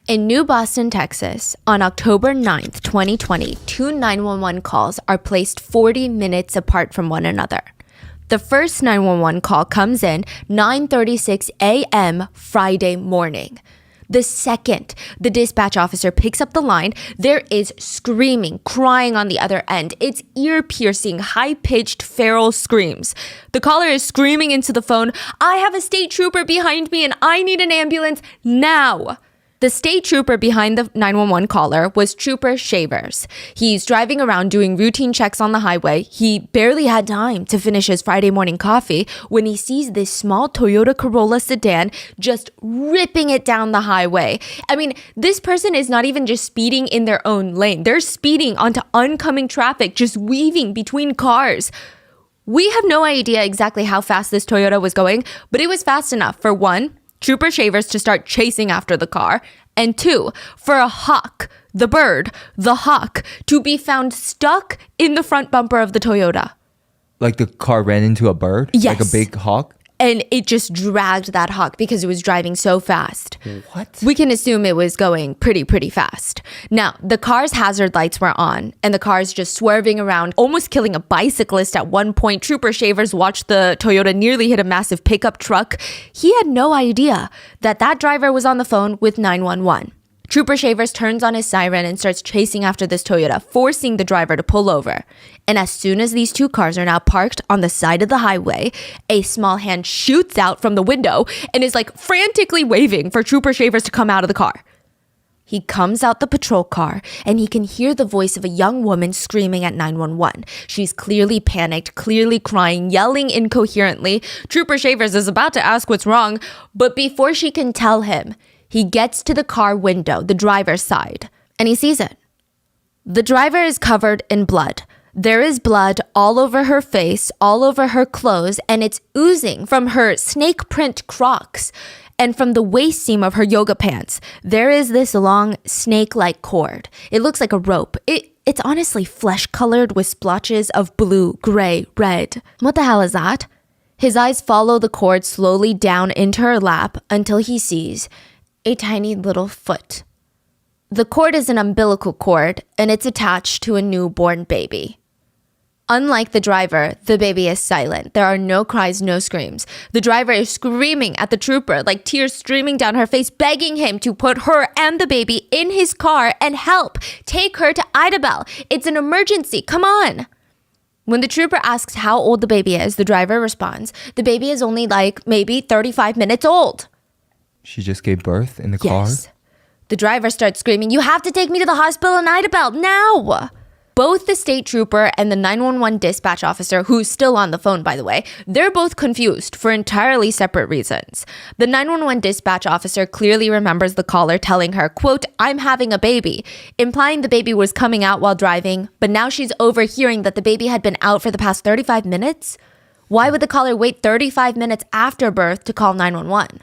In New Boston, Texas, on October 9th, 2020, two 911 calls are placed 40 minutes apart from one another. The first 911 call comes in 9:36 a.m. Friday morning. The second the dispatch officer picks up the line, there is screaming, crying on the other end. It's ear-piercing, high-pitched, feral screams. The caller is screaming into the phone, "I have a state trooper behind me and I need an ambulance now." The state trooper behind the 911 caller was Trooper Shavers. He's driving around doing routine checks on the highway. He barely had time to finish his Friday morning coffee when he sees this small Toyota Corolla sedan just ripping it down the highway. I mean, this person is not even just speeding in their own lane. They're speeding onto oncoming traffic, just weaving between cars. We have no idea exactly how fast this Toyota was going, but it was fast enough for one, Trooper Shavers to start chasing after the car, and two, for a hawk, the bird, the hawk, to be found stuck in the front bumper of the Toyota. Like the car ran into a bird? Yes. Like a big hawk? And it just dragged that hawk because it was driving so fast. What? We can assume it was going pretty fast. Now, the car's hazard lights were on, and the car's just swerving around, almost killing a bicyclist at one point. Trooper Shavers watched the Toyota nearly hit a massive pickup truck. He had no idea that that driver was on the phone with 911. Trooper Shavers turns on his siren and starts chasing after this Toyota, forcing the driver to pull over. And as soon as these two cars are now parked on the side of the highway, a small hand shoots out from the window and is like frantically waving for Trooper Shavers to come out of the car. He comes out the patrol car and he can hear the voice of a young woman screaming at 911. She's clearly panicked, clearly crying, yelling incoherently. Trooper Shavers is about to ask what's wrong, but before she can tell him, he gets to the car window, the driver's side, and he sees it. The driver is covered in blood. There is blood all over her face, all over her clothes, and it's oozing from her snake print Crocs and from the waist seam of her yoga pants. There is this long snake-like cord. It looks like a rope. It's honestly flesh-colored with splotches of blue, gray, red. What the hell is that? His eyes follow the cord slowly down into her lap until he sees a tiny little foot. The cord is an umbilical cord, and it's attached to a newborn baby. Unlike the driver, the baby is silent. There are no cries, no screams. The driver is screaming at the trooper, like tears streaming down her face, begging him to put her and the baby in his car and help. Take her to Idabel. It's an emergency. Come on. When the trooper asks how old the baby is, the driver responds, the baby is only like maybe 35 minutes old. She just gave birth in the car? Yes. The driver starts screaming, "You have to take me to the hospital in Idabel now!" Both the state trooper and the 911 dispatch officer, who's still on the phone, by the way, they're both confused for entirely separate reasons. The 911 dispatch officer clearly remembers the caller telling her, quote, "I'm having a baby," implying the baby was coming out while driving, but now she's overhearing that the baby had been out for the past 35 minutes? Why would the caller wait 35 minutes after birth to call 911?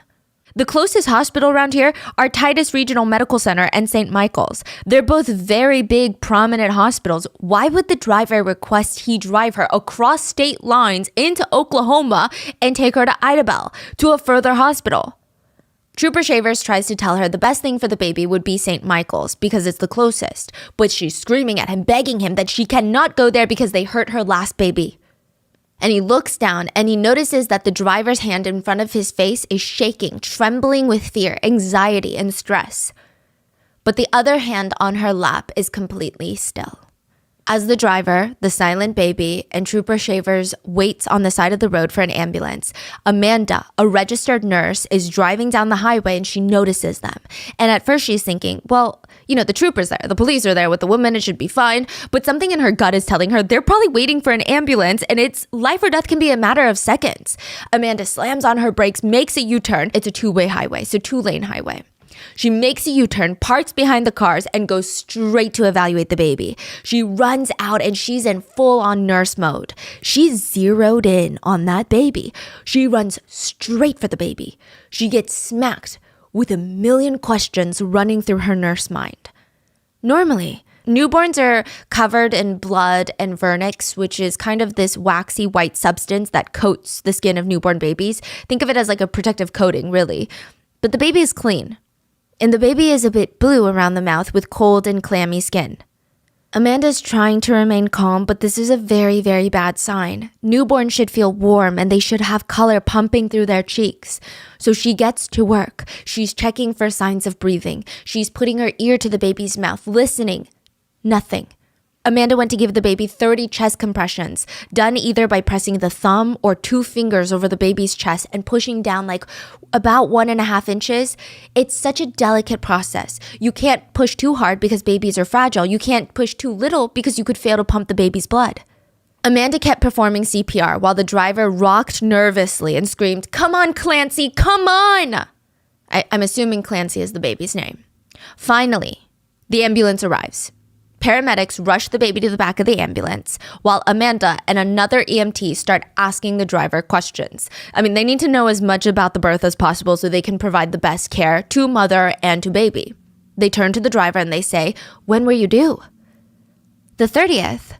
The closest hospital around here are Titus Regional Medical Center and St. Michael's. They're both very big, prominent hospitals. Why would the driver request he drive her across state lines into Oklahoma and take her to Idabel, to a further hospital? Trooper Shavers tries to tell her the best thing for the baby would be St. Michael's because it's the closest, but she's screaming at him, begging him that she cannot go there because they hurt her last baby. And he looks down and he notices that the driver's hand in front of his face is shaking, trembling with fear, anxiety, and stress. But the other hand on her lap is completely still. As the driver, the silent baby, and Trooper Shavers waits on the side of the road for an ambulance, Amanda, a registered nurse, is driving down the highway and she notices them. And at first she's thinking, well, the trooper's there, the police are there with the woman, it should be fine. But something in her gut is telling her they're probably waiting for an ambulance and it's life or death can be a matter of seconds. Amanda slams on her brakes, makes a U-turn. It's a two-way highway, so two-lane highway. She makes a U-turn, parks behind the cars, and goes straight to evaluate the baby. She runs out and she's in full-on nurse mode. She's zeroed in on that baby. She runs straight for the baby. She gets smacked with a million questions running through her nurse mind. Normally, newborns are covered in blood and vernix, which is kind of this waxy white substance that coats the skin of newborn babies. Think of it as like a protective coating, really. But the baby is clean. and the baby is a bit blue around the mouth with cold and clammy skin. Amanda's trying to remain calm, but this is a very, very bad sign. Newborns should feel warm and they should have color pumping through their cheeks. So she gets to work. She's checking for signs of breathing. She's putting her ear to the baby's mouth, listening. Nothing. Amanda went to give the baby 30 chest compressions, done either by pressing the thumb or 2 fingers over the baby's chest and pushing down like about 1.5 inches. It's such a delicate process. You can't push too hard because babies are fragile. You can't push too little because you could fail to pump the baby's blood. Amanda kept performing CPR while the driver rocked nervously and screamed, "Come on, Clancy, come on!" I'm assuming Clancy is the baby's name. Finally, the ambulance arrives. Paramedics rush the baby to the back of the ambulance, while Amanda and another EMT start asking the driver questions. I mean, they need to know as much about the birth as possible so they can provide the best care to mother and to baby. They turn to the driver and they say, "When were you due?" "The 30th.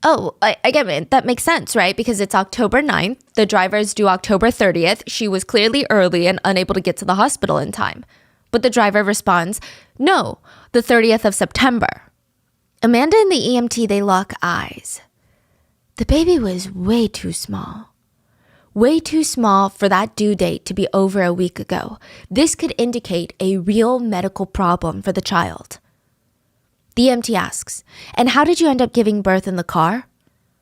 Oh, I get it. That makes sense, right? Because it's October 9th. The driver is due October 30th. She was clearly early and unable to get to the hospital in time. But the driver responds, "No, the 30th of September. Amanda and the EMT, they lock eyes. The baby was way too small. Way too small for that due date to be over a week ago. This could indicate a real medical problem for the child. The EMT asks, "And how did you end up giving birth in the car?"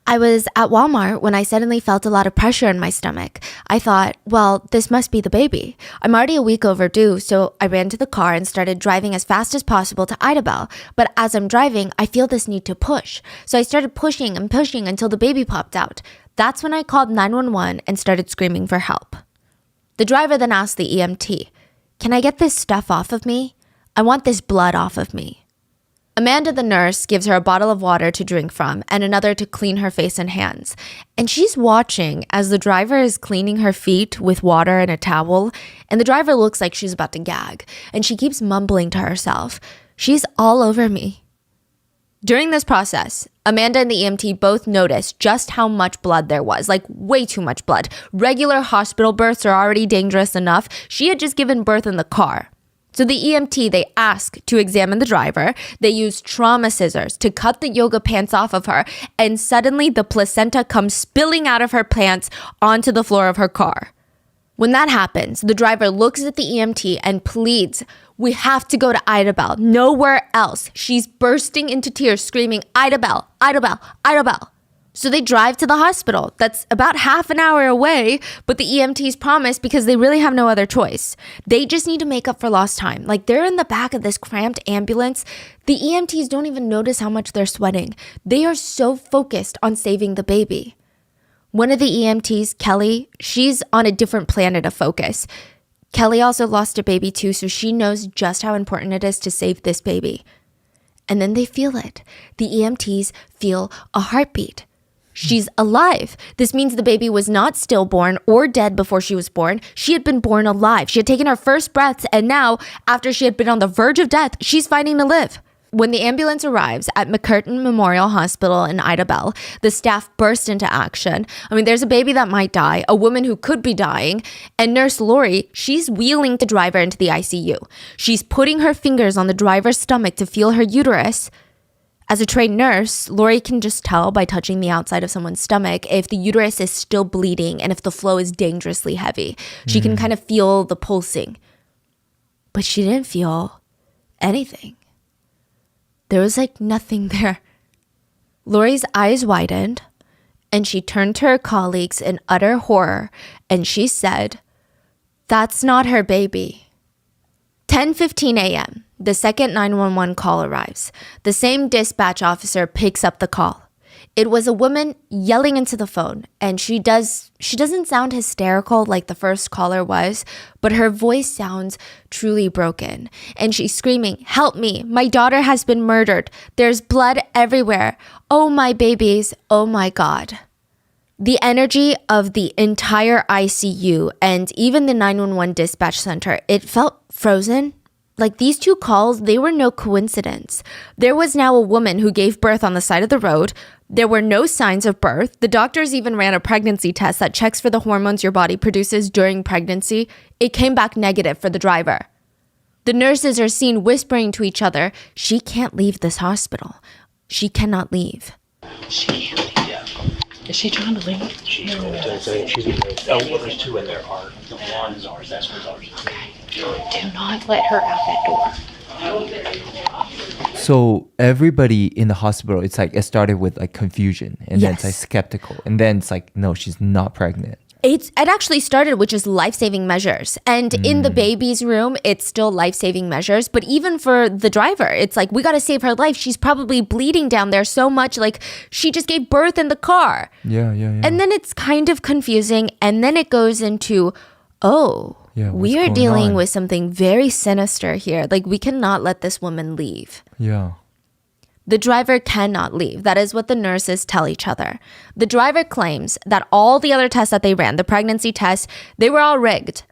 "I was at Walmart when I suddenly felt a lot of pressure in my stomach. I thought, well, this must be the baby. I'm already a week overdue, so I ran to the car and started driving as fast as possible to Idabel. But as I'm driving, I feel this need to push. So I started pushing and pushing until the baby popped out. That's when I called 911 and started screaming for help." The driver then asked the EMT, "Can I get this stuff off of me? I want this blood off of me." Amanda, the nurse, gives her a bottle of water to drink from and another to clean her face and hands. And she's watching as the driver is cleaning her feet with water and a towel, and the driver looks like she's about to gag, and she keeps mumbling to herself, "She's all over me." During this process, Amanda and the EMT both noticed just how much blood there was, like way too much blood. Regular hospital births are already dangerous enough. She had just given birth in the car. So the EMT, they ask to examine the driver. They use trauma scissors to cut the yoga pants off of her, and suddenly the placenta comes spilling out of her pants onto the floor of her car. When that happens, the driver looks at the EMT and pleads, "We have to go to Idabel, nowhere else." She's bursting into tears, screaming, "Idabel, Idabel, Idabel." So they drive to the hospital. That's about half an hour away, but the EMTs promise because they really have no other choice. They just need to make up for lost time. Like, they're in the back of this cramped ambulance. The EMTs don't even notice how much they're sweating. They are so focused on saving the baby. One of the EMTs, Kelly, she's on a different planet of focus. Kelly also lost a baby too, so she knows just how important it is to save this baby. And then they feel it. The EMTs feel a heartbeat. She's alive. This means the baby was not stillborn or dead before she was born. She had been born alive. She had taken her first breaths, and now, after she had been on the verge of death, she's fighting to live. When the ambulance arrives at McCurtain Memorial Hospital in Idabel, the staff burst into action. I mean, there's a baby that might die, a woman who could be dying, and Nurse Lori, she's wheeling the driver into the ICU. She's putting her fingers on the driver's stomach to feel her uterus. As a trained nurse, Lori can just tell by touching the outside of someone's stomach if the uterus is still bleeding and if the flow is dangerously heavy. She can kind of feel the pulsing. But she didn't feel anything. There was like nothing there. Lori's eyes widened and she turned to her colleagues in utter horror and she said, "That's not her baby." 10:15 a.m. The second 911 call arrives. The same dispatch officer picks up the call. It was a woman yelling into the phone, and she doesn't sound hysterical like the first caller was, but her voice sounds truly broken. And she's screaming, "Help me, my daughter has been murdered. There's blood everywhere. Oh my babies, oh my God." The energy of the entire ICU and even the 911 dispatch center, it felt frozen. Like, these two calls, they were no coincidence. There was now a woman who gave birth on the side of the road. There were no signs of birth. The doctors even ran a pregnancy test that checks for the hormones your body produces during pregnancy. It came back negative for the driver. The nurses are seen whispering to each other, she can't leave this hospital. She cannot leave. She can't leave. Yeah. Is she trying to leave? She's going to say she's going to go. Oh, well, there's two in there. The one is ours. That's what's ours. Okay. Do not let her out that door. So everybody in the hospital, it's like it started with like confusion, and then it's like skeptical, and then it's like, no, she's not pregnant. It actually started with just life-saving measures. And in the baby's room, it's still life-saving measures. But even for the driver, it's like, we got to save her life. She's probably bleeding down there so much. Like, she just gave birth in the car. Yeah. And then it's kind of confusing. And then it goes into, we are going dealing on? with something very sinister here. Like, we cannot let this woman leave. Yeah. The driver cannot leave. That is what the nurses tell each other. The driver claims that all the other tests that they ran, the pregnancy tests, they were all rigged.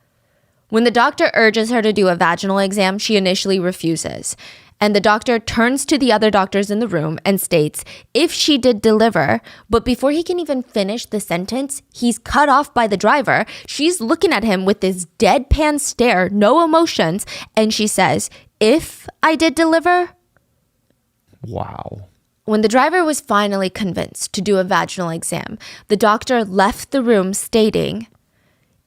When the doctor urges her to do a vaginal exam, she initially refuses. And the doctor turns to the other doctors in the room and states, if she did deliver, but before he can even finish the sentence, he's cut off by the driver. She's looking at him with this deadpan stare, no emotions, and she says, if I did deliver. Wow. When the driver was finally convinced to do a vaginal exam, the doctor left the room stating,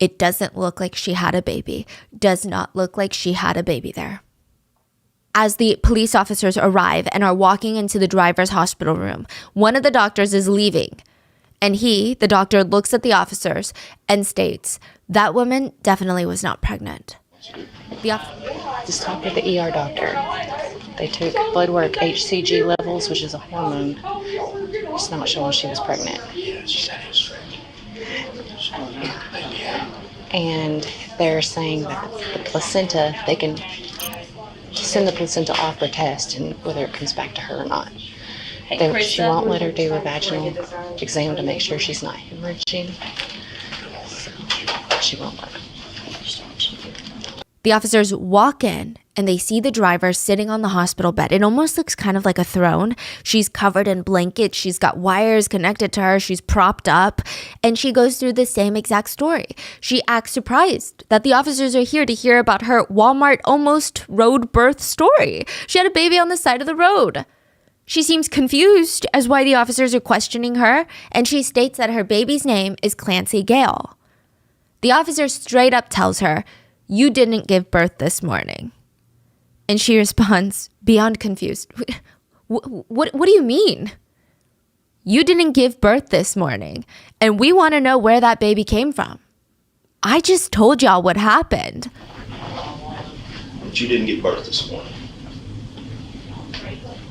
it doesn't look like she had a baby. Does not look like she had a baby there. As the police officers arrive and are walking into the driver's hospital room, one of the doctors is leaving. And the doctor, looks at the officers and states, that woman definitely was not pregnant. Just talk with the ER doctor. They took blood work, HCG levels, which is a hormone. It's not showing she was pregnant. Yeah, that is And they're saying that the placenta, they can send the placenta off for test and whether it comes back to her or not. She won't let her do a vaginal exam to make sure she's not hemorrhaging. So she won't let her. The officers walk in and they see the driver sitting on the hospital bed. It almost looks kind of like a throne. She's covered in blankets. She's got wires connected to her. She's propped up. And she goes through the same exact story. She acts surprised that the officers are here to hear about her Walmart almost road birth story. She had a baby on the side of the road. She seems confused as why the officers are questioning her. And she states that her baby's name is Clancy Gale. The officer straight up tells her, you didn't give birth this morning. And she responds, beyond confused. What do you mean? You didn't give birth this morning, and we want to know where that baby came from. I just told y'all what happened. But you didn't give birth this morning.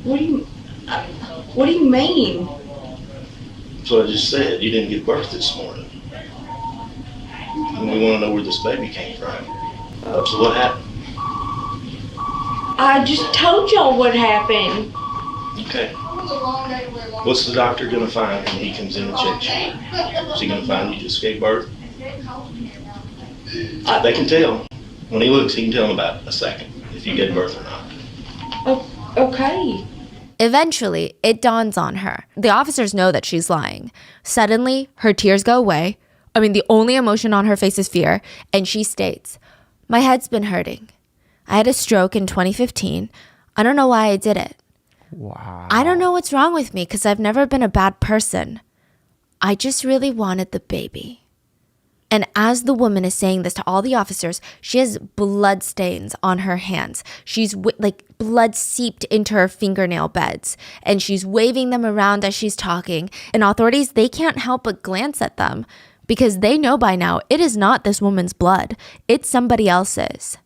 What do you mean? That's what I just said. You didn't give birth this morning. And we want to know where this baby came from. So what happened? I just told y'all what happened. Okay. What's the doctor going to find when he comes in and checks you? Is he going to find you just gave birth? They can tell. When he looks, he can tell in about a second if you gave birth or not. Oh, okay. Eventually, it dawns on her. The officers know that she's lying. Suddenly, her tears go away. The only emotion on her face is fear. And she states, my head's been hurting. I had a stroke in 2015. I don't know why I did it. Wow. I don't know what's wrong with me because I've never been a bad person. I just really wanted the baby. And as the woman is saying this to all the officers, she has blood stains on her hands. She's blood seeped into her fingernail beds. And she's waving them around as she's talking. And authorities, they can't help but glance at them because they know by now it is not this woman's blood. It's somebody else's.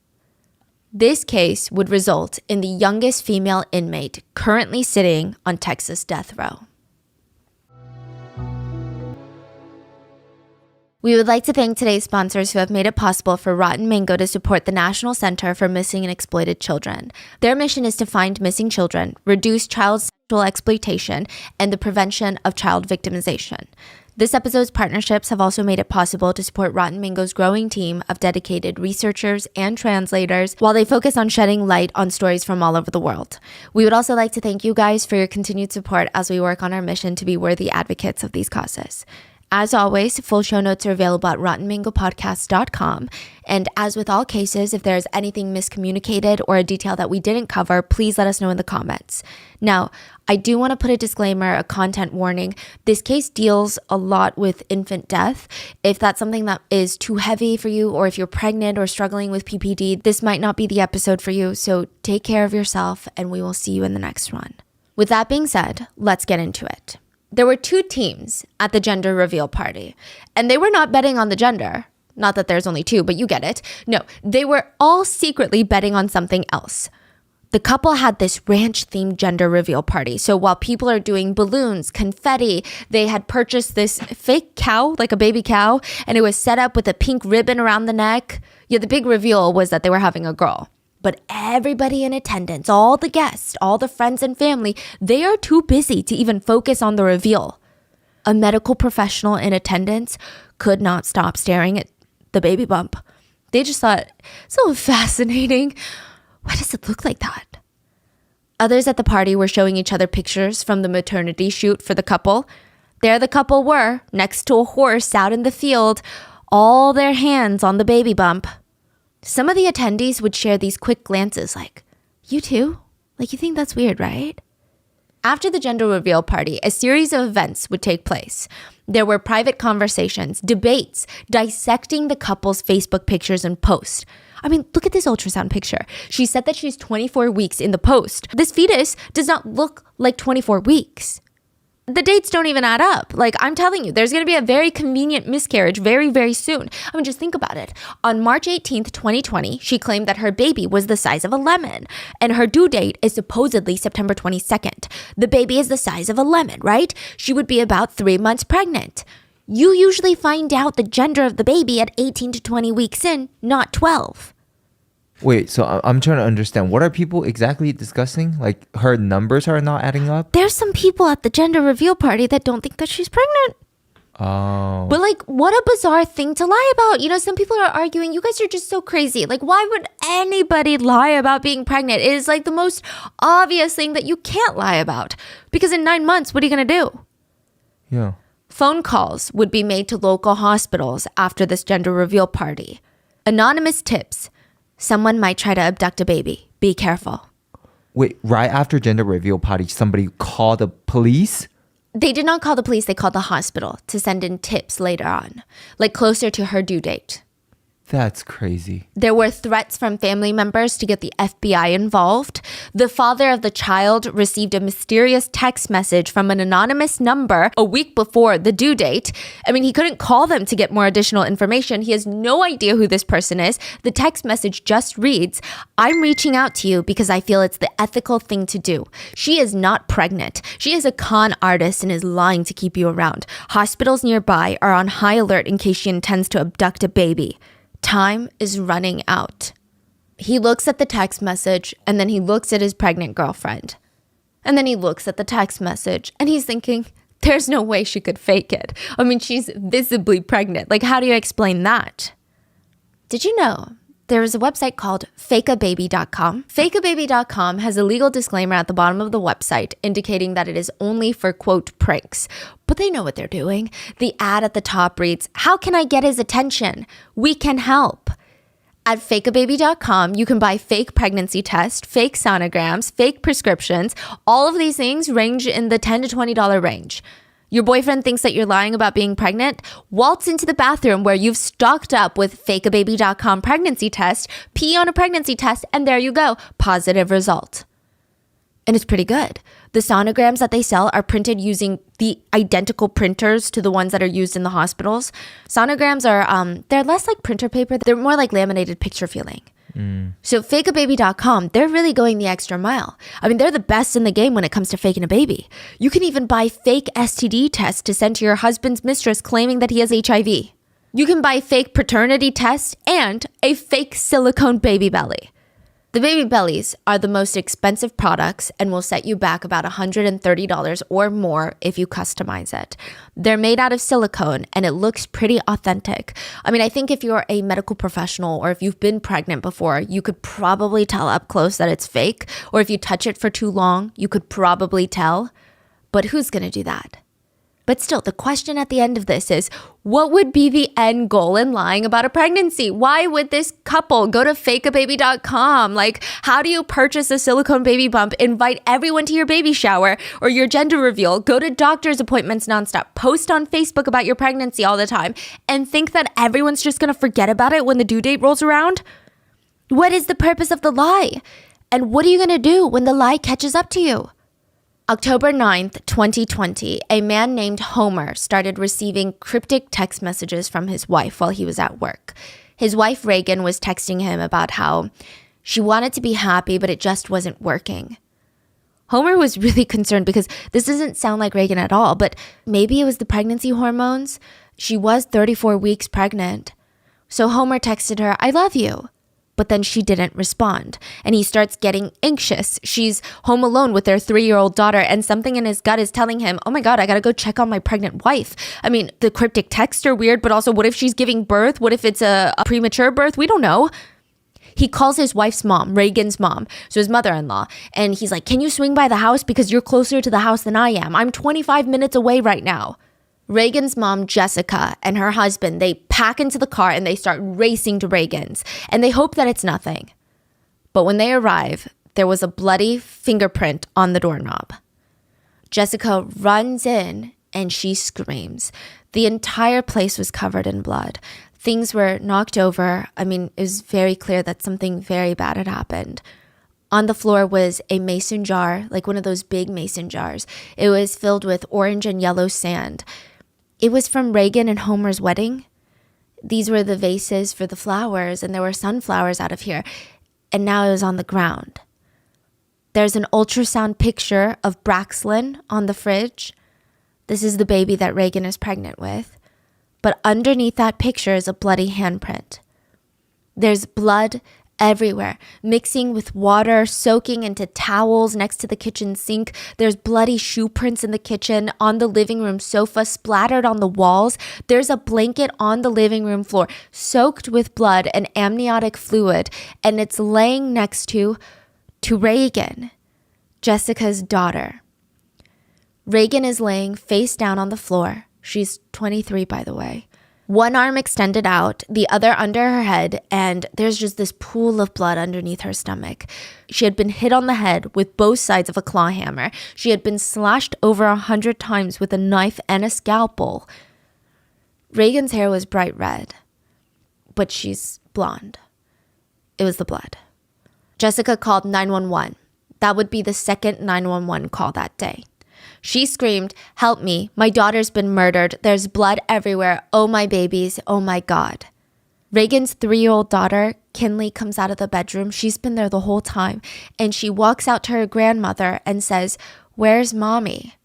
This case would result in the youngest female inmate currently sitting on Texas death row. We would like to thank today's sponsors who have made it possible for Rotten Mango to support the National Center for Missing and Exploited Children. Their mission is to find missing children, reduce child sexual exploitation, and the prevention of child victimization. This episode's partnerships have also made it possible to support Rotten Mango's growing team of dedicated researchers and translators while they focus on shedding light on stories from all over the world. We would also like to thank you guys for your continued support as we work on our mission to be worthy advocates of these causes. As always, full show notes are available at rottenmangopodcast.com. And as with all cases, if there's anything miscommunicated or a detail that we didn't cover, please let us know in the comments. Now, I do want to put a disclaimer, a content warning. This case deals a lot with infant death. If that's something that is too heavy for you, or if you're pregnant or struggling with PPD, this might not be the episode for you. So take care of yourself, and we will see you in the next one. With that being said, let's get into it. There were two teams at the gender reveal party, and they were not betting on the gender. Not that there's only two, but you get it. No, they were all secretly betting on something else. The couple had this ranch-themed gender reveal party. So while people are doing balloons, confetti, they had purchased this fake cow, like a baby cow, and it was set up with a pink ribbon around the neck. Yeah, the big reveal was that they were having a girl. But everybody in attendance, all the guests, all the friends and family, they are too busy to even focus on the reveal. A medical professional in attendance could not stop staring at the baby bump. They just thought, so fascinating. Why does it look like that? Others at the party were showing each other pictures from the maternity shoot for the couple. There the couple were, next to a horse out in the field, all their hands on the baby bump. Some of the attendees would share these quick glances like, you too? Like, you think that's weird, right? After the gender reveal party, a series of events would take place. There were private conversations, debates, dissecting the couple's Facebook pictures and posts. I mean, look at this ultrasound picture. She said that she's 24 weeks in the post. This fetus does not look like 24 weeks. The dates don't even add up. Like, I'm telling you, there's going to be a very convenient miscarriage very, very soon. I mean, just think about it. On March 18th, 2020, she claimed that her baby was the size of a lemon, and her due date is supposedly September 22nd. The baby is the size of a lemon, right? She would be about 3 months pregnant. You usually find out the gender of the baby at 18 to 20 weeks in, not 12. Wait, so I'm trying to understand. What are people exactly discussing? Like, her numbers are not adding up? There's some people at the gender reveal party that don't think that she's pregnant. Oh. But like, what a bizarre thing to lie about. You know, some people are arguing, you guys are just so crazy. Like, why would anybody lie about being pregnant? It is like the most obvious thing that you can't lie about. Because in 9 months, what are you going to do? Yeah. Phone calls would be made to local hospitals after this gender reveal party. Anonymous tips. Someone might try to abduct a baby. Be careful. Wait, right after gender reveal party, somebody called the police? They did not call the police. They called the hospital to send in tips later on, like closer to her due date. That's crazy. There were threats from family members to get the FBI involved. The father of the child received a mysterious text message from an anonymous number a week before the due date. I mean, he couldn't call them to get more additional information. He has no idea who this person is. The text message just reads, "I'm reaching out to you because I feel it's the ethical thing to do. She is not pregnant. She is a con artist and is lying to keep you around. Hospitals nearby are on high alert in case she intends to abduct a baby. Time is running out." He looks at the text message, and then he looks at his pregnant girlfriend. And then he looks at the text message, and he's thinking, there's no way she could fake it. I mean, she's visibly pregnant. Like, how do you explain that? Did you know there is a website called fakeababy.com? Fakeababy.com has a legal disclaimer at the bottom of the website indicating that it is only for, quote, pranks. But they know what they're doing. The ad at the top reads, "How can I get his attention? We can help." At fakeababy.com, you can buy fake pregnancy tests, fake sonograms, fake prescriptions. All of these things range in the $10 to $20 range. Your boyfriend thinks that you're lying about being pregnant? Waltz into the bathroom where you've stocked up with fakeababy.com pregnancy test, pee on a pregnancy test, and there you go, positive result. And it's pretty good. The sonograms that they sell are printed using the identical printers to the ones that are used in the hospitals. Sonograms are, they're less like printer paper. They're more like laminated picture feeling. So fakeababy.com, they're really going the extra mile. I mean, they're the best in the game when it comes to faking a baby. You can even buy fake STD tests to send to your husband's mistress claiming that he has HIV. You can buy fake paternity tests and a fake silicone baby belly. The baby bellies are the most expensive products and will set you back about $130 or more if you customize it. They're made out of silicone and it looks pretty authentic. I mean, I think if you're a medical professional or if you've been pregnant before, you could probably tell up close that it's fake. Or if you touch it for too long, you could probably tell. But who's going to do that? But still, the question at the end of this is, what would be the end goal in lying about a pregnancy? Why would this couple go to fakeababy.com? Like, how do you purchase a silicone baby bump, invite everyone to your baby shower or your gender reveal, go to doctor's appointments nonstop, post on Facebook about your pregnancy all the time, and think that everyone's just going to forget about it when the due date rolls around? What is the purpose of the lie? And what are you going to do when the lie catches up to you? October 9th, 2020, a man named Homer started receiving cryptic text messages from his wife while he was at work. His wife, Reagan, was texting him about how she wanted to be happy, but it just wasn't working. Homer was really concerned because this doesn't sound like Reagan at all, but maybe it was the pregnancy hormones. She was 34 weeks pregnant. So Homer texted her, "I love you." But then she didn't respond, and he starts getting anxious. She's home alone with their 3-year-old daughter, and something in his gut is telling him, oh my God, I gotta go check on my pregnant wife. I mean, the cryptic texts are weird, but also what if she's giving birth? What if it's a premature birth? We don't know. He calls his wife's mom, Reagan's mom, so his mother-in-law, and he's like, can you swing by the house? Because you're closer to the house than I am. I'm 25 minutes away right now. Reagan's mom, Jessica, and her husband, they pack into the car and they start racing to Reagan's, and they hope that it's nothing. But when they arrive, there was a bloody fingerprint on the doorknob. Jessica runs in and she screams. The entire place was covered in blood. Things were knocked over. I mean, it was very clear that something very bad had happened. On the floor was a mason jar, like one of those big mason jars. It was filled with orange and yellow sand. It was from Reagan and Homer's wedding. These were the vases for the flowers, and there were sunflowers out of here. And now it was on the ground. There's an ultrasound picture of Braxlin on the fridge. This is the baby that Reagan is pregnant with. But underneath that picture is a bloody handprint. There's blood everywhere, mixing with water, soaking into towels next to the kitchen sink. There's bloody shoe prints in the kitchen, on the living room sofa, splattered on the walls. There's a blanket on the living room floor, soaked with blood and amniotic fluid, and it's laying next to Reagan, Jessica's daughter. Reagan is laying face down on the floor. She's 23, by the way. One arm extended out, the other under her head, and there's just this pool of blood underneath her stomach. She had been hit on the head with both sides of a claw hammer. She had been slashed over 100 times with a knife and a scalpel. Reagan's hair was bright red, but she's blonde. It was the blood. Jessica called 911. That would be the second 911 call that day. She screamed, "Help me, my daughter's been murdered. There's blood everywhere. Oh my babies, oh my God." Reagan's 3-year-old daughter, Kinley, comes out of the bedroom. She's been there the whole time. And she walks out to her grandmother and says, "Where's mommy?"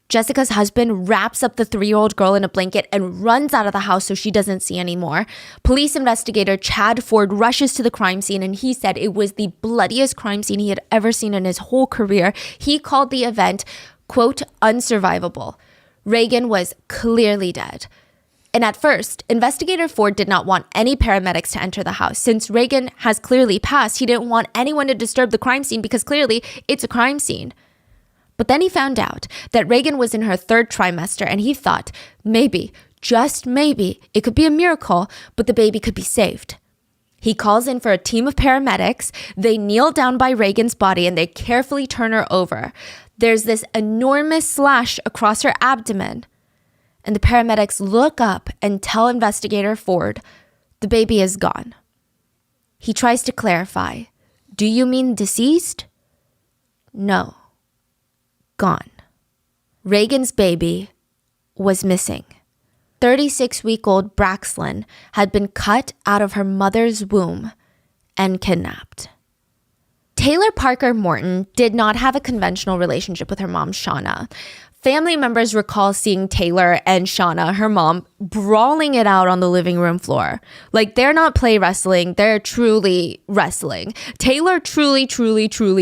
Jessica's husband wraps up the 3-year-old girl in a blanket and runs out of the house so she doesn't see anymore. Police investigator Chad Ford rushes to the crime scene, and he said it was the bloodiest crime scene he had ever seen in his whole career. He called the event, quote, unsurvivable. Reagan was clearly dead. And at first, investigator Ford did not want any paramedics to enter the house. Since Reagan has clearly passed, he didn't want anyone to disturb the crime scene because clearly it's a crime scene. But then he found out that Reagan was in her 3rd trimester, and he thought maybe, just maybe, it could be a miracle, but the baby could be saved. He calls in for a team of paramedics. They kneel down by Reagan's body and they carefully turn her over. There's this enormous slash across her abdomen. And the paramedics look up and tell investigator Ford, the baby is gone. He tries to clarify. Do you mean deceased? No. Gone. Reagan's baby was missing. 36-week-old Braxlin had been cut out of her mother's womb and kidnapped. Taylor Parker Morton did not have a conventional relationship with her mom, Shauna. Family members recall seeing Taylor and Shauna, her mom, brawling it out on the living room floor. Like, they're not play wrestling, they're truly wrestling. Taylor truly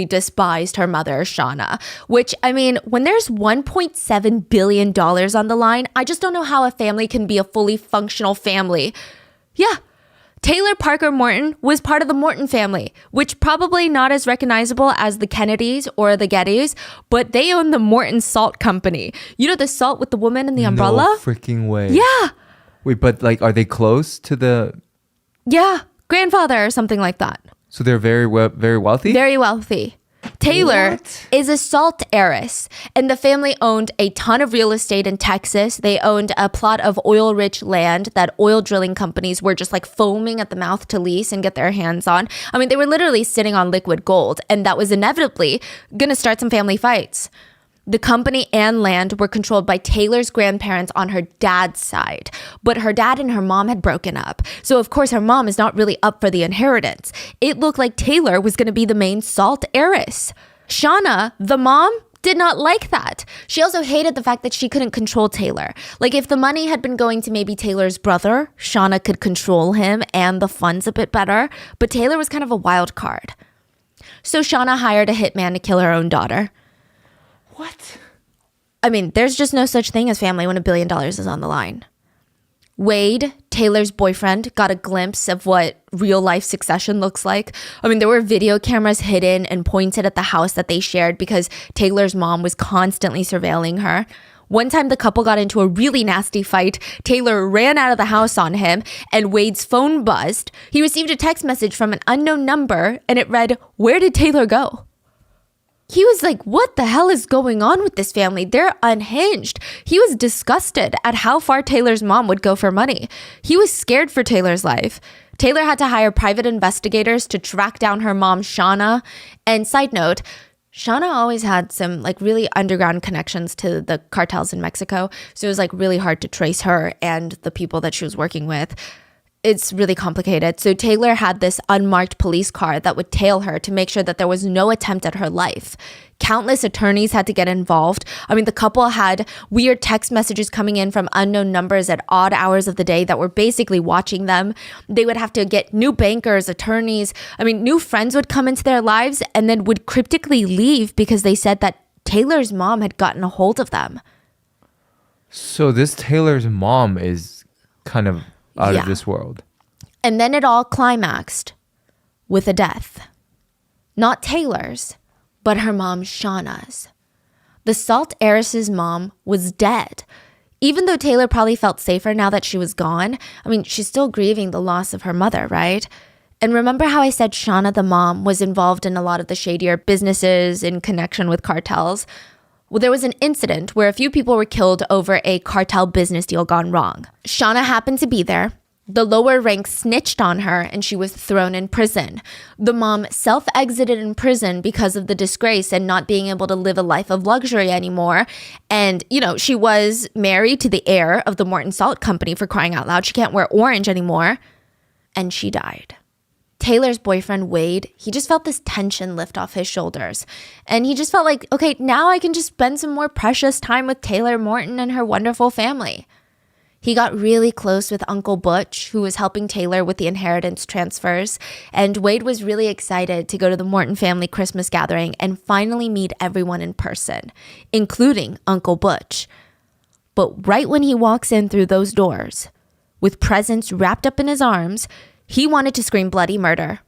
despised her mother, Shauna, which, I mean, when there's $1.7 billion on the line, I just don't know how a family can be a fully functional family. Yeah. Taylor Parker Morton was part of the Morton family, which probably not as recognizable as the Kennedys or the Gettys, but they own the Morton Salt Company. You know the salt with the woman in the umbrella? No freaking way. Yeah. Wait, but like, are they close to the... Yeah. Grandfather or something like that. So they're very wealthy? Very wealthy. Taylor is a salt heiress, and the family owned a ton of real estate in Texas. They owned a plot of oil-rich land that oil drilling companies were just like foaming at the mouth to lease and get their hands on. I mean, they were literally sitting on liquid gold, and that was inevitably going to start some family fights. The company and land were controlled by Taylor's grandparents on her dad's side, but her dad and her mom had broken up. So of course her mom is not really up for the inheritance. It looked like Taylor was going to be the main salt heiress. Shauna, the mom, did not like that. She also hated the fact that she couldn't control Taylor. Like if the money had been going to maybe Taylor's brother, Shauna could control him and the funds a bit better, but Taylor was kind of a wild card. So Shauna hired a hitman to kill her own daughter. What? I mean, there's just no such thing as family when $1 billion is on the line. Wade, Taylor's boyfriend, got a glimpse of what real life succession looks like. I mean, there were video cameras hidden and pointed at the house that they shared because Taylor's mom was constantly surveilling her. One time the couple got into a really nasty fight. Taylor ran out of the house on him and Wade's phone buzzed. He received a text message from an unknown number and it read, "Where did Taylor go?" He was like, what the hell is going on with this family? They're unhinged. He was disgusted at how far Taylor's mom would go for money. He was scared for Taylor's life. Taylor had to hire private investigators to track down her mom, Shauna. And side note, Shauna always had some like really underground connections to the cartels in Mexico. So it was like really hard to trace her and the people that she was working with. It's really complicated. So Taylor had this unmarked police car that would tail her to make sure that there was no attempt at her life. Countless attorneys had to get involved. I mean, the couple had weird text messages coming in from unknown numbers at odd hours of the day that were basically watching them. They would have to get new bankers, attorneys. I mean, new friends would come into their lives and then would cryptically leave because they said that Taylor's mom had gotten a hold of them. So this Taylor's mom is kind of out of this world. And then it all climaxed with a death. Not Taylor's, but her mom Shauna's. The salt heiress's mom was dead. Even though Taylor probably felt safer now that she was gone, I mean, she's still grieving the loss of her mother, right? And remember how I said Shauna, the mom, was involved in a lot of the shadier businesses in connection with cartels? Well, there was an incident where a few people were killed over a cartel business deal gone wrong. Shauna happened to be there. The lower ranks snitched on her and she was thrown in prison. The mom self-exited in prison because of the disgrace and not being able to live a life of luxury anymore. And, you know, she was married to the heir of the Morton Salt Company, for crying out loud. She can't wear orange anymore. And she died. Taylor's boyfriend, Wade, he just felt this tension lift off his shoulders. And he just felt like, okay, now I can just spend some more precious time with Taylor Morton and her wonderful family. He got really close with Uncle Butch, who was helping Taylor with the inheritance transfers. And Wade was really excited to go to the Morton family Christmas gathering and finally meet everyone in person, including Uncle Butch. But right when he walks in through those doors, with presents wrapped up in his arms, he wanted to scream bloody murder.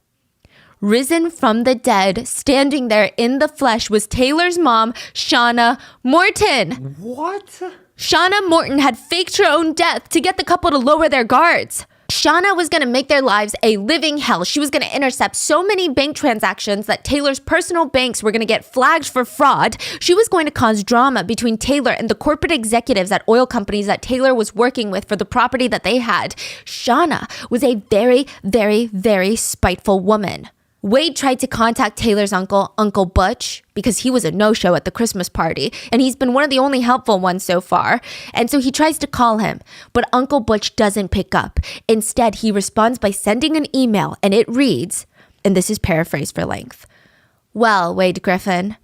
Risen from the dead, standing there in the flesh, was Taylor's mom, Shauna Morton. What? Shauna Morton had faked her own death to get the couple to lower their guards. Shauna was going to make their lives a living hell. She was going to intercept so many bank transactions that Taylor's personal banks were going to get flagged for fraud. She was going to cause drama between Taylor and the corporate executives at oil companies that Taylor was working with for the property that they had. Shauna was a very, very, very spiteful woman. Wade tried to contact Taylor's uncle, Uncle Butch, because he was a no-show at the Christmas party, and he's been one of the only helpful ones so far. And so he tries to call him, but Uncle Butch doesn't pick up. Instead, he responds by sending an email, and it reads, and this is paraphrased for length, "Well, Wade Griffin,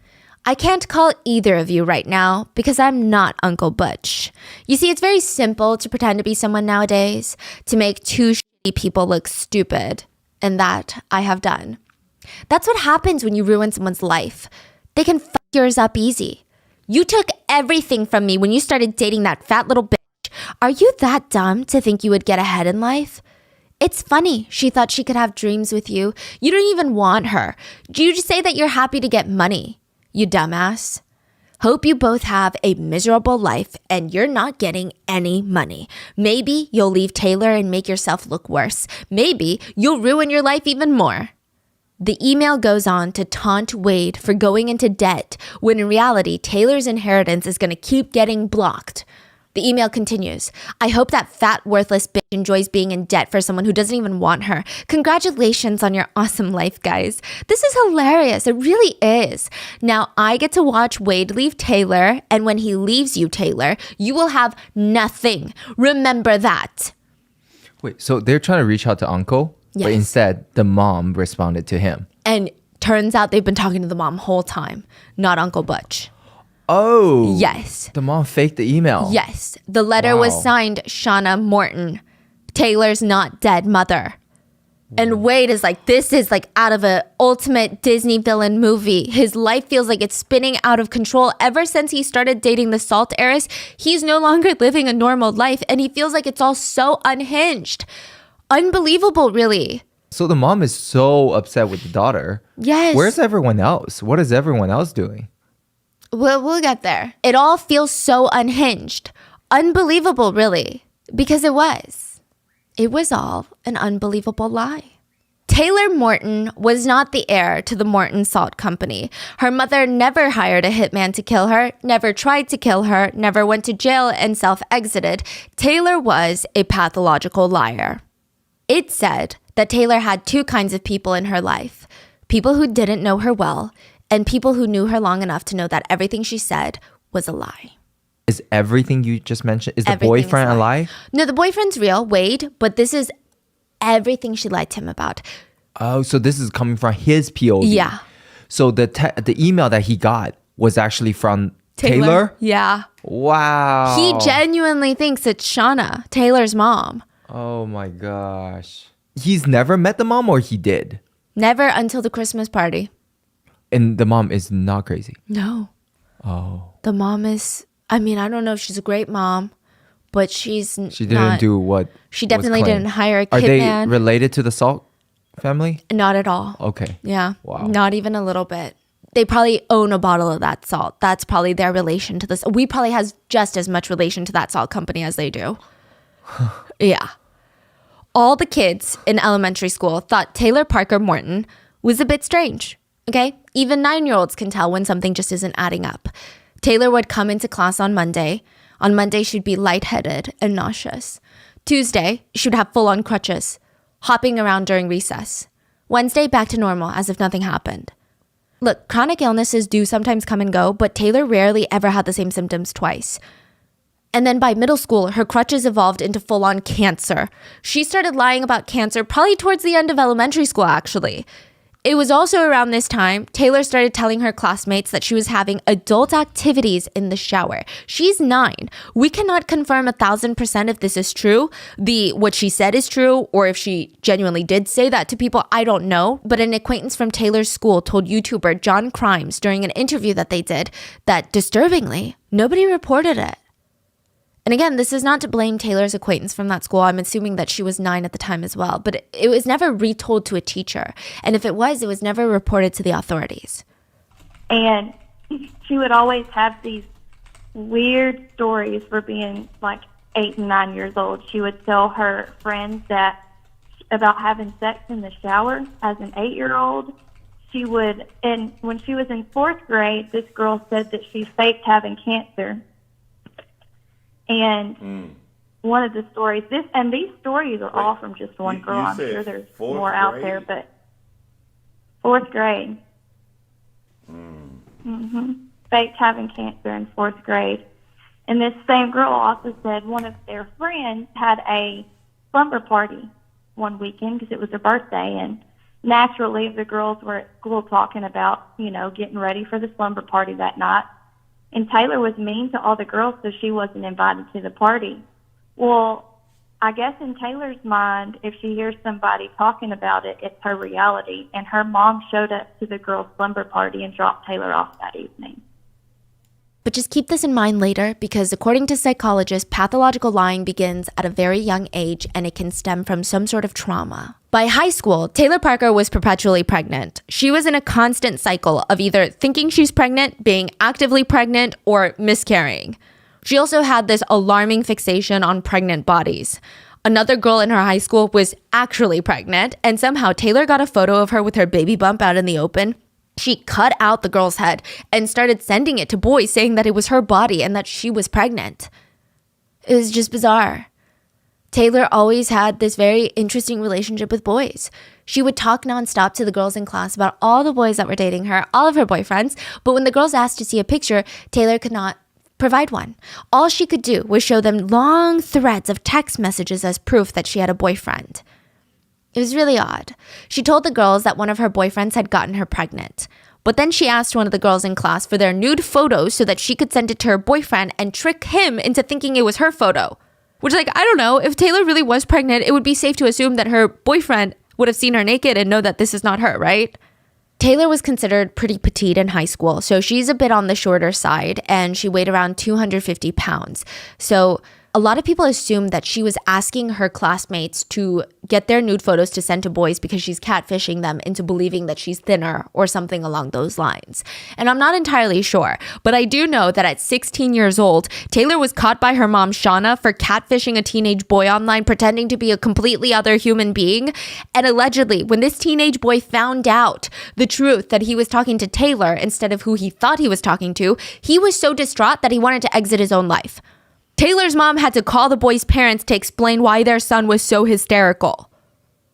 I can't call either of you right now because I'm not Uncle Butch. You see, it's very simple to pretend to be someone nowadays, to make two shitty people look stupid, and that I have done. That's what happens when you ruin someone's life. They can fuck yours up easy. You took everything from me when you started dating that fat little bitch. Are you that dumb to think you would get ahead in life? It's funny. She thought she could have dreams with you. You don't even want her. You just say that you're happy to get money, you dumbass. Hope you both have a miserable life and you're not getting any money. Maybe you'll leave Taylor and make yourself look worse. Maybe you'll ruin your life even more. The email goes on to taunt Wade for going into debt when in reality, Taylor's inheritance is going to keep getting blocked. The email continues, I hope that fat, worthless bitch enjoys being in debt for someone who doesn't even want her. Congratulations on your awesome life, guys. This is hilarious. It really is. Now, I get to watch Wade leave Taylor, and when he leaves you, Taylor, you will have nothing. Remember that. Wait, so they're trying to reach out to Uncle, Yes. but instead the mom responded to him. And turns out they've been talking to the mom whole time, not Uncle Butch. Oh. Yes. The mom faked the email. Yes. The letter was Wow. signed Shauna Morton, Taylor's not dead mother. And Wade is like, this is like out of an ultimate Disney villain movie. His life feels like it's spinning out of control. Ever since he started dating the Salt heiress, he's no longer living a normal life. And he feels like it's all so unhinged. Unbelievable, really. So the mom is so upset with the daughter. Yes. Where's everyone else? What is everyone else doing? We'll get there. It all feels so unhinged. Unbelievable, really. Because it was. It was all an unbelievable lie. Taylor Morton was not the heir to the Morton Salt Company. Her mother never hired a hitman to kill her, never tried to kill her, never went to jail and self-exited. Taylor was a pathological liar. It said that Taylor had two kinds of people in her life. People who didn't know her well, and people who knew her long enough to know that everything she said was a lie. Is everything you just mentioned, is the Everything is boyfriend a lie? No, the boyfriend's real, Wade, but this is everything she lied to him about. Oh, so this is coming from his POV. Yeah. So the email that he got was actually from Taylor? Yeah. Wow. He genuinely thinks it's Shauna, Taylor's mom. Oh my gosh. He's never met the mom, or he did? Never until the Christmas party. And the mom is not crazy. No. Oh. The mom is, I mean, I don't know if she's a great mom, but She didn't do what She was definitely claimed. didn't hire a Are they hitman. related to the Salt family? Not at all. Okay. Yeah. Wow. Not even a little bit. They probably own a bottle of that salt. That's probably their relation to this. We probably has just as much relation to that salt company as they do. Yeah. All the kids in elementary school thought Taylor Parker Morton was a bit strange. Okay? Even 9-year-olds can tell when something just isn't adding up. Taylor would come into class on Monday. On Monday, she'd be lightheaded and nauseous. Tuesday, she would have full-on crutches, hopping around during recess. Wednesday, back to normal, as if nothing happened. Look, chronic illnesses do sometimes come and go, but Taylor rarely ever had the same symptoms twice. And then by middle school, her crutches evolved into full-on cancer. She started lying about cancer probably towards the end of elementary school, actually. It was also around this time, Taylor started telling her classmates that she was having adult activities in the shower. She's 9. We cannot confirm 1,000% if this is true, what she said is true, or if she genuinely did say that to people, I don't know. But an acquaintance from Taylor's school told YouTuber John Crimes during an interview that they did that, disturbingly, nobody reported it. And again, this is not to blame Taylor's acquaintance from that school. I'm assuming that she was 9 at the time as well. But it was never retold to a teacher. And if it was never reported to the authorities. And she would always have these weird stories for being like 8 and 9 years old. She would tell her friends about having sex in the shower as an 8-year-old. And when she was in 4th grade, this girl said that she faked having cancer. And one of the stories, these stories are all from just one girl. I'm sure there's more out there, but 4th grade. Faked having cancer in 4th grade. And this same girl also said one of their friends had a slumber party one weekend because it was her birthday. And naturally, the girls were at school talking about, getting ready for the slumber party that night. And Taylor was mean to all the girls, so she wasn't invited to the party. Well, I guess in Taylor's mind, if she hears somebody talking about it, it's her reality. And her mom showed up to the girls' slumber party and dropped Taylor off that evening. But just keep this in mind later because according to psychologists, pathological lying begins at a very young age and it can stem from some sort of trauma. By high school, Taylor Parker was perpetually pregnant. She was in a constant cycle of either thinking she's pregnant, being actively pregnant, or miscarrying. She also had this alarming fixation on pregnant bodies. Another girl in her high school was actually pregnant, and somehow Taylor got a photo of her with her baby bump out in the open. She cut out the girl's head and started sending it to boys saying that it was her body and that she was pregnant. It was just bizarre. Taylor always had this very interesting relationship with boys. She would talk nonstop to the girls in class about all the boys that were dating her, all of her boyfriends, but when the girls asked to see a picture, Taylor could not provide one. All she could do was show them long threads of text messages as proof that she had a boyfriend. It was really odd. She told the girls that one of her boyfriends had gotten her pregnant. But then she asked one of the girls in class for their nude photos so that she could send it to her boyfriend and trick him into thinking it was her photo. Which, I don't know, if Taylor really was pregnant, it would be safe to assume that her boyfriend would have seen her naked and know that this is not her, right? Taylor was considered pretty petite in high school, so she's a bit on the shorter side, and she weighed around 250 pounds. So a lot of people assume that she was asking her classmates to get their nude photos to send to boys because she's catfishing them into believing that she's thinner or something along those lines. And I'm not entirely sure, but I do know that at 16 years old, Taylor was caught by her mom, Shauna, for catfishing a teenage boy online, pretending to be a completely other human being. And allegedly, when this teenage boy found out the truth that he was talking to Taylor instead of who he thought he was talking to, he was so distraught that he wanted to exit his own life. Taylor's mom had to call the boy's parents to explain why their son was so hysterical.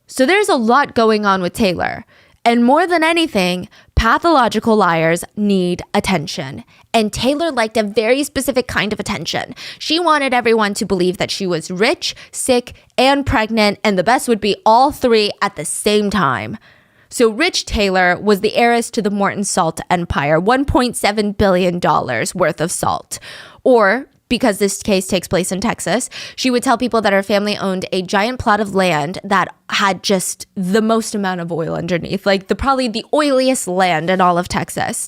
So there's a lot going on with Taylor. And more than anything, pathological liars need attention. And Taylor liked a very specific kind of attention. She wanted everyone to believe that she was rich, sick, and pregnant, and the best would be all three at the same time. So Rich Taylor was the heiress to the Morton Salt Empire, $1.7 billion worth of salt. Or, because this case takes place in Texas, she would tell people that her family owned a giant plot of land that had just the most amount of oil underneath, probably the oiliest land in all of Texas.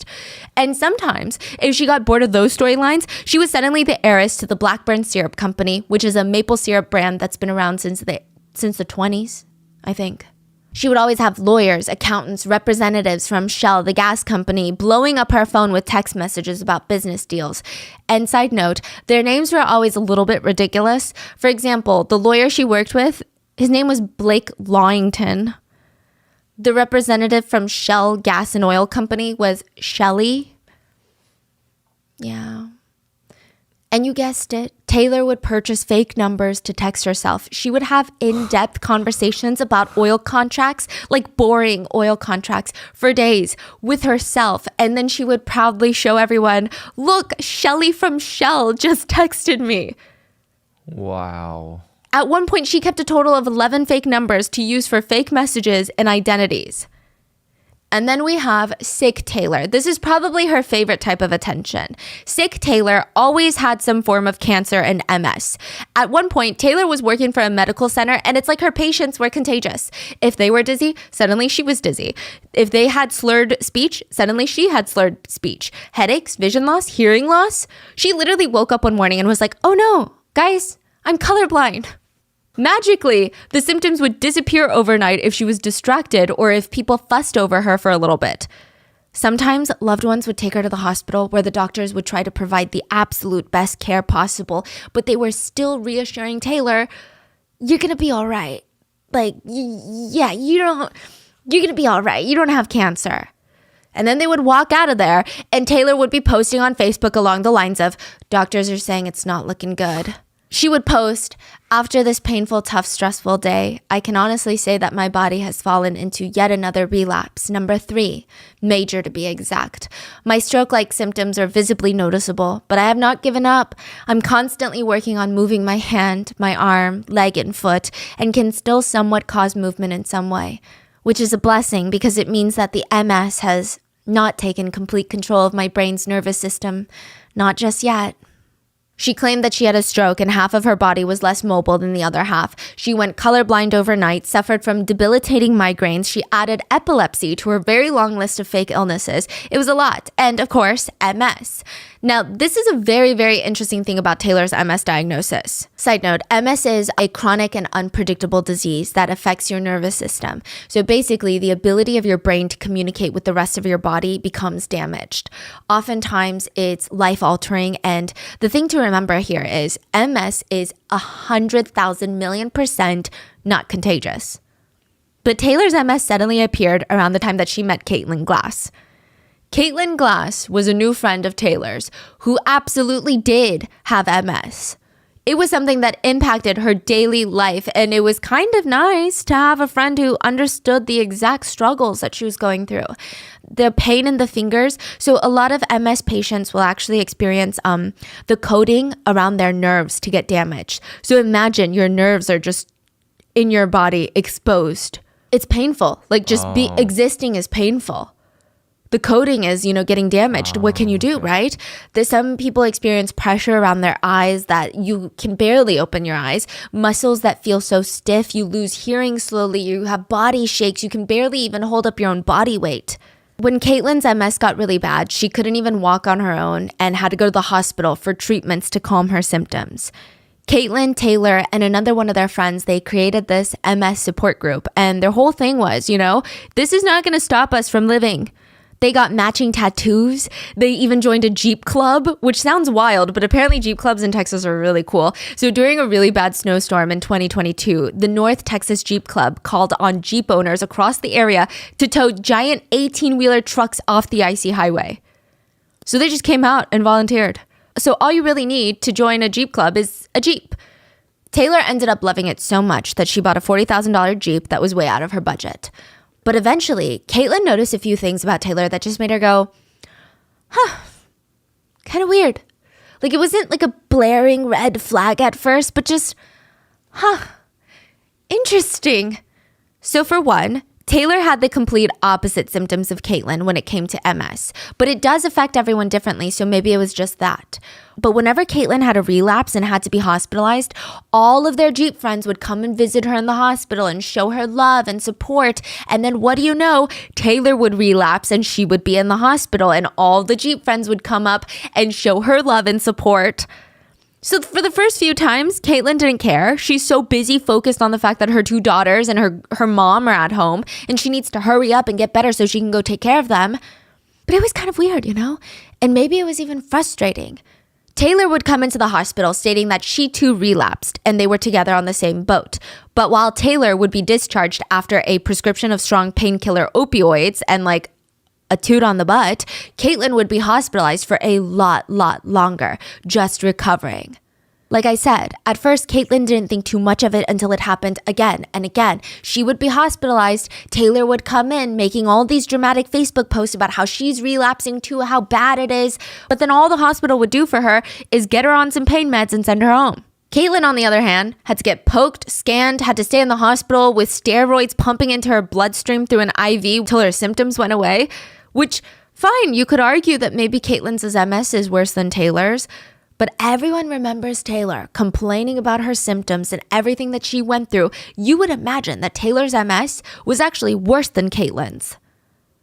And sometimes, if she got bored of those storylines, she was suddenly the heiress to the Blackburn Syrup Company, which is a maple syrup brand that's been around since the 20s, I think. She would always have lawyers, accountants, representatives from Shell, the gas company, blowing up her phone with text messages about business deals. And side note, their names were always a little bit ridiculous. For example, the lawyer she worked with, his name was Blake Lawington. The representative from Shell Gas and Oil Company was Shelly. Yeah. And you guessed it, Taylor would purchase fake numbers to text herself. She would have in-depth conversations about oil contracts, like boring oil contracts, for days with herself. And then she would proudly show everyone, look, Shelly from Shell just texted me. Wow. At one point, she kept a total of 11 fake numbers to use for fake messages and identities. And then we have Sick Taylor. This is probably her favorite type of attention. Sick Taylor always had some form of cancer and MS. At one point, Taylor was working for a medical center, and it's like her patients were contagious. If they were dizzy, suddenly she was dizzy. If they had slurred speech, suddenly she had slurred speech. Headaches, vision loss, hearing loss. She literally woke up one morning and was like, oh no, guys, I'm colorblind. Magically, the symptoms would disappear overnight if she was distracted or if people fussed over her for a little bit. Sometimes loved ones would take her to the hospital where the doctors would try to provide the absolute best care possible, but they were still reassuring Taylor, you're going to be all right. You're going to be all right. You don't have cancer. And then they would walk out of there and Taylor would be posting on Facebook along the lines of, doctors are saying it's not looking good. She would post, after this painful, tough, stressful day, I can honestly say that my body has fallen into yet another relapse, number 3, major to be exact. My stroke-like symptoms are visibly noticeable, but I have not given up. I'm constantly working on moving my hand, my arm, leg, and foot, and can still somewhat cause movement in some way, which is a blessing because it means that the MS has not taken complete control of my brain's nervous system. Not just yet. She claimed that she had a stroke and half of her body was less mobile than the other half. She went colorblind overnight, suffered from debilitating migraines. She added epilepsy to her very long list of fake illnesses. It was a lot. And of course, MS. Now, this is a very, very interesting thing about Taylor's MS diagnosis. Side note, MS is a chronic and unpredictable disease that affects your nervous system. So basically, the ability of your brain to communicate with the rest of your body becomes damaged. Oftentimes, it's life-altering, and the thing to remember here is MS is 100,000 million% not contagious. But Taylor's MS suddenly appeared around the time that she met Caitlin Glass. Caitlin Glass was a new friend of Taylor's who absolutely did have MS. It was something that impacted her daily life, and it was kind of nice to have a friend who understood the exact struggles that she was going through. The pain in the fingers. So a lot of MS patients will actually experience the coating around their nerves to get damaged. So imagine your nerves are just in your body exposed. It's painful. Like just existing is painful. The coating is, getting damaged. What can you do, right? Some people experience pressure around their eyes that you can barely open your eyes. Muscles that feel so stiff. You lose hearing slowly. You have body shakes. You can barely even hold up your own body weight. When Caitlin's MS got really bad, she couldn't even walk on her own and had to go to the hospital for treatments to calm her symptoms. Caitlin, Taylor, and another one of their friends, they created this MS support group. And their whole thing was, this is not going to stop us from living. They got matching tattoos. They even joined a Jeep club, which sounds wild, but apparently Jeep clubs in Texas are really cool. So during a really bad snowstorm in 2022, the North Texas Jeep Club called on Jeep owners across the area to tow giant 18-wheeler trucks off the icy highway. So they just came out and volunteered. So all you really need to join a Jeep club is a Jeep. Taylor ended up loving it so much that she bought a $40,000 Jeep that was way out of her budget. But eventually, Caitlin noticed a few things about Taylor that just made her go, kind of weird. Like, it wasn't like a blaring red flag at first, but just, interesting. So for one, Taylor had the complete opposite symptoms of Caitlin when it came to MS, but it does affect everyone differently, so maybe it was just that. But whenever Caitlin had a relapse and had to be hospitalized, all of their Jeep friends would come and visit her in the hospital and show her love and support. And then what do you know? Taylor would relapse and she would be in the hospital, and all the Jeep friends would come up and show her love and support. So for the first few times, Caitlin didn't care. She's so busy focused on the fact that her two daughters and her mom are at home, and she needs to hurry up and get better so she can go take care of them. But it was kind of weird, And maybe it was even frustrating. Taylor would come into the hospital stating that she too relapsed and they were together on the same boat. But while Taylor would be discharged after a prescription of strong painkiller opioids and a toot on the butt, Caitlin would be hospitalized for a lot longer, just recovering. Like I said, at first, Caitlin didn't think too much of it until it happened again and again. She would be hospitalized. Taylor would come in making all these dramatic Facebook posts about how she's relapsing too, how bad it is. But then all the hospital would do for her is get her on some pain meds and send her home. Caitlin, on the other hand, had to get poked, scanned, had to stay in the hospital with steroids pumping into her bloodstream through an IV until her symptoms went away. Which, fine, you could argue that maybe Caitlin's MS is worse than Taylor's, but everyone remembers Taylor complaining about her symptoms and everything that she went through. You would imagine that Taylor's MS was actually worse than Caitlin's.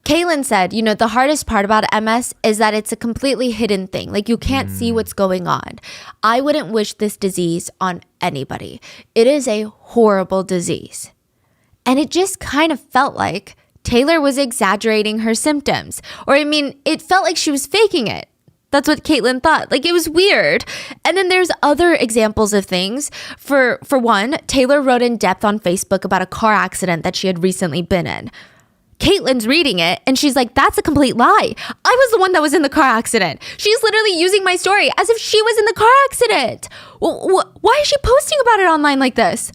Caitlin said, the hardest part about MS is that it's a completely hidden thing. Like, you can't see what's going on. I wouldn't wish this disease on anybody. It is a horrible disease. And it just kind of felt like Taylor was exaggerating her symptoms. Or, it felt like she was faking it. That's what Caitlin thought. Like, it was weird. And then there's other examples of things. For one, Taylor wrote in depth on Facebook about a car accident that she had recently been in. Caitlin's reading it and she's like, that's a complete lie. I was the one that was in the car accident. She's literally using my story as if she was in the car accident. Why is she posting about it online like this?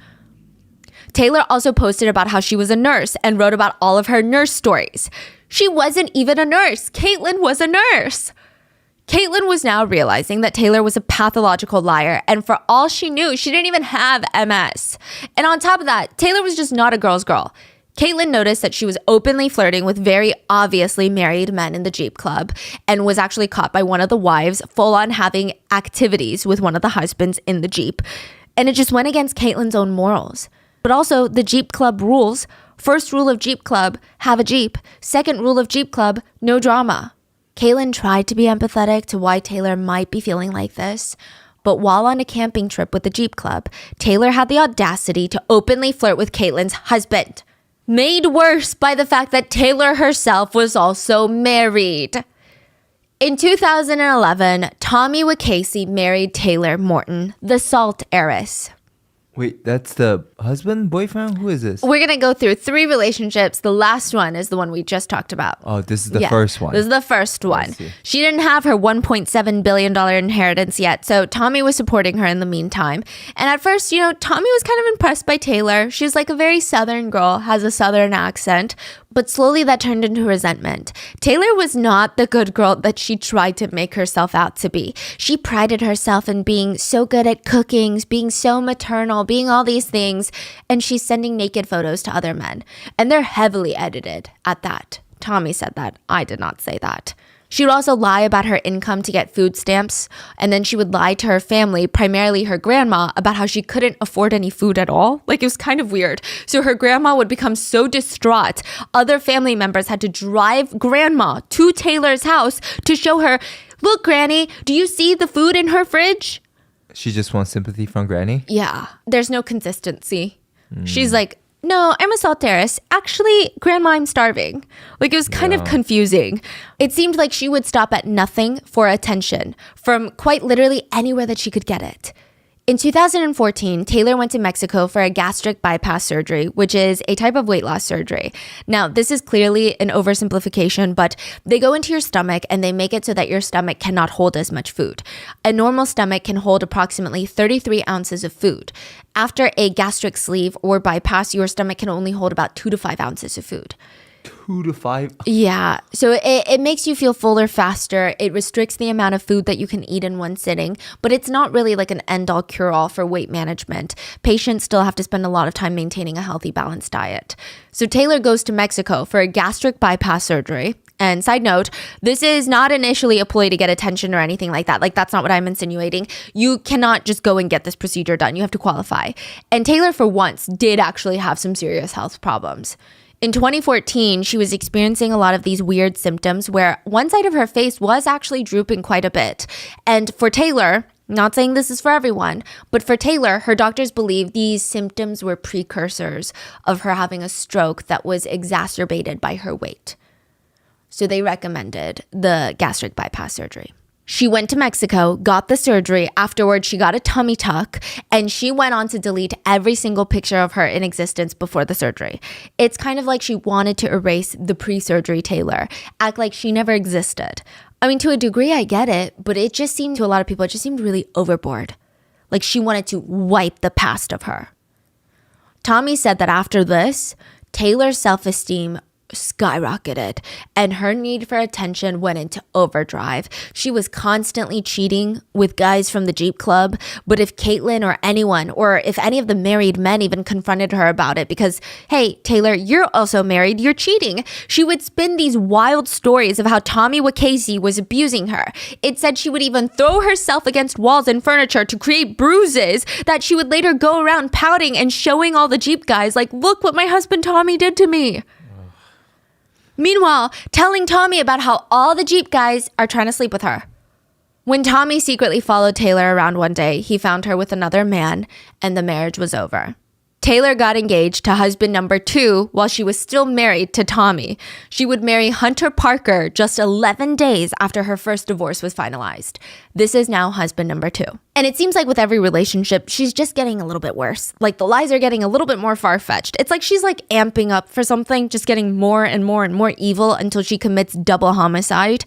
Taylor also posted about how she was a nurse and wrote about all of her nurse stories. She wasn't even a nurse. Caitlin was a nurse. Caitlin was now realizing that Taylor was a pathological liar, and for all she knew, she didn't even have MS. And on top of that, Taylor was just not a girl's girl. Caitlin noticed that she was openly flirting with very obviously married men in the Jeep Club and was actually caught by one of the wives full on having activities with one of the husbands in the Jeep. And it just went against Caitlin's own morals. But also the Jeep Club rules. First rule of Jeep Club, have a Jeep. Second rule of Jeep Club, no drama. Caitlin tried to be empathetic to why Taylor might be feeling like this. But while on a camping trip with the Jeep Club, Taylor had the audacity to openly flirt with Caitlin's husband. Made worse by the fact that Taylor herself was also married. In 2011, Tommy Wacasey married Taylor Morton, the salt heiress. Wait, that's the husband, boyfriend? Who is this? We're going to go through 3 relationships. The last one is the one we just talked about. Oh, this is the first one. This is the first one. She didn't have her $1.7 billion inheritance yet, so Tommy was supporting her in the meantime. And at first, Tommy was kind of impressed by Taylor. She's like a very Southern girl, has a Southern accent, but slowly that turned into resentment. Taylor was not the good girl that she tried to make herself out to be. She prided herself in being so good at cooking, being so maternal, being all these things, and she's sending naked photos to other men. And they're heavily edited at that. Tommy said that. I did not say that. She would also lie about her income to get food stamps, and then she would lie to her family, primarily her grandma, about how she couldn't afford any food at all. Like, it was kind of weird. So her grandma would become so distraught, other family members had to drive grandma to Taylor's house to show her, look, Granny, do you see the food in her fridge? She just wants sympathy from Granny? Yeah, there's no consistency. She's like, no, I'm a salt heiress. Actually, Grandma, I'm starving. Like, it was kind of confusing. It seemed like she would stop at nothing for attention from quite literally anywhere that she could get it. In 2014, Taylor went to Mexico for a gastric bypass surgery, which is a type of weight loss surgery. Now, this is clearly an oversimplification, but they go into your stomach and they make it so that your stomach cannot hold as much food. A normal stomach can hold approximately 33 ounces of food. After a gastric sleeve or bypass, your stomach can only hold about 2 to 5 ounces of food. 2 to 5? Yeah. So it makes you feel fuller faster. It restricts the amount of food that you can eat in one sitting, but it's not really like an end-all cure-all for weight management. Patients still have to spend a lot of time maintaining a healthy, balanced diet. So Taylor goes to Mexico for a gastric bypass surgery. And side note, this is not initially a ploy to get attention or anything like that. Like, that's not what I'm insinuating. You cannot just go and get this procedure done. You have to qualify. And Taylor, for once, did actually have some serious health problems. In 2014, she was experiencing a lot of these weird symptoms where one side of her face was actually drooping quite a bit. And for Taylor, not saying this is for everyone, but for Taylor, her doctors believe these symptoms were precursors of her having a stroke that was exacerbated by her weight. So they recommended the gastric bypass surgery. She went to Mexico, got the surgery. Afterwards, she got a tummy tuck, and she went on to delete every single picture of her in existence before the surgery. It's kind of like she wanted to erase the pre-surgery Taylor, act like she never existed. I mean, to a degree, I get it, but it just seemed to a lot of people, it just seemed really overboard. Like she wanted to wipe the past of her. Tommy said that after this, Taylor's self-esteem skyrocketed and her need for attention went into overdrive. She was constantly cheating with guys from the Jeep Club, but if Caitlin or anyone, or if any of the married men even confronted her about it because, hey, Taylor, you're also married, you're cheating, she would spin these wild stories of how Tommy Wacasey was abusing her. It said she would even throw herself against walls and furniture to create bruises that she would later go around pouting and showing all the Jeep guys like, look what my husband Tommy did to me. Meanwhile, telling Tommy about how all the Jeep guys are trying to sleep with her. When Tommy secretly followed Taylor around one day, he found her with another man, and the marriage was over. Taylor got engaged to husband number 2 while she was still married to Tommy. She would marry Hunter Parker just 11 days after her first divorce was finalized. This is now husband number 2. And it seems like with every relationship, she's just getting a little bit worse. Like the lies are getting a little bit more far-fetched. It's like she's like amping up for something, just getting more and more and more evil until she commits double homicide.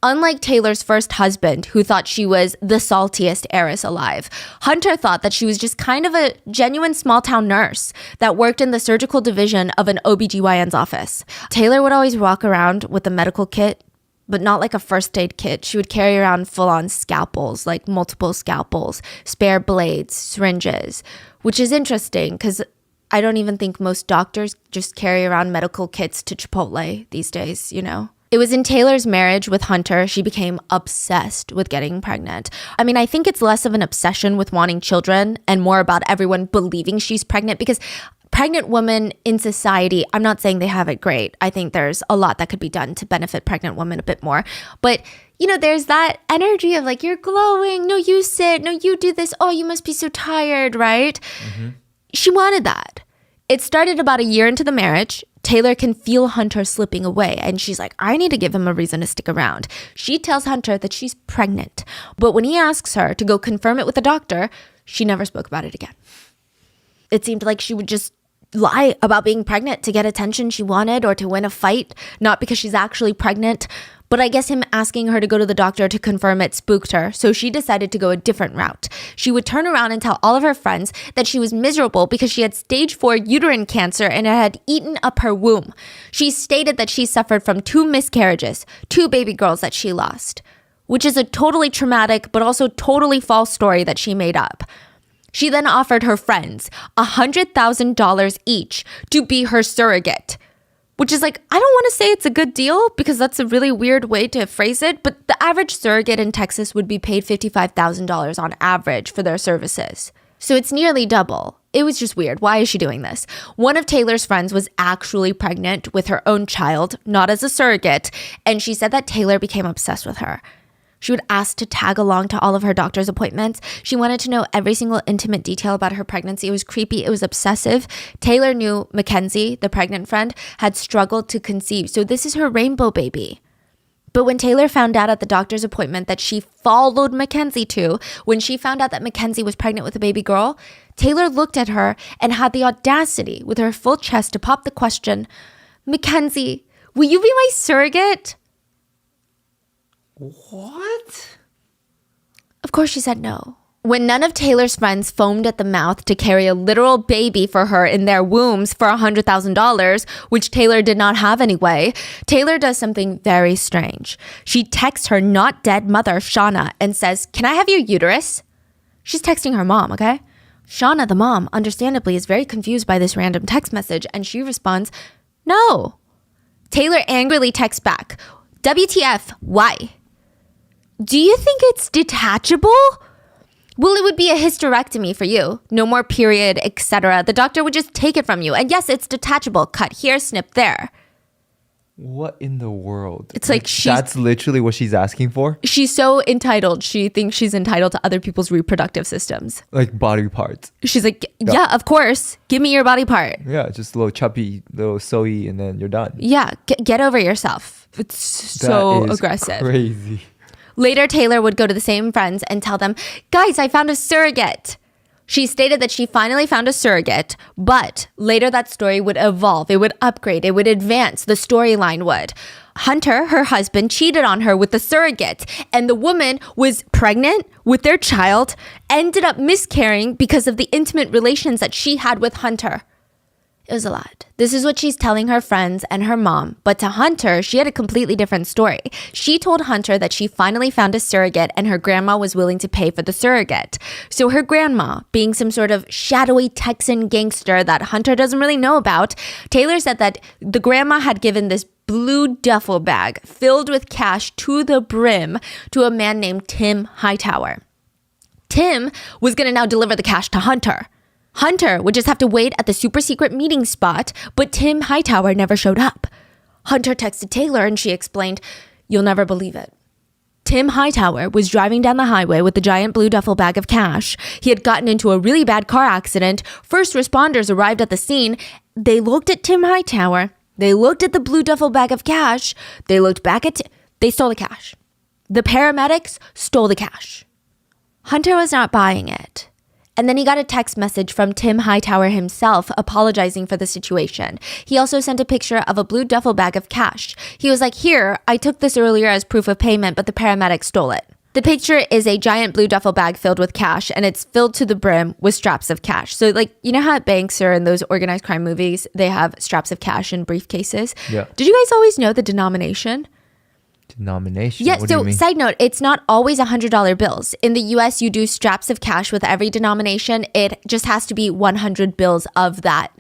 Unlike Taylor's first husband, who thought she was the saltiest heiress alive, Hunter thought that she was just kind of a genuine small-town nurse that worked in the surgical division of an OBGYN's office. Taylor would always walk around with a medical kit, but not like a first aid kit. She would carry around full-on scalpels, like multiple scalpels, spare blades, syringes, which is interesting because I don't even think most doctors just carry around medical kits to Chipotle these days, you know? It was in Taylor's marriage with Hunter, she became obsessed with getting pregnant. I mean, I think it's less of an obsession with wanting children and more about everyone believing she's pregnant, because pregnant women in society, I'm not saying they have it great. I think there's a lot that could be done to benefit pregnant women a bit more. But, you know, there's that energy of like, you're glowing. No, you sit. No, you do this. Oh, you must be so tired, right? She wanted that. It started about a year into the marriage. Taylor can feel Hunter slipping away, and she's like, I need to give him a reason to stick around. She tells Hunter that she's pregnant, but when he asks her to go confirm it with the doctor, she never spoke about it again. It seemed like she would just lie about being pregnant to get attention she wanted or to win a fight, not because she's actually pregnant. But I guess him asking her to go to the doctor to confirm it spooked her, so she decided to go a different route. She would turn around and tell all of her friends that she was miserable because she had stage 4 uterine cancer and it had eaten up her womb. She stated that she suffered from 2 miscarriages, 2 baby girls that she lost, which is a totally traumatic but also totally false story that she made up. She then offered her friends $100,000 each to be her surrogate. Which is like, I don't want to say it's a good deal because that's a really weird way to phrase it, but the average surrogate in Texas would be paid $55,000 on average for their services. So it's nearly double. It was just weird. Why is she doing this? One of Taylor's friends was actually pregnant with her own child, not as a surrogate, and she said that Taylor became obsessed with her. She would ask to tag along to all of her doctor's appointments. She wanted to know every single intimate detail about her pregnancy. It was creepy. It was obsessive. Taylor knew Mackenzie, the pregnant friend, had struggled to conceive. So this is her rainbow baby. But when Taylor found out at the doctor's appointment that she followed Mackenzie to, when she found out that Mackenzie was pregnant with a baby girl, Taylor looked at her and had the audacity with her full chest to pop the question, Mackenzie, will you be my surrogate? What? Of course she said no. When none of Taylor's friends foamed at the mouth to carry a literal baby for her in their wombs for $100,000, which Taylor did not have anyway, Taylor does something very strange. She texts her not dead mother, Shauna, and says, can I have your uterus? She's texting her mom, okay? Shauna, the mom, understandably is very confused by this random text message, and she responds, no. Taylor angrily texts back, WTF, why? Do you think it's detachable? Well, it would be a hysterectomy for you. No more period, etc. The doctor would just take it from you. And yes, it's detachable. Cut here, snip there. What in the world? It's like that's literally what she's asking for? She's so entitled. She thinks she's entitled to other people's reproductive systems. Like body parts. She's like, yeah, of course. Give me your body part. Yeah, just a little chubby, little soy, and then you're done. Yeah, get over yourself. It's so aggressive. Crazy. Later, Taylor would go to the same friends and tell them, guys, I found a surrogate. She stated that she finally found a surrogate, but later that story would evolve. It would upgrade. It would advance. The storyline would. Hunter, her husband, cheated on her with the surrogate, and the woman was pregnant with their child, ended up miscarrying because of the intimate relations that she had with Hunter. It was a lot. This is what she's telling her friends and her mom. But to Hunter, she had a completely different story. She told Hunter that she finally found a surrogate and her grandma was willing to pay for the surrogate. So her grandma, being some sort of shadowy Texan gangster that Hunter doesn't really know about, Taylor said that the grandma had given this blue duffel bag filled with cash to the brim to a man named Tim Hightower. Tim was going to now deliver the cash to Hunter. Hunter would just have to wait at the super secret meeting spot, but Tim Hightower never showed up. Hunter texted Taylor and she explained, you'll never believe it. Tim Hightower was driving down the highway with the giant blue duffel bag of cash. He had gotten into a really bad car accident. First responders arrived at the scene. They looked at Tim Hightower. They looked at the blue duffel bag of cash. They looked back at they stole the cash. The paramedics stole the cash. Hunter was not buying it. And then he got a text message from Tim Hightower himself apologizing for the situation. He also sent a picture of a blue duffel bag of cash. He was like, here, I took this earlier as proof of payment, but the paramedics stole it. The picture is a giant blue duffel bag filled with cash, and it's filled to the brim with straps of cash. So like, you know how at banks or in those organized crime movies, they have straps of cash in briefcases? Yeah. Did you guys always know the denomination? Denomination? Yeah, What do you so mean? side note, it's not always $100 bills. In the US, you do straps of cash with every denomination. It just has to be 100 bills of that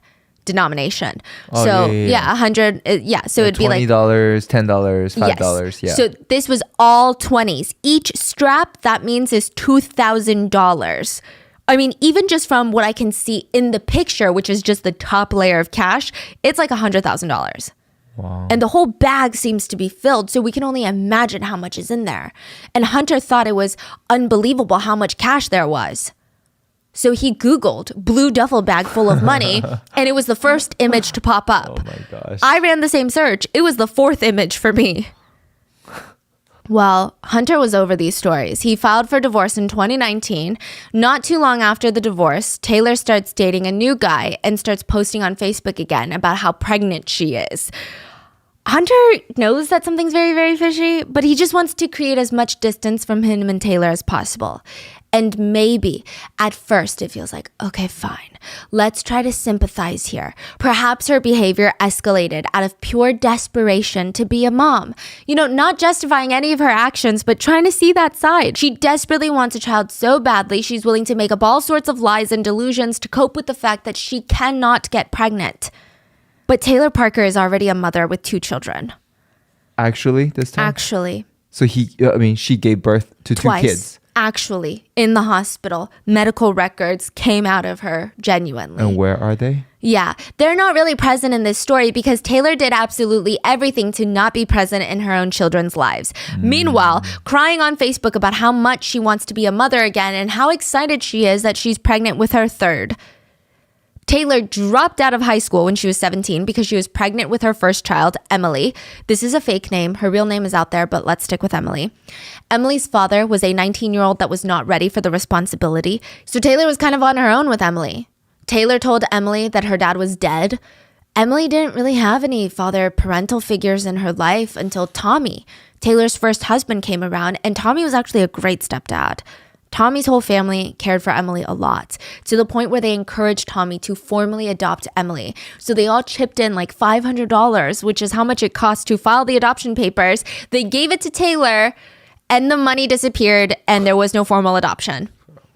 denomination. Oh, so yeah. 100. So it'd be like $20, $10, $5. Yeah. So this was all 20s. Each strap, that means, is $2,000. I mean, even just from what I can see in the picture, which is just the top layer of cash, it's like $100,000. Wow. And the whole bag seems to be filled, so we can only imagine how much is in there. And Hunter thought it was unbelievable how much cash there was. So he Googled blue duffel bag full of money, and it was the first image to pop up. Oh my gosh. I ran the same search. It was the fourth image for me. Well, Hunter was over these stories. He filed for divorce in 2019. Not too long after the divorce, Taylor starts dating a new guy and starts posting on Facebook again about how pregnant she is. Hunter knows that something's very, very fishy, but he just wants to create as much distance from him and Taylor as possible. And maybe at first it feels like, okay, fine, let's try to sympathize here. Perhaps her behavior escalated out of pure desperation to be a mom. You know, not justifying any of her actions, but trying to see that side. She desperately wants a child so badly, she's willing to make up all sorts of lies and delusions to cope with the fact that she cannot get pregnant. But Taylor Parker is already a mother with 2 children. Actually, this time? Actually. So she gave birth to Twice. 2 kids. Actually, in the hospital, medical records came out of her genuinely. And where are they? Yeah, they're not really present in this story because Taylor did absolutely everything to not be present in her own children's lives. Meanwhile, crying on Facebook about how much she wants to be a mother again and how excited she is that she's pregnant with her 3rd. Taylor dropped out of high school when she was 17 because she was pregnant with her first child, Emily. This is a fake name. Her real name is out there, but let's stick with Emily. Emily's father was a 19-year-old that was not ready for the responsibility. So Taylor was kind of on her own with Emily. Taylor told Emily that her dad was dead. Emily didn't really have any parental figures in her life until Tommy, Taylor's first husband, came around, and Tommy was actually a great stepdad. Tommy's whole family cared for Emily a lot, to the point where they encouraged Tommy to formally adopt Emily. So they all chipped in like $500, which is how much it cost to file the adoption papers. They gave it to Taylor, and the money disappeared, and there was no formal adoption.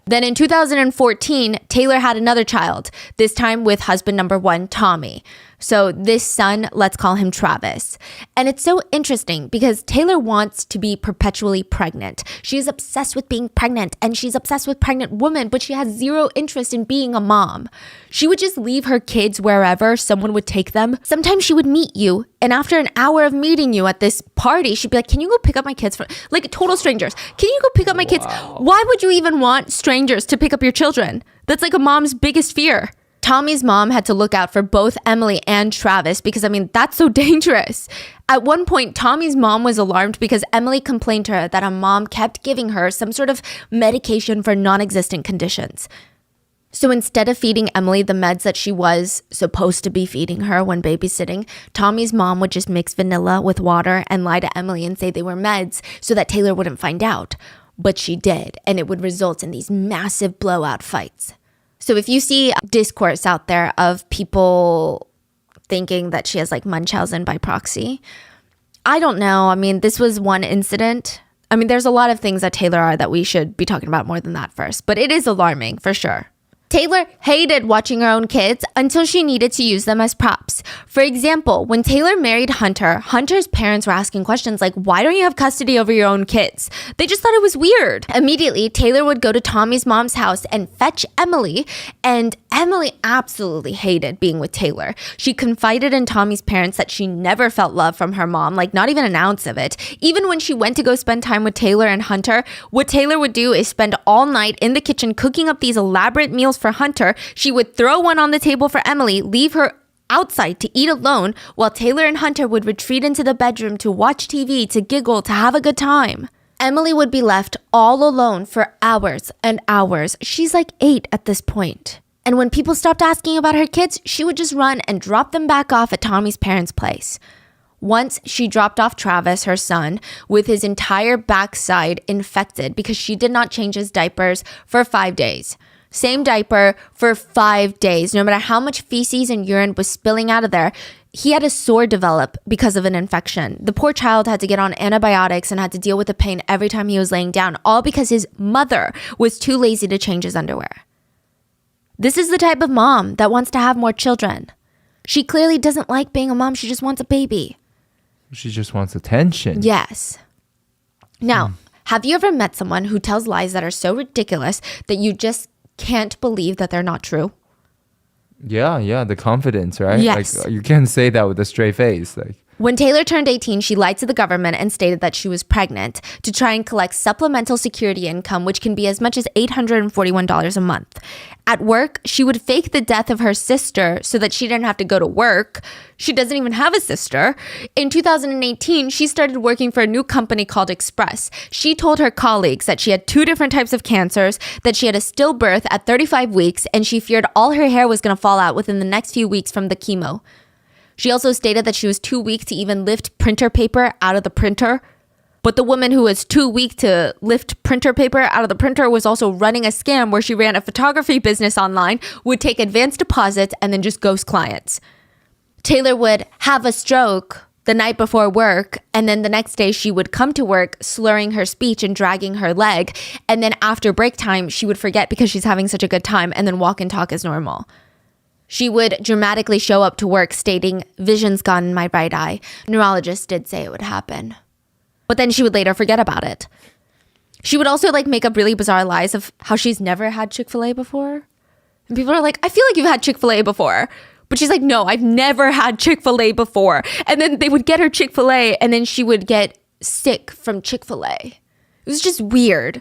Then in 2014, Taylor had another child, this time with husband number 1, Tommy. So this son, let's call him Travis. And it's so interesting because Taylor wants to be perpetually pregnant. She is obsessed with being pregnant, and she's obsessed with pregnant women, but she has zero interest in being a mom. She would just leave her kids wherever someone would take them. Sometimes she would meet you, and after an hour of meeting you at this party, she'd be like, can you go pick up my kids? Like total strangers. Can you go pick up my kids? Why would you even want strangers to pick up your children? That's like a mom's biggest fear. Tommy's mom had to look out for both Emily and Travis because, that's so dangerous. At one point, Tommy's mom was alarmed because Emily complained to her that a mom kept giving her some sort of medication for non-existent conditions. So instead of feeding Emily the meds that she was supposed to be feeding her when babysitting, Tommy's mom would just mix vanilla with water and lie to Emily and say they were meds so that Taylor wouldn't find out. But she did, and it would result in these massive blowout fights. So if you see discourse out there of people thinking that she has like Munchausen by proxy, I don't know. This was one incident. There's a lot of things that Taylor are that we should be talking about more than that first, but it is alarming for sure. Taylor hated watching her own kids until she needed to use them as props. For example, when Taylor married Hunter, Hunter's parents were asking questions like, why don't you have custody over your own kids? They just thought it was weird. Immediately, Taylor would go to Tommy's mom's house and fetch Emily, and Emily absolutely hated being with Taylor. She confided in Tommy's parents that she never felt love from her mom, like not even an ounce of it. Even when she went to go spend time with Taylor and Hunter, what Taylor would do is spend all night in the kitchen cooking up these elaborate meals for Hunter. She would throw one on the table for Emily, leave her outside to eat alone, while Taylor and Hunter would retreat into the bedroom to watch TV, to giggle, to have a good time. Emily would be left all alone for hours and hours. She's like 8 at this point. And when people stopped asking about her kids, she would just run and drop them back off at Tommy's parents' place. Once she dropped off Travis, her son, with his entire backside infected because she did not change his diapers for 5 days. Same diaper for 5 days. No matter how much feces and urine was spilling out of there, he had a sore develop because of an infection. The poor child had to get on antibiotics and had to deal with the pain every time he was laying down, all because his mother was too lazy to change his underwear. This is the type of mom that wants to have more children. She clearly doesn't like being a mom. She just wants a baby. She just wants attention. Yes. Now, have you ever met someone who tells lies that are so ridiculous that you just can't believe that they're not true? Yeah, the confidence, right? Yes. Like, you can't say that with a straight face. Like, When Taylor turned 18, she lied to the government and stated that she was pregnant to try and collect supplemental security income, which can be as much as $841 a month. At work, she would fake the death of her sister so that she didn't have to go to work. She doesn't even have a sister. In 2018, she started working for a new company called Express. She told her colleagues that she had 2 different types of cancers, that she had a stillbirth at 35 weeks, and she feared all her hair was going to fall out within the next few weeks from the chemo. She also stated that she was too weak to even lift printer paper out of the printer. But the woman who was too weak to lift printer paper out of the printer was also running a scam where she ran a photography business online, would take advance deposits, and then just ghost clients. Taylor would have a stroke the night before work, and then the next day she would come to work slurring her speech and dragging her leg. And then after break time, she would forget because she's having such a good time and then walk and talk as normal. She would dramatically show up to work stating, "Vision's gone in my right eye. Neurologist did say it would happen." But then she would later forget about it. She would also make up really bizarre lies of how she's never had Chick-fil-A before. And people are like, "I feel like you've had Chick-fil-A before." But she's like, "No, I've never had Chick-fil-A before." And then they would get her Chick-fil-A and then she would get sick from Chick-fil-A. It was just weird.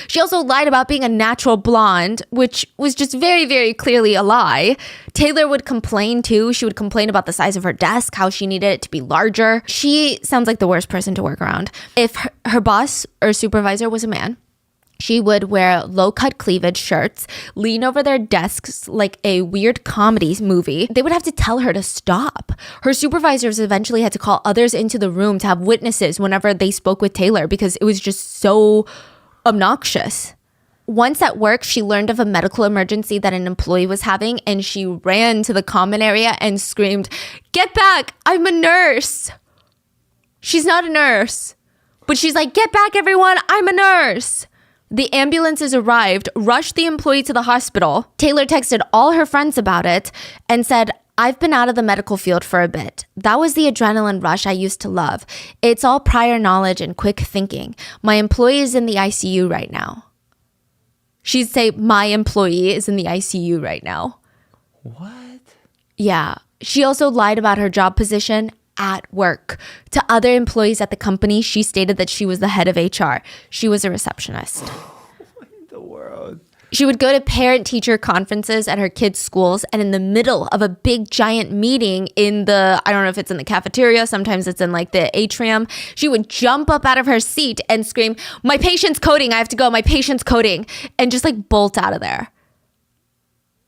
She also lied about being a natural blonde, which was just very, very clearly a lie. Taylor would complain too. She would complain about the size of her desk, how she needed it to be larger. She sounds like the worst person to work around. If her boss or supervisor was a man, she would wear low-cut cleavage shirts, lean over their desks like a weird comedy movie. They would have to tell her to stop. Her supervisors eventually had to call others into the room to have witnesses whenever they spoke with Taylor because it was just so obnoxious. Once at work, she learned of a medical emergency that an employee was having, and she ran to the common area and screamed, "Get back! I'm a nurse!" She's not a nurse, but she's like, "Get back, everyone! I'm a nurse!" The ambulances arrived, rushed the employee to the hospital. Taylor texted all her friends about it and said, "I've been out of the medical field for a bit. That was the adrenaline rush I used to love. It's all prior knowledge and quick thinking. My employee is in the ICU right now." She'd say, "My employee is in the ICU right now." what? Yeah. She also lied about her job position at work. To other employees at the company, she stated that she was the head of HR. She was a receptionist. The world. She would go to parent-teacher conferences at her kids' schools, and in the middle of a big giant meeting in the, I don't know if it's in the cafeteria, sometimes it's in the atrium, she would jump up out of her seat and scream, "My patient's coding, I have to go, my patient's coding," and just bolt out of there.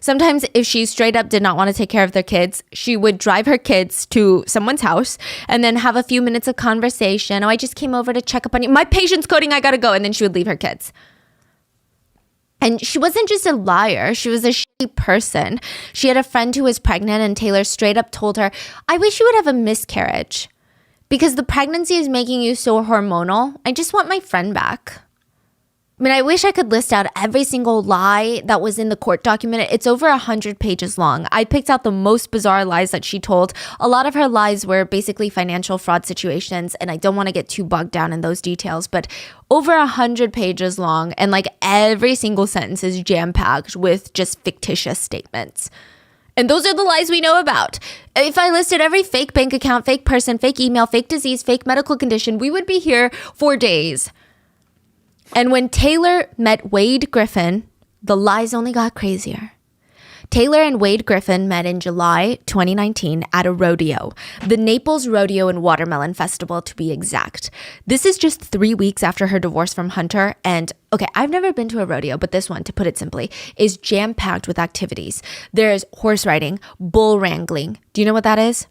Sometimes if she straight up did not want to take care of their kids, she would drive her kids to someone's house and then have a few minutes of conversation. "Oh, I just came over to check up on you. My patient's coding, I gotta go." And then she would leave her kids. And she wasn't just a liar. She was a shitty person. She had a friend who was pregnant and Taylor straight up told her, "I wish you would have a miscarriage because the pregnancy is making you so hormonal. I just want my friend back." I mean, I wish I could list out every single lie that was in the court document. It's over 100 pages long. I picked out the most bizarre lies that she told. A lot of her lies were basically financial fraud situations, and I don't want to get too bogged down in those details, but over 100 pages long, and every single sentence is jam-packed with just fictitious statements. And those are the lies we know about. If I listed every fake bank account, fake person, fake email, fake disease, fake medical condition, we would be here for days. And when Taylor met Wade Griffin, the lies only got crazier. Taylor and Wade Griffin met in July 2019 at a rodeo, the Naples Rodeo and Watermelon Festival to be exact. This is just 3 weeks after her divorce from Hunter. And okay, I've never been to a rodeo, but this one, to put it simply, is jam-packed with activities. There's horse riding, bull wrangling. Do you know what that is?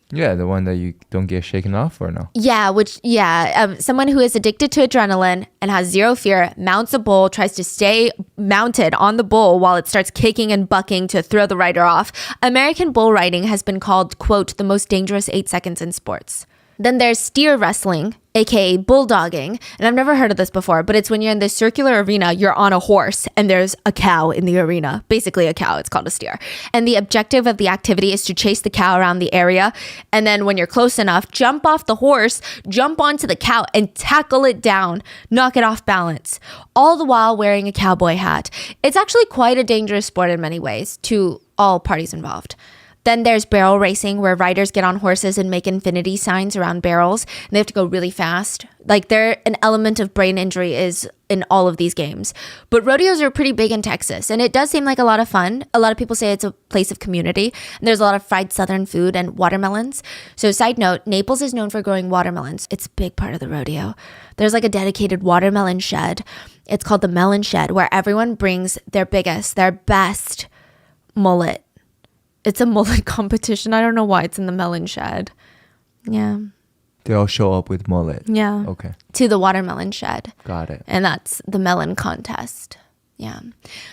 Yeah, the one that you don't get shaken off, or no? Yeah, someone who is addicted to adrenaline and has zero fear mounts a bull, tries to stay mounted on the bull while it starts kicking and bucking to throw the rider off. American bull riding has been called, quote, "the most dangerous 8 seconds in sports." Then there's steer wrestling, aka bulldogging. And I've never heard of this before, but it's when you're in this circular arena, you're on a horse and there's a cow in the arena. Basically a cow, it's called a steer. And the objective of the activity is to chase the cow around the area. And then when you're close enough, jump off the horse, jump onto the cow and tackle it down, knock it off balance, all the while wearing a cowboy hat. It's actually quite a dangerous sport in many ways to all parties involved. Then there's barrel racing, where riders get on horses and make infinity signs around barrels, and they have to go really fast. Like, an element of brain injury is in all of these games. But rodeos are pretty big in Texas, and it does seem like a lot of fun. A lot of people say it's a place of community, and there's a lot of fried Southern food and watermelons. So side note, Naples is known for growing watermelons. It's a big part of the rodeo. There's like a dedicated watermelon shed. It's called the Melon Shed, where everyone brings their biggest, their best mullet. It's a mullet competition. I don't know why it's in the Melon Shed. Yeah. They all show up with mullet. Yeah. Okay. To the watermelon shed. Got it. And that's the melon contest. Yeah.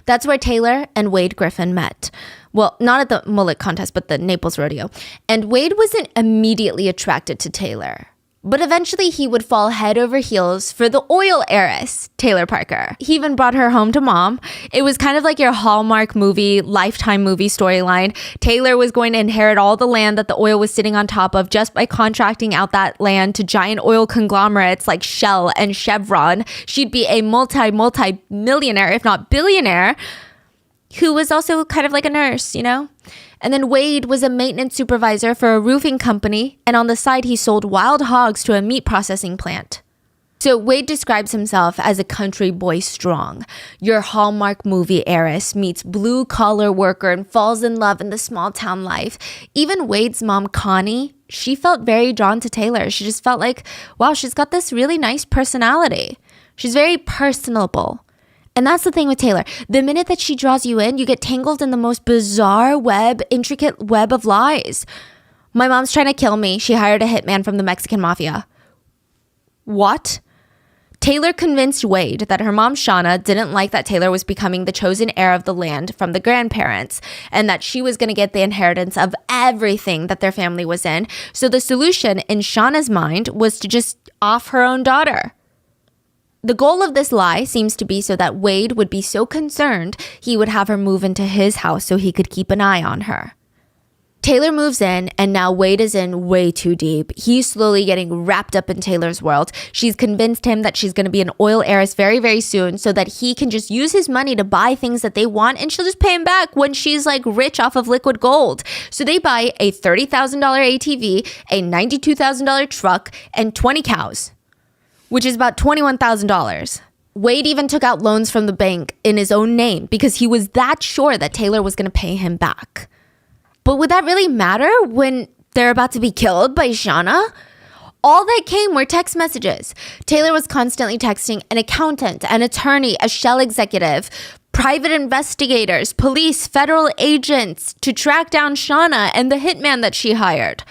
That's where Taylor and Wade Griffin met. Well, not at the mullet contest, but the Naples rodeo. And Wade wasn't immediately attracted to Taylor. But eventually he would fall head over heels for the oil heiress, Taylor Parker. He even brought her home to mom. It was kind of like your Hallmark movie, Lifetime movie storyline. Taylor was going to inherit all the land that the oil was sitting on top of just by contracting out that land to giant oil conglomerates like Shell and Chevron. She'd be a multi-millionaire, if not billionaire, who was also kind of like a nurse, you know? And then Wade was a maintenance supervisor for a roofing company, and on the side, he sold wild hogs to a meat processing plant. So Wade describes himself as a country boy strong. Your Hallmark movie heiress meets blue-collar worker and falls in love in the small-town life. Even Wade's mom, Connie, she felt very drawn to Taylor. She just felt like, wow, she's got this really nice personality. She's very personable. And that's the thing with Taylor. The minute that she draws you in, you get tangled in the most bizarre intricate web of lies. My mom's trying to kill me. She hired a hitman from the Mexican mafia. What? Taylor convinced Wade that her mom, Shauna, didn't like that Taylor was becoming the chosen heir of the land from the grandparents, and that she was going to get the inheritance of everything that their family was in. So the solution in Shauna's mind was to just off her own daughter. The goal of this lie seems to be so that Wade would be so concerned he would have her move into his house so he could keep an eye on her. Taylor moves in, and now Wade is in way too deep. He's slowly getting wrapped up in Taylor's world. She's convinced him that she's going to be an oil heiress very, very soon so that he can just use his money to buy things that they want, and she'll just pay him back when she's like rich off of liquid gold. So they buy a $30,000 ATV, a $92,000 truck, and 20 cows, which is about $21,000. Wade even took out loans from the bank in his own name because he was that sure that Taylor was going to pay him back. But would that really matter when they're about to be killed by Shauna? All that came were text messages. Taylor was constantly texting an accountant, an attorney, a Shell executive, private investigators, police, federal agents to track down Shauna and the hitman that she hired.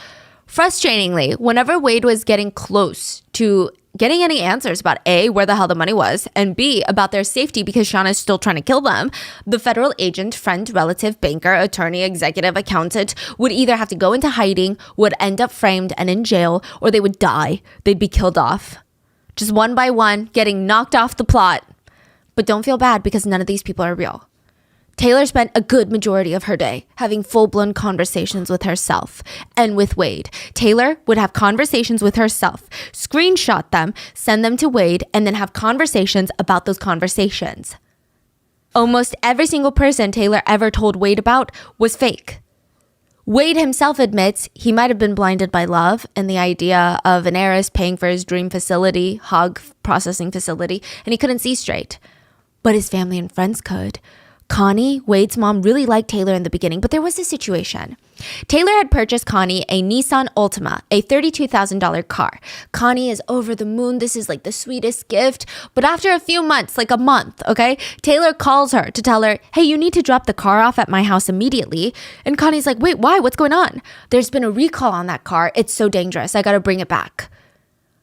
Frustratingly, whenever Wade was getting close to getting any answers about A, where the hell the money was, and B, about their safety because Shauna's still trying to kill them, the federal agent, friend, relative, banker, attorney, executive, accountant would either have to go into hiding, would end up framed and in jail, or they would die. They'd be killed off. Just one by one, getting knocked off the plot. But don't feel bad because none of these people are real. Taylor spent a good majority of her day having full-blown conversations with herself and with Wade. Taylor would have conversations with herself, screenshot them, send them to Wade, and then have conversations about those conversations. Almost every single person Taylor ever told Wade about was fake. Wade himself admits he might have been blinded by love and the idea of an heiress paying for his dream facility, hog processing facility, and he couldn't see straight. But his family and friends could. Connie, Wade's mom, really liked Taylor in the beginning, but there was a situation. Taylor had purchased Connie a Nissan Altima, a $32,000 car. Connie is over the moon. This is like the sweetest gift. But after a few months, like a month, okay, Taylor calls her to tell her, hey, you need to drop the car off at my house immediately. And Connie's like, wait, why? What's going on? There's been a recall on that car. It's so dangerous. I got to bring it back.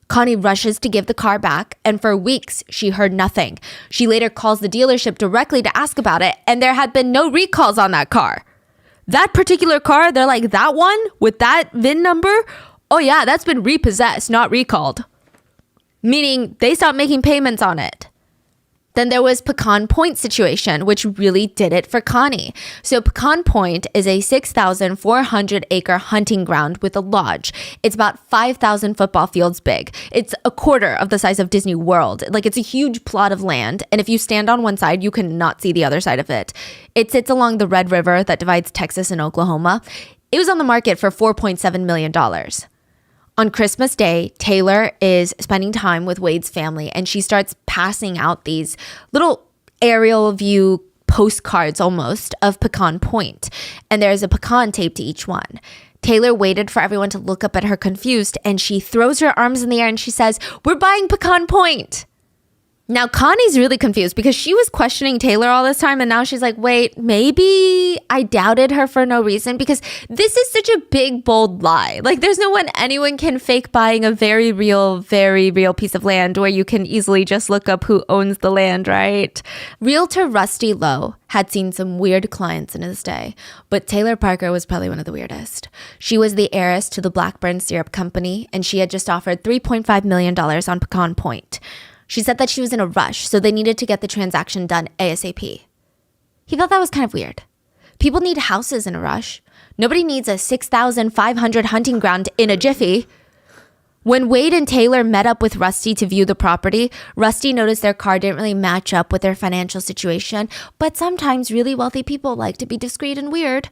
Connie rushes to give the car back, and for weeks, she heard nothing. She later calls the dealership directly to ask about it, and there had been no recalls on that car. That particular car, they're like, that one with that VIN number, Oh yeah, that's been repossessed, not recalled. Meaning they stopped making payments on it. Then there was Pecan Point situation, which really did it for Connie. So Pecan Point is a 6,400 acre hunting ground with a lodge. It's about 5,000 football fields big. It's a quarter of the size of Disney World. Like, it's a huge plot of land. And if you stand on one side, you cannot see the other side of it. It sits along the Red River that divides Texas and Oklahoma. It was on the market for $4.7 million. On Christmas Day, Taylor is spending time with Wade's family, and she starts passing out these little aerial view postcards almost of Pecan Point. And there's a pecan taped to each one. Taylor waited for everyone to look up at her confused, and she throws her arms in the air and she says, "We're buying Pecan Point." Now, Connie's really confused because she was questioning Taylor all this time, and now she's like, wait, maybe I doubted her for no reason, because this is such a big, bold lie. Like, there's no way anyone can fake buying a very real piece of land where you can easily just look up who owns the land, right? Realtor Rusty Lowe had seen some weird clients in his day, but Taylor Parker was probably one of the weirdest. She was the heiress to the Blackburn Syrup Company, and she had just offered $3.5 million on Pecan Point. She said that she was in a rush, so they needed to get the transaction done ASAP. He thought that was kind of weird. People need houses in a rush. Nobody needs a 6,500 hunting ground in a jiffy. When Wade and Taylor met up with Rusty to view the property, Rusty noticed their car didn't really match up with their financial situation, but sometimes really wealthy people like to be discreet and weird.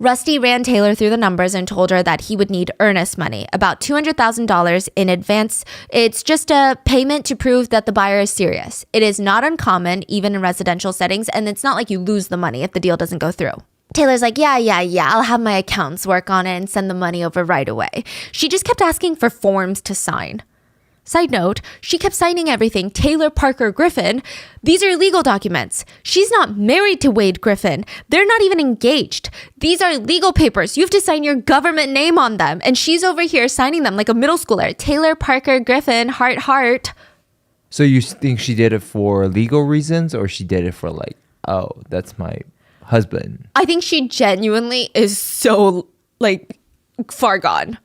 Rusty ran Taylor through the numbers and told her that he would need earnest money, about $200,000 in advance. It's just a payment to prove that the buyer is serious. It is not uncommon, even in residential settings, and it's not like you lose the money if the deal doesn't go through. Taylor's like, yeah, I'll have my accountants work on it and send the money over right away. She just kept asking for forms to sign. Side note, she kept signing everything. Taylor Parker Griffin. These are legal documents. She's not married to Wade Griffin. They're not even engaged. These are legal papers. You have to sign your government name on them. And she's over here signing them like a middle schooler. Taylor Parker Griffin, heart. So you think she did it for legal reasons, or she did it for like, oh, that's my husband? I think she genuinely is so like far gone.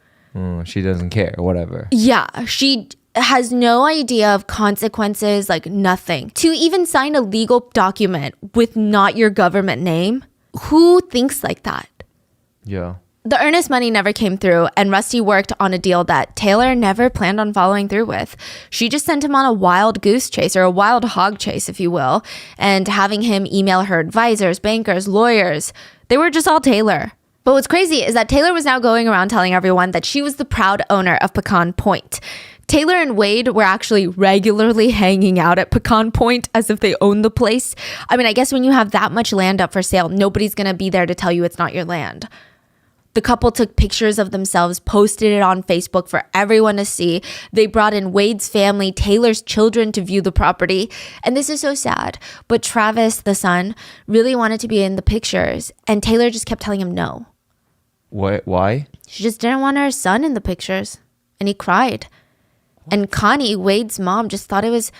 She doesn't care, whatever. Yeah, she has no idea of consequences, like nothing. To even sign a legal document with not your government name, who thinks like that? Yeah. The earnest money never came through, and Rusty worked on a deal that Taylor never planned on following through with. She just sent him on a wild goose chase, or a wild hog chase, if you will, and having him email her advisors, bankers, lawyers. They were just all Taylor. But what's crazy is that Taylor was now going around telling everyone that she was the proud owner of Pecan Point. Taylor and Wade were actually regularly hanging out at Pecan Point as if they owned the place. I mean, I guess when you have that much land up for sale, nobody's going to be there to tell you it's not your land. The couple took pictures of themselves, posted it on Facebook for everyone to see. They brought in Wade's family, Taylor's children to view the property. And this is so sad, but Travis, the son, really wanted to be in the pictures, and Taylor just kept telling him no. What? Why? She just didn't want her son in the pictures, and he cried. And Connie, Wade's mom, just thought it was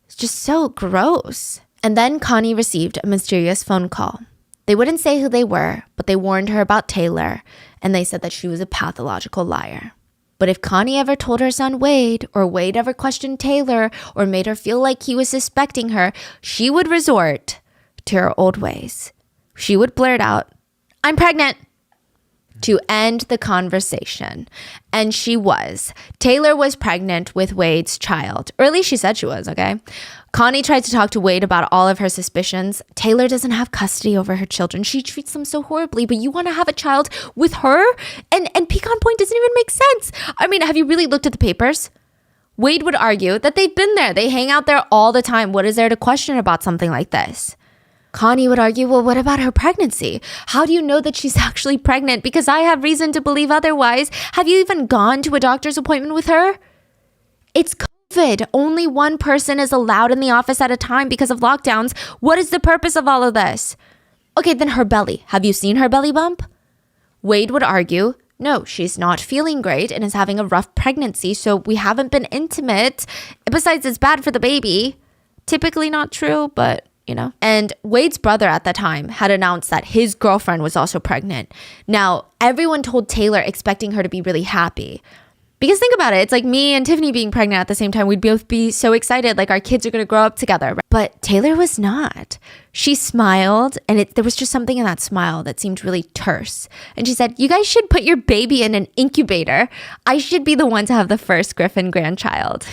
just so gross. And then Connie received a mysterious phone call. They wouldn't say who they were, but they warned her about Taylor, and they said that she was a pathological liar. But if Connie ever told her son Wade, or Wade ever questioned Taylor, or made her feel like he was suspecting her, she would resort to her old ways. She would blurt out, "I'm pregnant," to end the conversation. And she was. Taylor was pregnant with Wade's child. Or at least she said she was, okay? Connie tried to talk to Wade about all of her suspicions. Taylor doesn't have custody over her children. She treats them so horribly, but you want to have a child with her? And Pecan Point doesn't even make sense. I mean, have you really looked at the papers? Wade would argue that they've been there. They hang out there all the time. What is there to question about something like this? Connie would argue, well, what about her pregnancy? How do you know that she's actually pregnant? Because I have reason to believe otherwise. Have you even gone to a doctor's appointment with her? It's COVID. Only one person is allowed in the office at a time because of lockdowns. What is the purpose of all of this? Okay, then her belly. Have you seen her belly bump? Wade would argue, no, she's not feeling great and is having a rough pregnancy, so we haven't been intimate. Besides, it's bad for the baby. Typically not true, but And Wade's brother at the time had announced that his girlfriend was also pregnant. Now, everyone told Taylor expecting her to be really happy. Because think about it, it's like me and Tiffany being pregnant at the same time. We'd both be so excited, like our kids are going to grow up together. But Taylor was not. She smiled, and there was just something in that smile that seemed really terse. And she said, "You guys should put your baby in an incubator. I should be the one to have the first Griffin grandchild."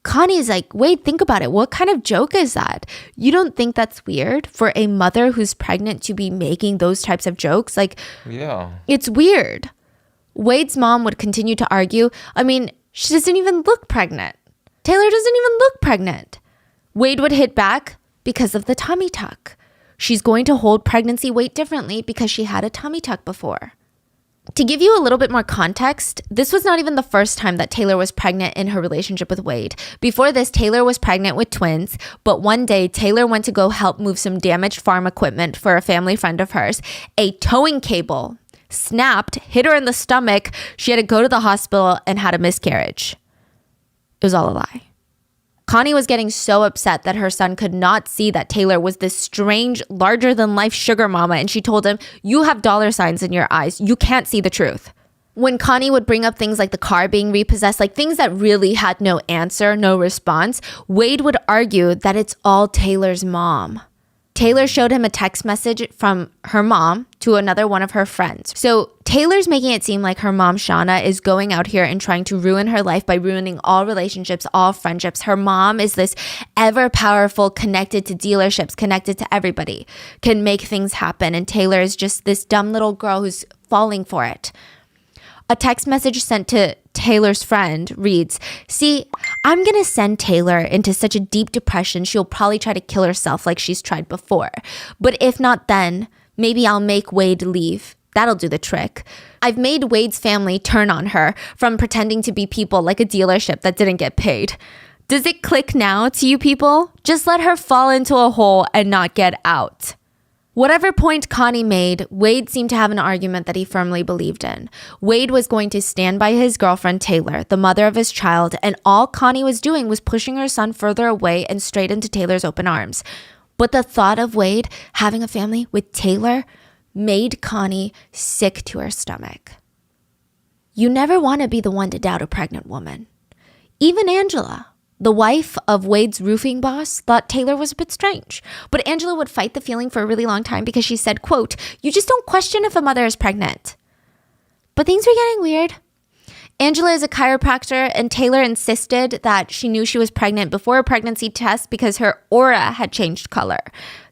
Connie's like, "Wait, think about it. What kind of joke is that? You don't think that's weird for a mother who's pregnant to be making those types of jokes? Like, Yeah. It's weird." Wade's mom would continue to argue, she doesn't even look pregnant. Taylor doesn't even look pregnant. Wade would hit back because of the tummy tuck. She's going to hold pregnancy weight differently because she had a tummy tuck before. To give you a little bit more context, this was not even the first time that Taylor was pregnant in her relationship with Wade. Before this, Taylor was pregnant with twins, but one day Taylor went to go help move some damaged farm equipment for a family friend of hers. A towing cable snapped, hit her in the stomach. She had to go to the hospital and had a miscarriage. It was all a lie. Connie was getting so upset that her son could not see that Taylor was this strange, larger-than-life sugar mama, and she told him, "You have dollar signs in your eyes. You can't see the truth." When Connie would bring up things like the car being repossessed, like things that really had no answer, no response, Wade would argue that it's all Taylor's mom. Taylor showed him a text message from her mom to another one of her friends. So Taylor's making it seem like her mom, Shauna, is going out here and trying to ruin her life by ruining all relationships, all friendships. Her mom is this ever powerful, connected to dealerships, connected to everybody, can make things happen. And Taylor is just this dumb little girl who's falling for it. A text message sent to Taylor's friend reads, "See, I'm going to send Taylor into such a deep depression, she'll probably try to kill herself like she's tried before. But if not then, maybe I'll make Wade leave. That'll do the trick. I've made Wade's family turn on her from pretending to be people like a dealership that didn't get paid. Does it click now to you people? Just let her fall into a hole and not get out." Whatever point Connie made, Wade seemed to have an argument that he firmly believed in. Wade was going to stand by his girlfriend, Taylor, the mother of his child, and all Connie was doing was pushing her son further away and straight into Taylor's open arms. But the thought of Wade having a family with Taylor made Connie sick to her stomach. You never want to be the one to doubt a pregnant woman. Even Angela, the wife of Wade's roofing boss, thought Taylor was a bit strange. But Angela would fight the feeling for a really long time because she said, quote, "You just don't question if a mother is pregnant." But things were getting weird. Angela is a chiropractor, and Taylor insisted that she knew she was pregnant before a pregnancy test because her aura had changed color.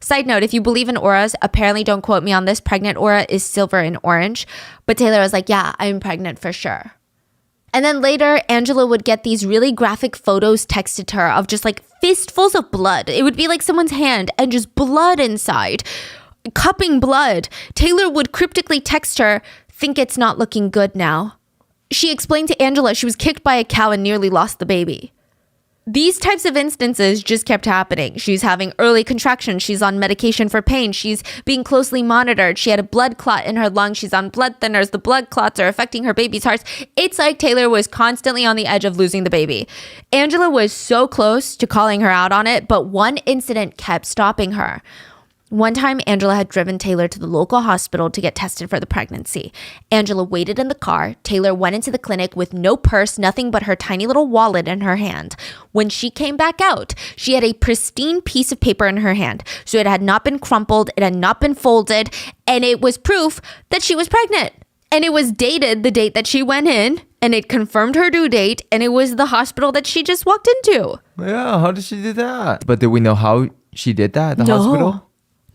Side note, if you believe in auras, apparently, don't quote me on this, pregnant aura is silver and orange. But Taylor was like, "Yeah, I'm pregnant for sure." And then later, Angela would get these really graphic photos texted to her of just like fistfuls of blood. It would be like someone's hand and just blood inside, cupping blood. Taylor would cryptically text her, "Think it's not looking good now." She explained to Angela she was kicked by a cow and nearly lost the baby. These types of instances just kept happening. She's having early contractions. She's on medication for pain. She's being closely monitored. She had a blood clot in her lung. She's on blood thinners. The blood clots are affecting her baby's heart. It's like Taylor was constantly on the edge of losing the baby. Angela was so close to calling her out on it, but one incident kept stopping her. One time, Angela had driven Taylor to the local hospital to get tested for the pregnancy. Angela waited in the car. Taylor went into the clinic with no purse, nothing but her tiny little wallet in her hand. When she came back out, she had a pristine piece of paper in her hand. So it had not been crumpled, it had not been folded, and it was proof that she was pregnant. And it was dated the date that she went in, and it confirmed her due date, and it was the hospital that she just walked into. Yeah, how did she do that? But did we know how she did that at the hospital?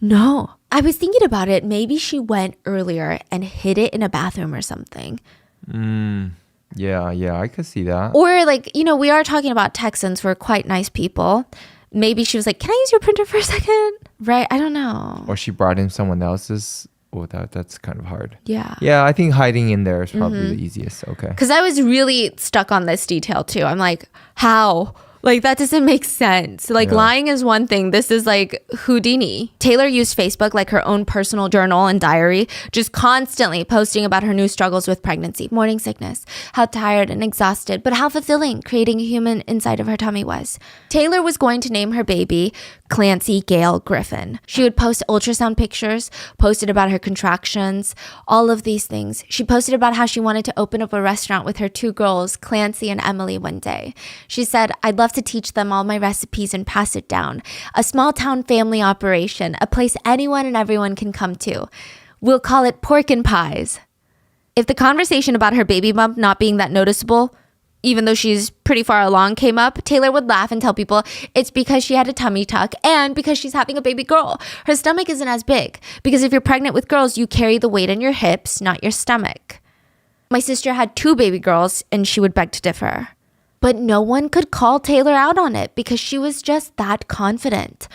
No. I was thinking about it. Maybe she went earlier and hid it in a bathroom or something. Yeah, I could see that. Or like, we are talking about Texans who are quite nice people. Maybe she was like, "Can I use your printer for a second?" Right? I don't know. Or she brought in someone else's. Oh, that's kind of hard. Yeah. Yeah, I think hiding in there is probably the easiest. Okay. Because I was really stuck on this detail too. I'm like, how? Like, that doesn't make sense. Like, lying is one thing. This is like Houdini. Taylor used Facebook like her own personal journal and diary, just constantly posting about her new struggles with pregnancy, morning sickness, how tired and exhausted, but how fulfilling creating a human inside of her tummy was. Taylor was going to name her baby Clancy Gail Griffin. She would post ultrasound pictures, posted about her contractions, all of these things. She posted about how she wanted to open up a restaurant with her 2 girls, Clancy and Emily, one day. She said, "I'd love to teach them all my recipes and pass it down. A small town family operation, a place anyone and everyone can come to. We'll call it Pork and Pies." If the conversation about her baby bump not being that noticeable, even though she's pretty far along, came up, Taylor would laugh and tell people it's because she had a tummy tuck and because she's having a baby girl. Her stomach isn't as big because if you're pregnant with girls, you carry the weight in your hips, not your stomach. My sister had 2 baby girls and she would beg to differ. But no one could call Taylor out on it because she was just that confident.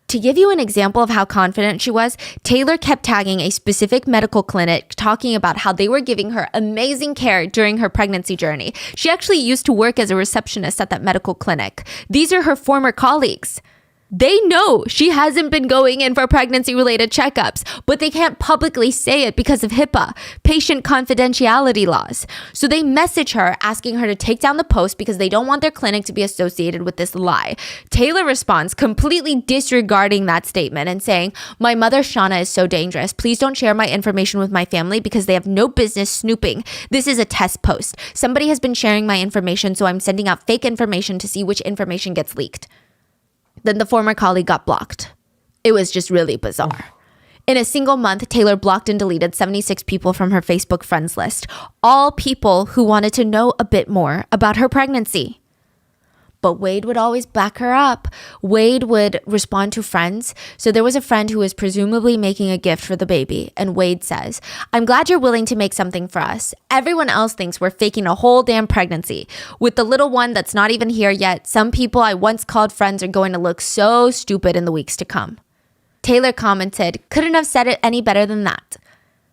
To give you an example of how confident she was, Taylor kept tagging a specific medical clinic talking about how they were giving her amazing care during her pregnancy journey. She actually used to work as a receptionist at that medical clinic. These are her former colleagues. They know she hasn't been going in for pregnancy-related checkups, but they can't publicly say it because of HIPAA, patient confidentiality laws. So they message her asking her to take down the post because they don't want their clinic to be associated with this lie. Taylor responds, completely disregarding that statement and saying, "My mother, Shauna, is so dangerous. Please don't share my information with my family because they have no business snooping. This is a test post. Somebody has been sharing my information, so I'm sending out fake information to see which information gets leaked." Then the former colleague got blocked. It was just really bizarre. In a single month, Taylor blocked and deleted 76 people from her Facebook friends list, all people who wanted to know a bit more about her pregnancy. But Wade would always back her up. Wade would respond to friends. So there was a friend who was presumably making a gift for the baby. And Wade says, "I'm glad you're willing to make something for us. Everyone else thinks we're faking a whole damn pregnancy. With the little one that's not even here yet, some people I once called friends are going to look so stupid in the weeks to come." Taylor commented, "Couldn't have said it any better than that."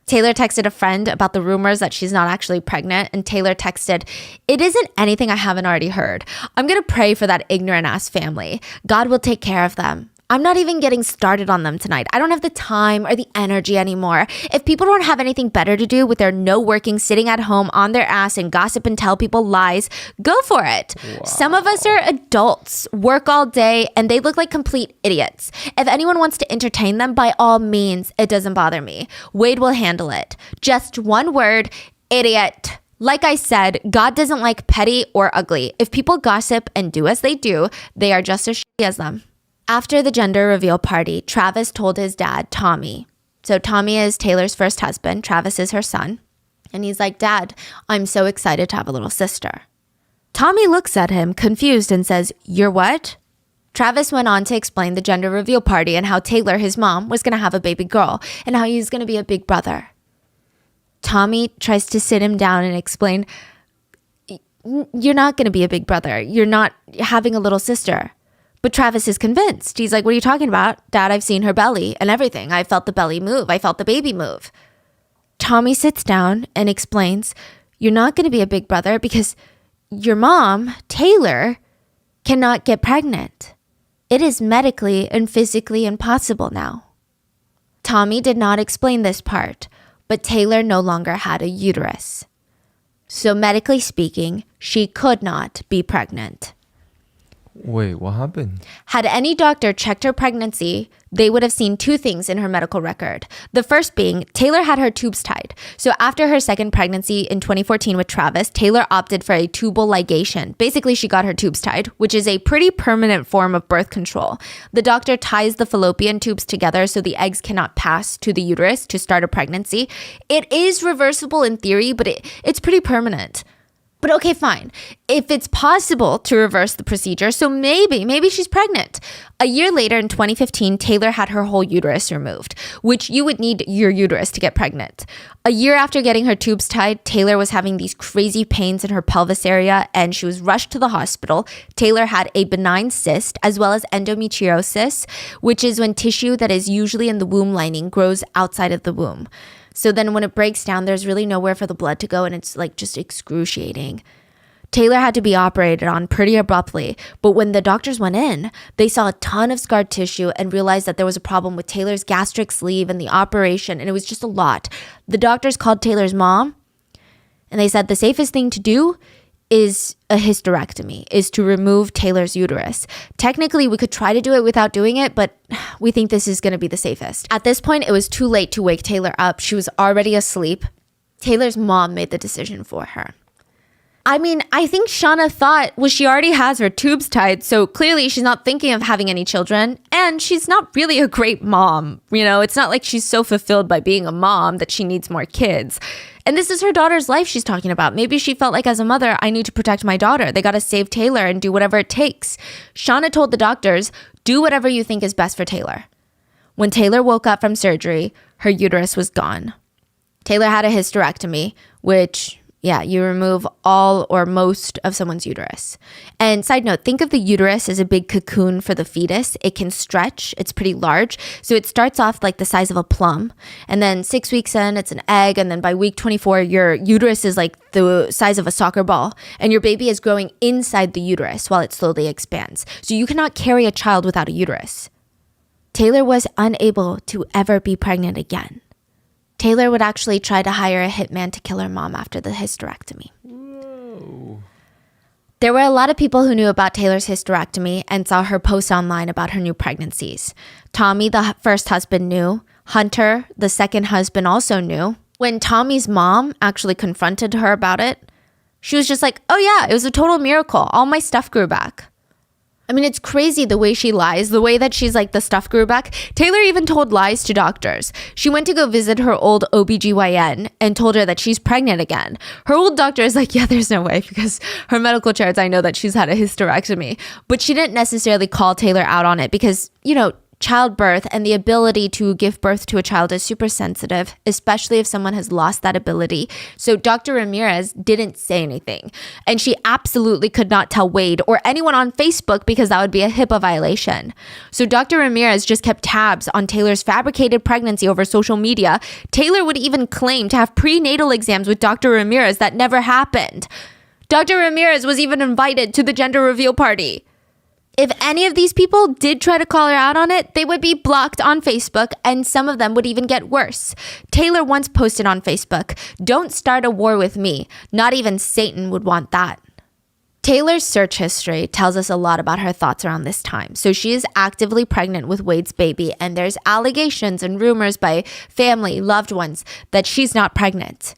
Taylor texted a friend about the rumors that she's not actually pregnant, and Taylor texted, "It isn't anything I haven't already heard. I'm going to pray for that ignorant-ass family. God will take care of them. I'm not even getting started on them tonight. I don't have the time or the energy anymore. If people don't have anything better to do with their no working, sitting at home on their ass and gossip and tell people lies, go for it." Wow. Some of us are adults, work all day, and they look like complete idiots. If anyone wants to entertain them, by all means, it doesn't bother me. Wade will handle it. Just one word, idiot. Like I said, God doesn't like petty or ugly. If people gossip and do as they do, they are just as shitty as them. After the gender reveal party, Travis told his dad, Tommy. So Tommy is Taylor's first husband. Travis is her son. And he's like, "Dad, I'm so excited to have a little sister." Tommy looks at him, confused, and says, "You're what?" Travis went on to explain the gender reveal party and how Taylor, his mom, was going to have a baby girl and how he's going to be a big brother. Tommy tries to sit him down and explain, "You're not going to be a big brother. You're not having a little sister." But Travis is convinced. He's like, "What are you talking about? Dad, I've seen her belly and everything. I felt the belly move. I felt the baby move." Tommy sits down and explains, "You're not going to be a big brother because your mom, Taylor, cannot get pregnant. It is medically and physically impossible now." Tommy did not explain this part, but Taylor no longer had a uterus. So medically speaking, she could not be pregnant. Wait, what happened? Had any doctor checked her pregnancy, they would have seen 2 things in her medical record. The first being, Taylor had her tubes tied. So after her second pregnancy in 2014 with Travis, Taylor opted for a tubal ligation. Basically, she got her tubes tied, which is a pretty permanent form of birth control. The doctor ties the fallopian tubes together so the eggs cannot pass to the uterus to start a pregnancy. It is reversible in theory, but it's pretty permanent. But okay, fine. If it's possible to reverse the procedure, so maybe she's pregnant. A year later in 2015, Taylor had her whole uterus removed, which you would need your uterus to get pregnant. A year after getting her tubes tied, Taylor was having these crazy pains in her pelvis area and she was rushed to the hospital. Taylor had a benign cyst as well as endometriosis, which is when tissue that is usually in the womb lining grows outside of the womb. So then when it breaks down, there's really nowhere for the blood to go and it's like just excruciating. Taylor had to be operated on pretty abruptly, but when the doctors went in, they saw a ton of scarred tissue and realized that there was a problem with Taylor's gastric sleeve and the operation, and it was just a lot. The doctors called Taylor's mom and they said the safest thing to do is a hysterectomy, is to remove Taylor's uterus. Technically, we could try to do it without doing it, but we think this is going to be the safest. At this point, it was too late to wake Taylor up. She was already asleep. Taylor's mom made the decision for her. I mean, I think Shauna thought, well, she already has her tubes tied, so clearly she's not thinking of having any children, and she's not really a great mom. You know, it's not like she's so fulfilled by being a mom that she needs more kids. And this is her daughter's life she's talking about. Maybe she felt like, as a mother, I need to protect my daughter. They got to save Taylor and do whatever it takes. Shauna told the doctors, do whatever you think is best for Taylor. When Taylor woke up from surgery, her uterus was gone. Taylor had a hysterectomy, which, yeah, you remove all or most of someone's uterus. And side note, think of the uterus as a big cocoon for the fetus. It can stretch. It's pretty large. So it starts off like the size of a plum. And then 6 weeks in, it's an egg. And then by week 24, your uterus is like the size of a soccer ball. And your baby is growing inside the uterus while it slowly expands. So you cannot carry a child without a uterus. Taylor was unable to ever be pregnant again. Taylor would actually try to hire a hitman to kill her mom after the hysterectomy. Whoa. There were a lot of people who knew about Taylor's hysterectomy and saw her post online about her new pregnancies. Tommy, the first husband, knew. Hunter, the second husband, also knew. When Tommy's mom actually confronted her about it, she was just like, oh yeah, it was a total miracle. All my stuff grew back. I mean, it's crazy the way she lies, the way that she's like, the stuff grew back. Taylor even told lies to doctors. She went to go visit her old OBGYN and told her that she's pregnant again. Her old doctor is like, yeah, there's no way, because her medical charts, I know that she's had a hysterectomy. But she didn't necessarily call Taylor out on it because, you know, childbirth and the ability to give birth to a child is super sensitive, especially if someone has lost that ability. So Dr. Ramirez didn't say anything. And she absolutely could not tell Wade or anyone on Facebook because that would be a HIPAA violation. So Dr. Ramirez just kept tabs on Taylor's fabricated pregnancy over social media. Taylor would even claim to have prenatal exams with Dr. Ramirez that never happened. Dr. Ramirez was even invited to the gender reveal party. If any of these people did try to call her out on it, they would be blocked on Facebook, and some of them would even get worse. Taylor once posted on Facebook, "Don't start a war with me. Not even Satan would want that." Taylor's search history tells us a lot about her thoughts around this time. So she is actively pregnant with Wade's baby, and there's allegations and rumors by family, loved ones, that she's not pregnant.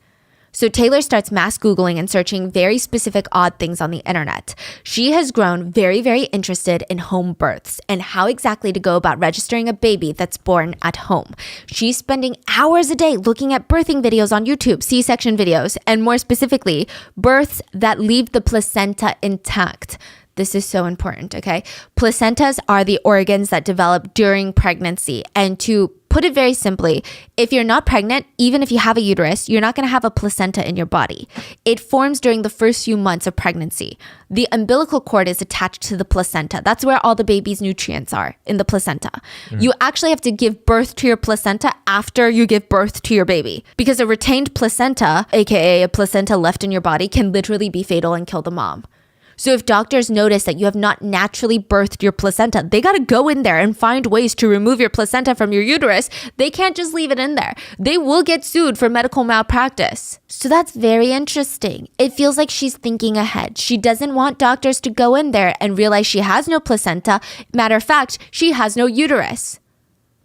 So Taylor starts mass Googling and searching very specific odd things on the internet. She has grown very, very interested in home births and how exactly to go about registering a baby that's born at home. She's spending hours a day looking at birthing videos on YouTube, C-section videos, and more specifically, births that leave the placenta intact. This is so important, okay? Placentas are the organs that develop during pregnancy. And to put it very simply, if you're not pregnant, even if you have a uterus, you're not going to have a placenta in your body. It forms during the first few months of pregnancy. The umbilical cord is attached to the placenta. That's where all the baby's nutrients are, in the placenta. You actually have to give birth to your placenta after you give birth to your baby, because a retained placenta, aka a placenta left in your body, can literally be fatal and kill the mom. So if doctors notice that you have not naturally birthed your placenta, they got to go in there and find ways to remove your placenta from your uterus. They can't just leave it in there. They will get sued for medical malpractice. So that's very interesting. It feels like she's thinking ahead. She doesn't want doctors to go in there and realize she has no placenta. Matter of fact, she has no uterus.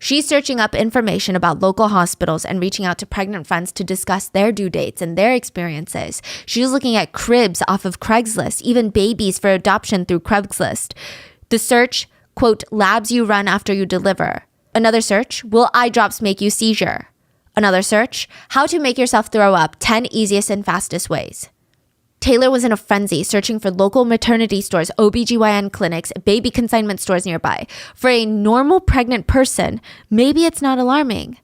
She's searching up information about local hospitals and reaching out to pregnant friends to discuss their due dates and their experiences. She's looking at cribs off of Craigslist, even babies for adoption through Craigslist. The search, quote, labs you run after you deliver. Another search, will eye drops make you seizure? Another search, how to make yourself throw up, 10 easiest and fastest ways. Taylor was in a frenzy searching for local maternity stores, OBGYN clinics, baby consignment stores nearby. For a normal pregnant person, maybe it's not alarming.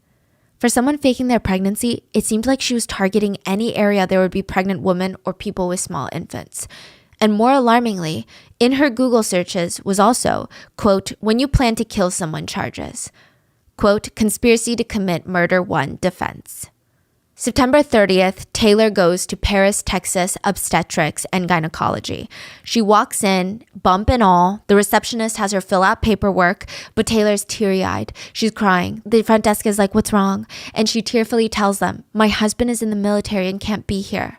For someone faking their pregnancy, it seemed like she was targeting any area there would be pregnant women or people with small infants. And more alarmingly, in her Google searches was also, quote, when you plan to kill someone charges. Quote, conspiracy to commit murder 1 defense. September 30th, Taylor goes to Paris, Texas Obstetrics and Gynecology. She walks in, bump and all. The receptionist has her fill out paperwork, but Taylor's teary-eyed. She's crying. The front desk is like, what's wrong? And she tearfully tells them, my husband is in the military and can't be here.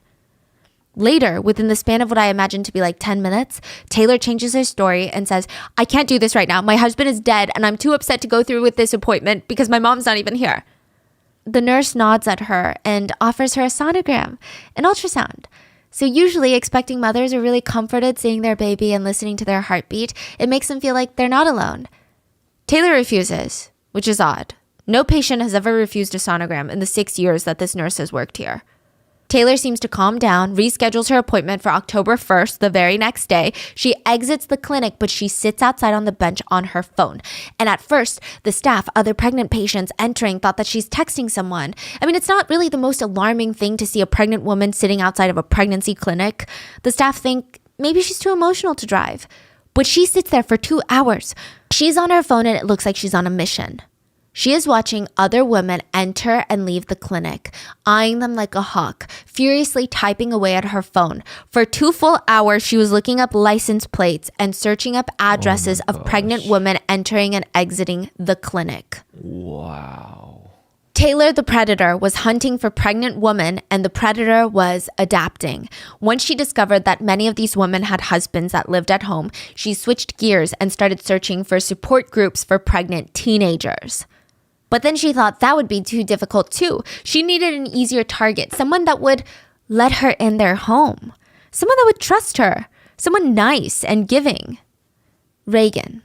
Later, within the span of what I imagine to be like 10 minutes, Taylor changes her story and says, I can't do this right now. My husband is dead and I'm too upset to go through with this appointment because my mom's not even here. The nurse nods at her and offers her a sonogram, an ultrasound. So usually expecting mothers are really comforted seeing their baby and listening to their heartbeat. It makes them feel like they're not alone. Taylor refuses, which is odd. No patient has ever refused a sonogram in the 6 years that this nurse has worked here. Taylor seems to calm down, reschedules her appointment for October 1st, the very next day. She exits the clinic, but she sits outside on the bench on her phone. And at first, the staff, other pregnant patients entering, thought that she's texting someone. I mean, it's not really the most alarming thing to see a pregnant woman sitting outside of a pregnancy clinic. The staff think maybe she's too emotional to drive. But she sits there for 2 hours. She's on her phone and it looks like she's on a mission. She is watching other women enter and leave the clinic, eyeing them like a hawk, furiously typing away at her phone. For 2 full hours, she was looking up license plates and searching up addresses of pregnant women entering and exiting the clinic. Wow. Taylor, the predator, was hunting for pregnant women, and the predator was adapting. Once she discovered that many of these women had husbands that lived at home, she switched gears and started searching for support groups for pregnant teenagers. But then she thought that would be too difficult too. She needed an easier target, someone that would let her in their home, someone that would trust her, someone nice and giving. Reagan.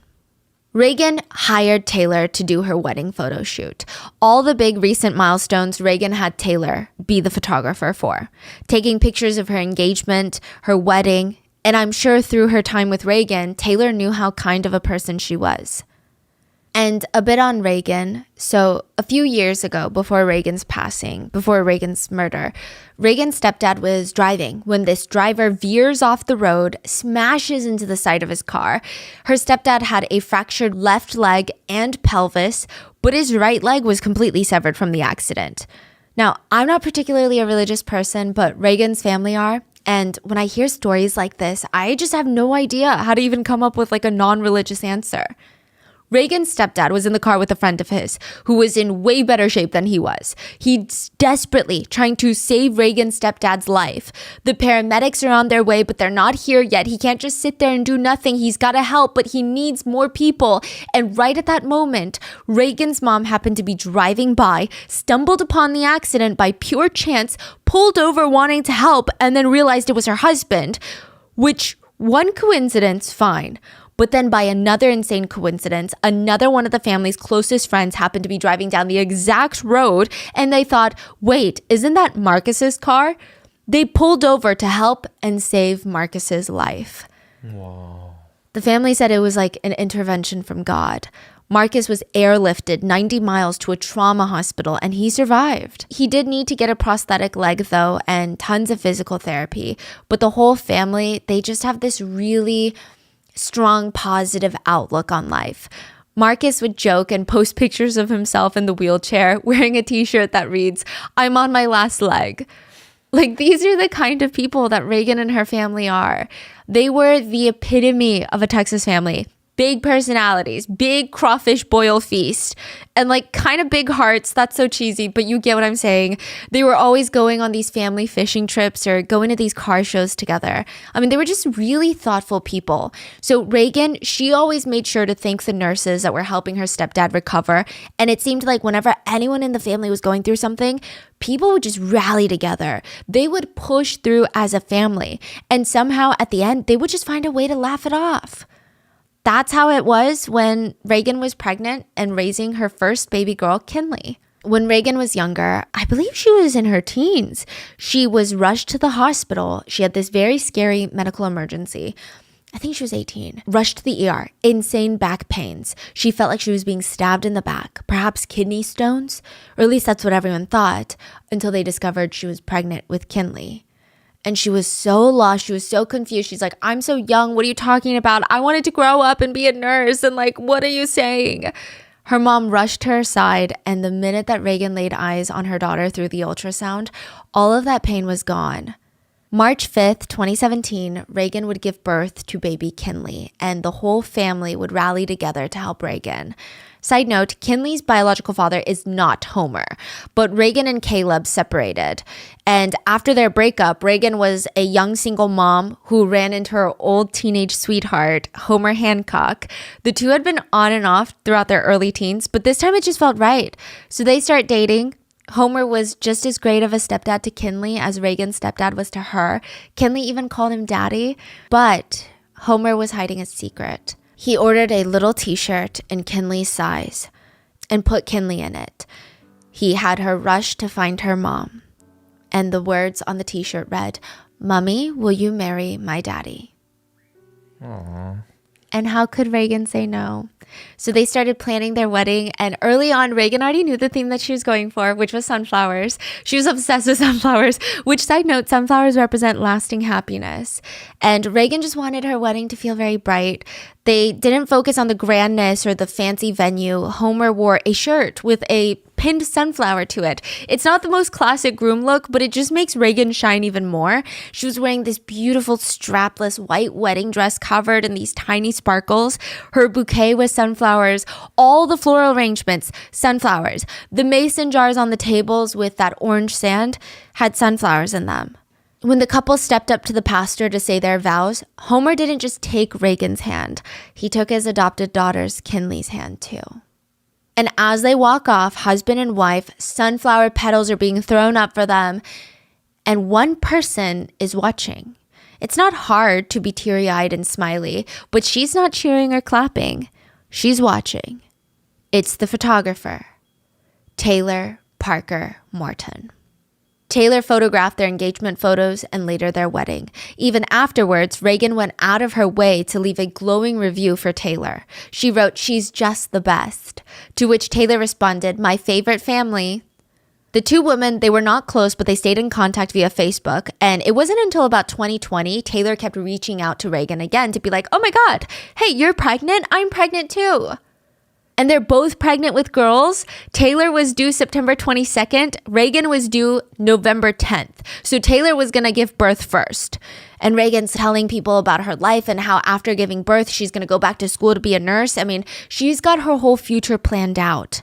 Reagan hired Taylor to do her wedding photo shoot. All the big recent milestones Reagan had Taylor be the photographer for, taking pictures of her engagement, her wedding, and I'm sure through her time with Reagan, Taylor knew how kind of a person she was. And a bit on Reagan. So a few years ago, before Reagan's passing, before Reagan's murder, Reagan's stepdad was driving when this driver veers off the road, smashes into the side of his car. Her stepdad had a fractured left leg and pelvis, but his right leg was completely severed from the accident. Now, I'm not particularly a religious person, but Reagan's family are. And when I hear stories like this, I just have no idea how to even come up with like a non-religious answer. Reagan's stepdad was in the car with a friend of his who was in way better shape than he was. He's desperately trying to save Reagan's stepdad's life. The paramedics are on their way, but they're not here yet. He can't just sit there and do nothing. He's got to help, but he needs more people. And right at that moment, Reagan's mom happened to be driving by, stumbled upon the accident by pure chance, pulled over wanting to help, and then realized it was her husband, which one coincidence, fine. But then by another insane coincidence, another one of the family's closest friends happened to be driving down the exact road and they thought, wait, isn't that Marcus's car? They pulled over to help and save Marcus's life. Wow. The family said it was like an intervention from God. Marcus was airlifted 90 miles to a trauma hospital and he survived. He did need to get a prosthetic leg though and tons of physical therapy. But the whole family, they just have this really strong, positive outlook on life. Marcus would joke and post pictures of himself in the wheelchair wearing a t-shirt that reads, "I'm on my last leg." Like, these are the kind of people that Reagan and her family are. They were the epitome of a Texas family. Big personalities, big crawfish boil feast, and like kind of big hearts. That's so cheesy, but you get what I'm saying. They were always going on these family fishing trips or going to these car shows together. I mean, they were just really thoughtful people. So Reagan, she always made sure to thank the nurses that were helping her stepdad recover. And it seemed like whenever anyone in the family was going through something, people would just rally together. They would push through as a family. And somehow at the end, they would just find a way to laugh it off. That's how it was when Reagan was pregnant and raising her first baby girl, Kinley. When Reagan was younger, I believe she was in her teens, she was rushed to the hospital. She had this very scary medical emergency. I think she was 18. Rushed to the ER, insane back pains. She felt like she was being stabbed in the back, perhaps kidney stones, or at least that's what everyone thought, until they discovered she was pregnant with Kinley. And she was so lost. She was so confused. She's like, I'm so young. What are you talking about? I wanted to grow up and be a nurse. And like, what are you saying? Her mom rushed to her side. And the minute that Reagan laid eyes on her daughter through the ultrasound, all of that pain was gone. March 5th, 2017, Reagan would give birth to baby Kinley, and the whole family would rally together to help Reagan. Side note, Kinley's biological father is not Homer, but Reagan and Caleb separated. And after their breakup, Reagan was a young single mom who ran into her old teenage sweetheart, Homer Hancock. The two had been on and off throughout their early teens, but this time it just felt right. So they start dating. Homer was just as great of a stepdad to Kinley as Reagan's stepdad was to her. Kinley even called him daddy, but Homer was hiding a secret. He ordered a little t-shirt in Kinley's size and put Kinley in it. He had her rush to find her mom. And the words on the t-shirt read, "Mommy, will you marry my daddy?" Aww. And how could Reagan say no? So they started planning their wedding, and early on, Reagan already knew the theme that she was going for, which was sunflowers. She was obsessed with sunflowers, which, side note, sunflowers represent lasting happiness. And Reagan just wanted her wedding to feel very bright. They didn't focus on the grandness or the fancy venue. Homer wore a shirt with a pinned sunflower to it. It's not the most classic groom look, but it just makes Reagan shine even more. She was wearing this beautiful strapless white wedding dress covered in these tiny sparkles. Her bouquet was sunflowers, all the floral arrangements, sunflowers. The mason jars on the tables with that orange sand had sunflowers in them. When the couple stepped up to the pastor to say their vows, Homer didn't just take Reagan's hand. He took his adopted daughter's, Kinley's, hand too. And as they walk off, husband and wife, sunflower petals are being thrown up for them. And one person is watching. It's not hard to be teary-eyed and smiley, but she's not cheering or clapping. She's watching. It's the photographer, Taylor Parker Morton. Taylor photographed their engagement photos and later their wedding. Even afterwards, Reagan went out of her way to leave a glowing review for Taylor. She wrote, "She's just the best." To which Taylor responded, "My favorite family." The two women, they were not close, but they stayed in contact via Facebook. And it wasn't until about 2020, Taylor kept reaching out to Reagan again to be like, "Oh my God, hey, you're pregnant? I'm pregnant too." And they're both pregnant with girls. Taylor was due September 22nd. Reagan was due November 10th. So Taylor was going to give birth first. And Reagan's telling people about her life and how after giving birth, she's going to go back to school to be a nurse. I mean, she's got her whole future planned out.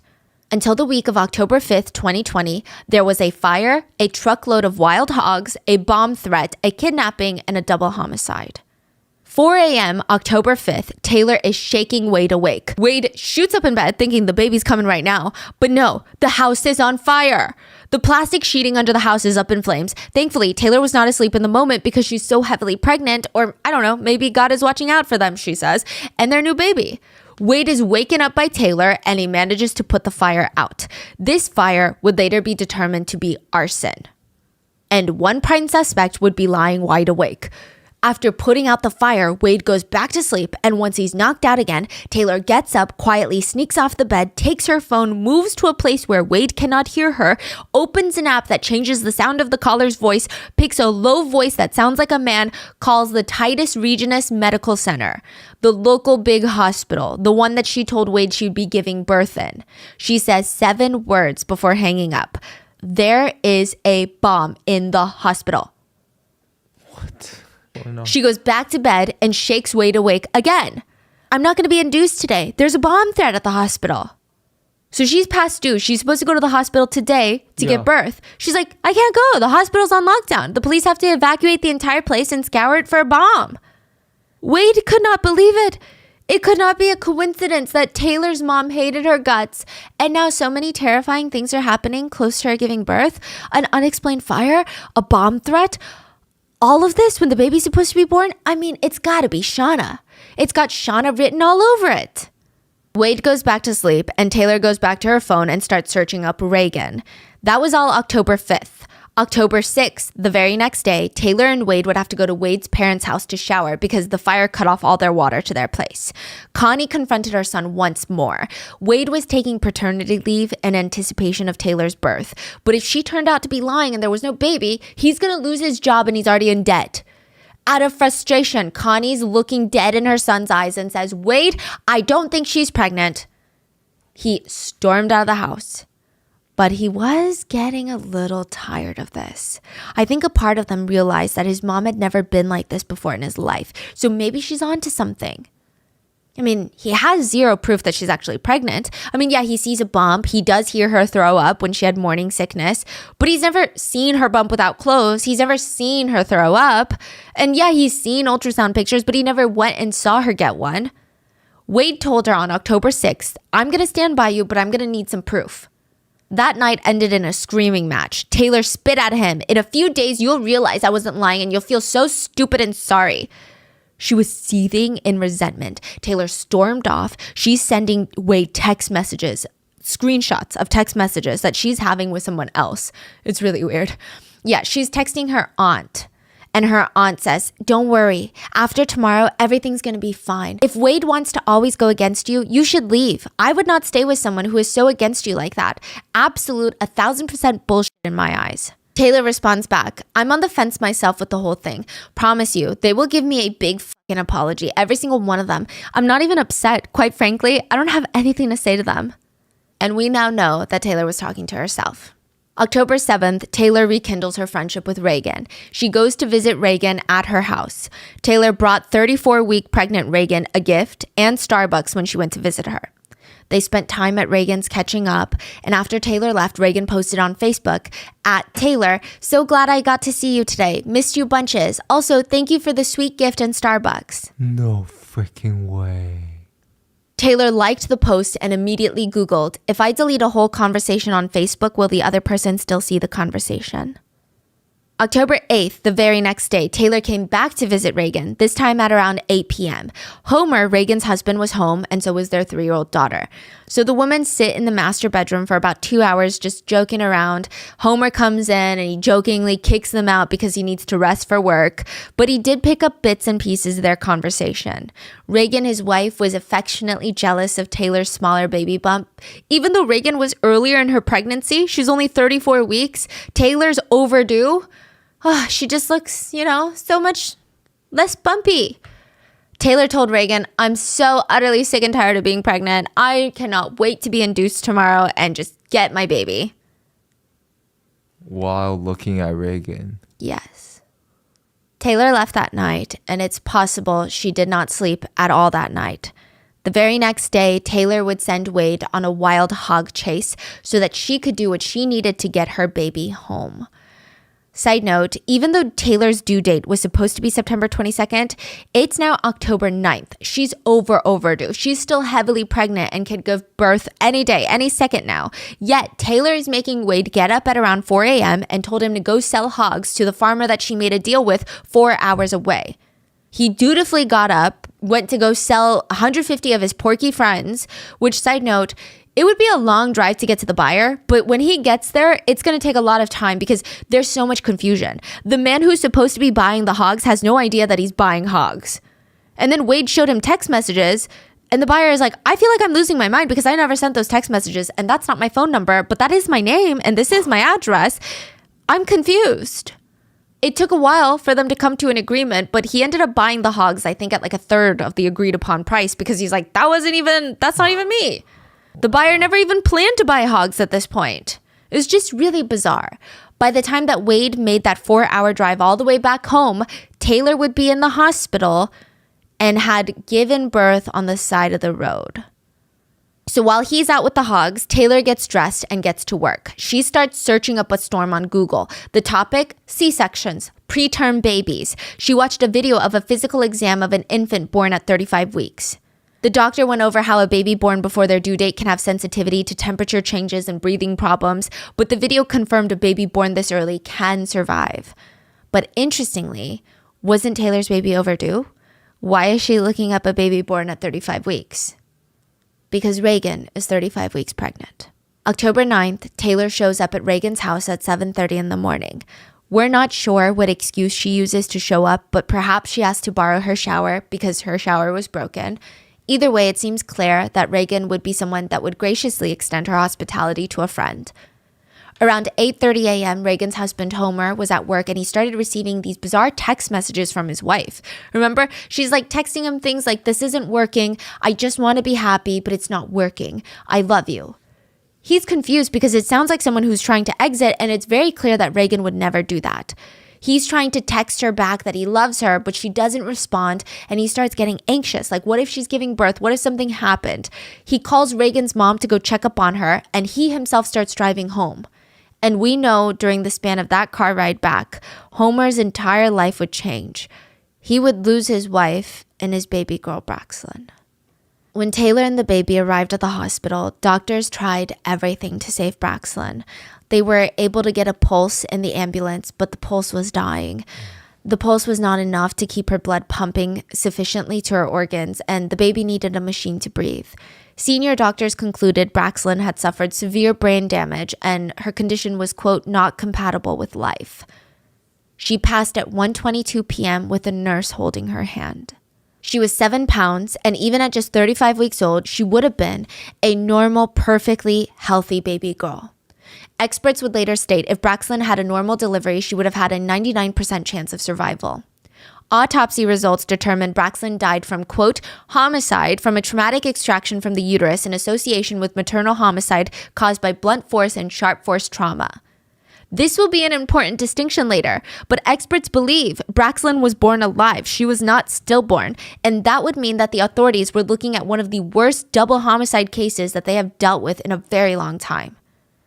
Until the week of October 5th, 2020, there was a fire, a truckload of wild hogs, a bomb threat, a kidnapping, and a double homicide. 4 a.m., October 5th, Taylor is shaking Wade awake. Wade shoots up in bed thinking the baby's coming right now. But no, the house is on fire. The plastic sheeting under the house is up in flames. Thankfully, Taylor was not asleep in the moment because she's so heavily pregnant, or I don't know, maybe God is watching out for them, she says, and their new baby. Wade is waken up by Taylor and he manages to put the fire out. This fire would later be determined to be arson. And one prime suspect would be lying wide awake. After putting out the fire, Wade goes back to sleep, and once he's knocked out again, Taylor gets up, quietly sneaks off the bed, takes her phone, moves to a place where Wade cannot hear her, opens an app that changes the sound of the caller's voice, picks a low voice that sounds like a man, calls the Titus Regionus Medical Center, the local big hospital, the one that she told Wade she'd be giving birth in. She says 7 words before hanging up. "There is a bomb in the hospital." What? Oh, no. She goes back to bed and shakes Wade awake again. "I'm not going to be induced today. There's a bomb threat at the hospital." So she's past due. She's supposed to go to the hospital today to give birth. She's like, "I can't go. The hospital's on lockdown. The police have to evacuate the entire place and scour it for a bomb." Wade could not believe it. It could not be a coincidence that Taylor's mom hated her guts, and now so many terrifying things are happening close to her giving birth. An unexplained fire, a bomb threat. All of this when the baby's supposed to be born? I mean, it's gotta be Shauna. It's got Shauna written all over it. Wade goes back to sleep and Taylor goes back to her phone and starts searching up Reagan. That was all October 5th. October 6th, the very next day, Taylor and Wade would have to go to Wade's parents' house to shower because the fire cut off all their water to their place. Connie confronted her son once more. Wade was taking paternity leave in anticipation of Taylor's birth. But if she turned out to be lying and there was no baby, he's going to lose his job and he's already in debt. Out of frustration, Connie's looking dead in her son's eyes and says, "Wade, I don't think she's pregnant." He stormed out of the house. But he was getting a little tired of this. I think a part of them realized that his mom had never been like this before in his life. So maybe she's onto something. I mean, he has zero proof that she's actually pregnant. I mean, yeah, he sees a bump. He does hear her throw up when she had morning sickness. But he's never seen her bump without clothes. He's never seen her throw up. And yeah, he's seen ultrasound pictures, but he never went and saw her get one. Wade told her on October 6th, "I'm going to stand by you, but I'm going to need some proof." That night ended in a screaming match. Taylor spit at him. "In a few days, you'll realize I wasn't lying and you'll feel so stupid and sorry." She was seething in resentment. Taylor stormed off. She's sending Wade text messages, screenshots of text messages that she's having with someone else. It's really weird. Yeah, she's texting her aunt. And her aunt says, "Don't worry. After tomorrow, everything's going to be fine. If Wade wants to always go against you, you should leave. I would not stay with someone who is so against you like that. Absolute 1,000% bullshit in my eyes." Taylor responds back, "I'm on the fence myself with the whole thing. Promise you, they will give me a big fucking apology. Every single one of them. I'm not even upset. Quite frankly, I don't have anything to say to them." And we now know that Taylor was talking to herself. October 7th, Taylor rekindles her friendship with Reagan. She goes to visit Reagan at her house. Taylor brought 34-week pregnant Reagan a gift and Starbucks when she went to visit her. They spent time at Reagan's catching up, and after Taylor left, Reagan posted on Facebook, @Taylor, so glad I got to see you today. Missed you bunches. Also, thank you for the sweet gift and Starbucks. No freaking way. Taylor liked the post and immediately Googled, if I delete a whole conversation on Facebook, will the other person still see the conversation? October 8th, the very next day, Taylor came back to visit Reagan, this time at around 8 p.m. Homer, Reagan's husband, was home, and so was their 3-year-old daughter. So the women sit in the master bedroom for about 2 hours just joking around. Homer comes in and he jokingly kicks them out because he needs to rest for work, but he did pick up bits and pieces of their conversation. Reagan, his wife, was affectionately jealous of Taylor's smaller baby bump. Even though Reagan was earlier in her pregnancy, she's only 34 weeks, Taylor's overdue. Oh, she just looks, so much less bumpy. Taylor told Reagan, "I'm so utterly sick and tired of being pregnant. I cannot wait to be induced tomorrow and just get my baby." While looking at Reagan. Yes. Taylor left that night, and it's possible she did not sleep at all that night. The very next day, Taylor would send Wade on a wild hog chase so that she could do what she needed to get her baby home. Side note, even though Taylor's due date was supposed to be September 22nd, it's now October 9th. She's overdue. She's still heavily pregnant and can give birth any day, any second now. Yet, Taylor is making Wade get up at around 4 a.m. and told him to go sell hogs to the farmer that she made a deal with 4 hours away. He dutifully got up, went to go sell 150 of his porky friends, which, side note, it would be a long drive to get to the buyer, but when he gets there, it's going to take a lot of time because there's so much confusion. The man who's supposed to be buying the hogs has no idea that he's buying hogs. And then Wade showed him text messages, and the buyer is like, "I feel like I'm losing my mind because I never sent those text messages, and that's not my phone number, but that is my name, and this is my address. I'm confused." It took a while for them to come to an agreement, but he ended up buying the hogs, I think, at like a third of the agreed upon price because he's like, that's not even me. The buyer never even planned to buy hogs at this point. It was just really bizarre. By the time that Wade made that 4-hour drive all the way back home, Taylor would be in the hospital and had given birth on the side of the road. So while he's out with the hogs, Taylor gets dressed and gets to work. She starts searching up a storm on Google. The topic, C-sections, preterm babies. She watched a video of a physical exam of an infant born at 35 weeks. The doctor went over how a baby born before their due date can have sensitivity to temperature changes and breathing problems, but the video confirmed a baby born this early can survive. But interestingly, wasn't Taylor's baby overdue? Why is she looking up a baby born at 35 weeks? Because Reagan is 35 weeks pregnant. October 9th, Taylor shows up at Reagan's house at 7:30 in the morning. We're not sure what excuse she uses to show up, but perhaps she asked to borrow her shower because her shower was broken. Either way, it seems clear that Reagan would be someone that would graciously extend her hospitality to a friend. Around 8:30 a.m., Reagan's husband, Homer, was at work and he started receiving these bizarre text messages from his wife. Remember, she's like texting him things like, "This isn't working. I just want to be happy, but it's not working. I love you." He's confused because it sounds like someone who's trying to exit, and it's very clear that Reagan would never do that. He's trying to text her back that he loves her, but she doesn't respond, and he starts getting anxious. Like, what if she's giving birth? What if something happened? He calls Reagan's mom to go check up on her, and he himself starts driving home. And we know during the span of that car ride back, Homer's entire life would change. He would lose his wife and his baby girl, Braxlyn. When Taylor and the baby arrived at the hospital, doctors tried everything to save Braxlyn. They were able to get a pulse in the ambulance, but the pulse was dying. The pulse was not enough to keep her blood pumping sufficiently to her organs, and the baby needed a machine to breathe. Senior doctors concluded Braxlyn had suffered severe brain damage, and her condition was, quote, not compatible with life. She passed at 1:22 p.m. with a nurse holding her hand. She was 7 pounds, and even at just 35 weeks old, she would have been a normal, perfectly healthy baby girl. Experts would later state if Braxlyn had a normal delivery, she would have had a 99% chance of survival. Autopsy results determined Braxlyn died from, quote, homicide from a traumatic extraction from the uterus in association with maternal homicide caused by blunt force and sharp force trauma. This will be an important distinction later, but experts believe Braxlyn was born alive. She was not stillborn, and that would mean that the authorities were looking at one of the worst double homicide cases that they have dealt with in a very long time.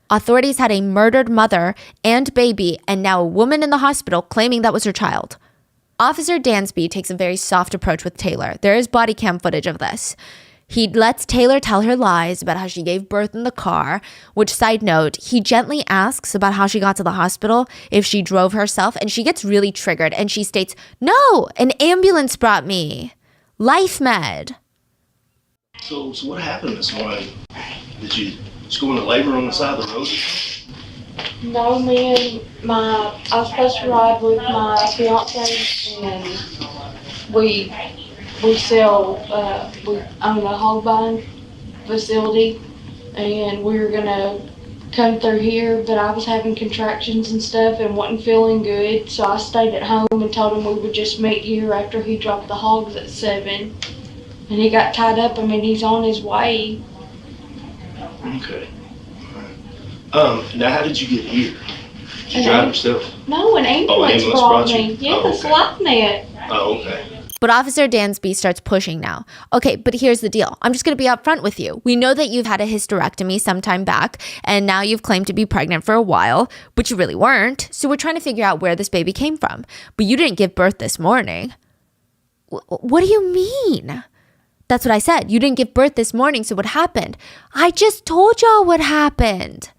Authorities had a murdered mother and baby, and now a woman in the hospital claiming that was her child. Officer Dansby takes a very soft approach with Taylor. There is body cam footage of this. He lets Taylor tell her lies about how she gave birth in the car, which, side note, he gently asks about how she got to the hospital, if she drove herself, and she gets really triggered, and she states, no, an ambulance brought me. Life med. So what happened this morning? Did you just go into labor on the side of the road? No, man, I was supposed to ride with my fiance, and we own a hog buying facility, and we were gonna come through here, but I was having contractions and stuff and wasn't feeling good, so I stayed at home and told him we would just meet here after he dropped the hogs at 7, and he got tied up. I mean, he's on his way. Okay. Now how did you get here? Did you drive yourself? No, an ambulance brought me. You? Yes, okay. like that. Oh, okay. But Officer Dansby starts pushing now. Okay, but here's the deal. I'm just going to be upfront with you. We know that you've had a hysterectomy some time back, and now you've claimed to be pregnant for a while, but you really weren't. So we're trying to figure out where this baby came from. But you didn't give birth this morning. What do you mean? That's what I said. You didn't give birth this morning, so what happened? I just told y'all what happened.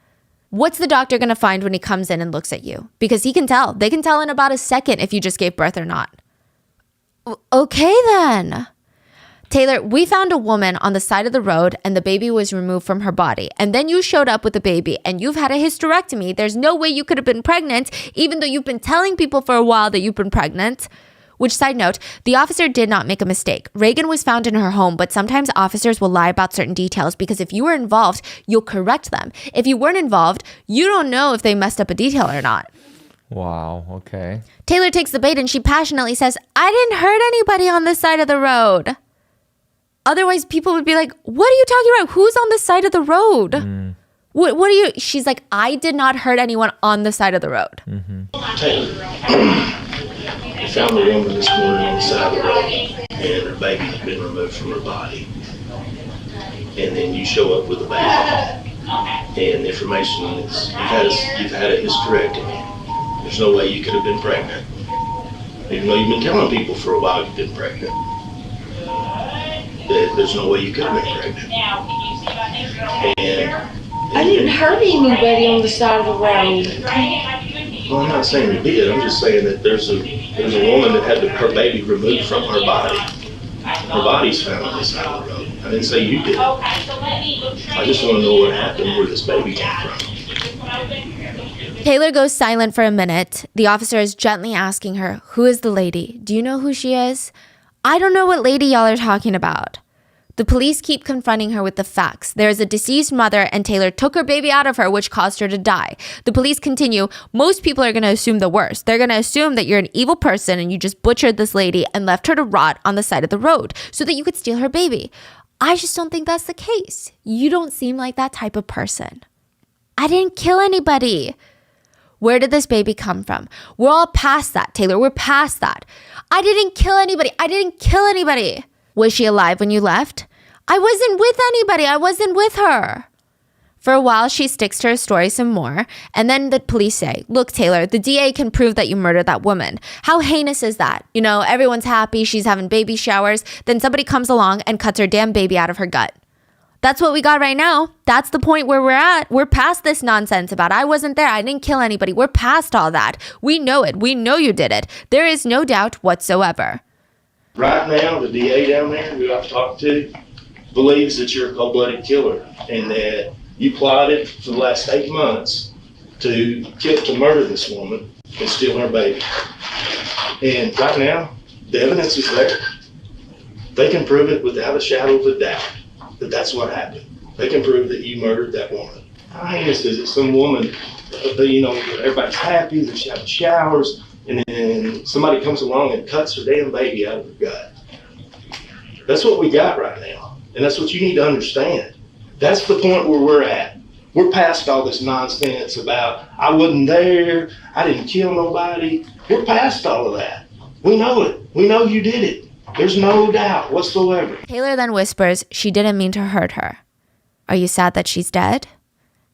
What's the doctor going to find when he comes in and looks at you? Because he can tell. They can tell in about a second if you just gave birth or not. Okay then. Taylor, we found a woman on the side of the road and the baby was removed from her body. And then you showed up with the baby and you've had a hysterectomy. There's no way you could have been pregnant, even though you've been telling people for a while that you've been pregnant. Which, side note, the officer did not make a mistake. Reagan was found in her home, but sometimes officers will lie about certain details because if you were involved, you'll correct them. If you weren't involved, you don't know if they messed up a detail or not. Wow, okay. Taylor takes the bait and she passionately says, I didn't hurt anybody on this side of the road. Otherwise, people would be like, what are you talking about? Who's on the side of the road? What are you? She's like, I did not hurt anyone on the side of the road. Taylor, you found the woman this morning on the side of the road, and her baby had been removed from her body. And then you show up with the baby, and the information is you've had a hysterectomy. There's no way you could have been pregnant. Even though you've been telling people for a while you've been pregnant. There's no way you could have been pregnant. And I didn't hurt anybody on the side of the road. well, I'm not saying you did. I'm just saying that there's a woman that had her baby removed from her body. Her body's found on the side of the road. I didn't say you did. I just want to know what happened, where this baby came from. Taylor goes silent for a minute. The officer is gently asking her, who is the lady? Do you know who she is? I don't know what lady y'all are talking about. The police keep confronting her with the facts. There is a deceased mother and Taylor took her baby out of her, which caused her to die. The police continue. Most people are going to assume the worst. They're going to assume that you're an evil person and you just butchered this lady and left her to rot on the side of the road so that you could steal her baby. I just don't think that's the case. You don't seem like that type of person. I didn't kill anybody. Where did this baby come from? We're all past that, Taylor. We're past that. I didn't kill anybody. I didn't kill anybody. Was she alive when you left? I wasn't with anybody. I wasn't with her. For a while, she sticks to her story some more. And then the police say, look, Taylor, the DA can prove that you murdered that woman. How heinous is that? You know, everyone's happy. She's having baby showers. Then somebody comes along and cuts her damn baby out of her gut. That's what we got right now. That's the point where we're at. We're past this nonsense about I wasn't there. I didn't kill anybody. We're past all that. We know it. We know you did it. There is no doubt whatsoever. Right now, the DA down there who I've talked to believes that you're a cold-blooded killer and that you plotted for the last 8 months to murder this woman and steal her baby. And right now, the evidence is there. They can prove it without a shadow of a doubt that that's what happened. They can prove that you murdered that woman. How heinous is it? Some woman, you know, everybody's happy, they're having showers, and then somebody comes along and cuts her damn baby out of her gut. That's what we got right now. And that's what you need to understand. That's the point where we're at. We're past all this nonsense about, I wasn't there, I didn't kill nobody. We're past all of that. We know it. We know you did it. There's no doubt whatsoever. Taylor then whispers she didn't mean to hurt her. Are you sad that she's dead?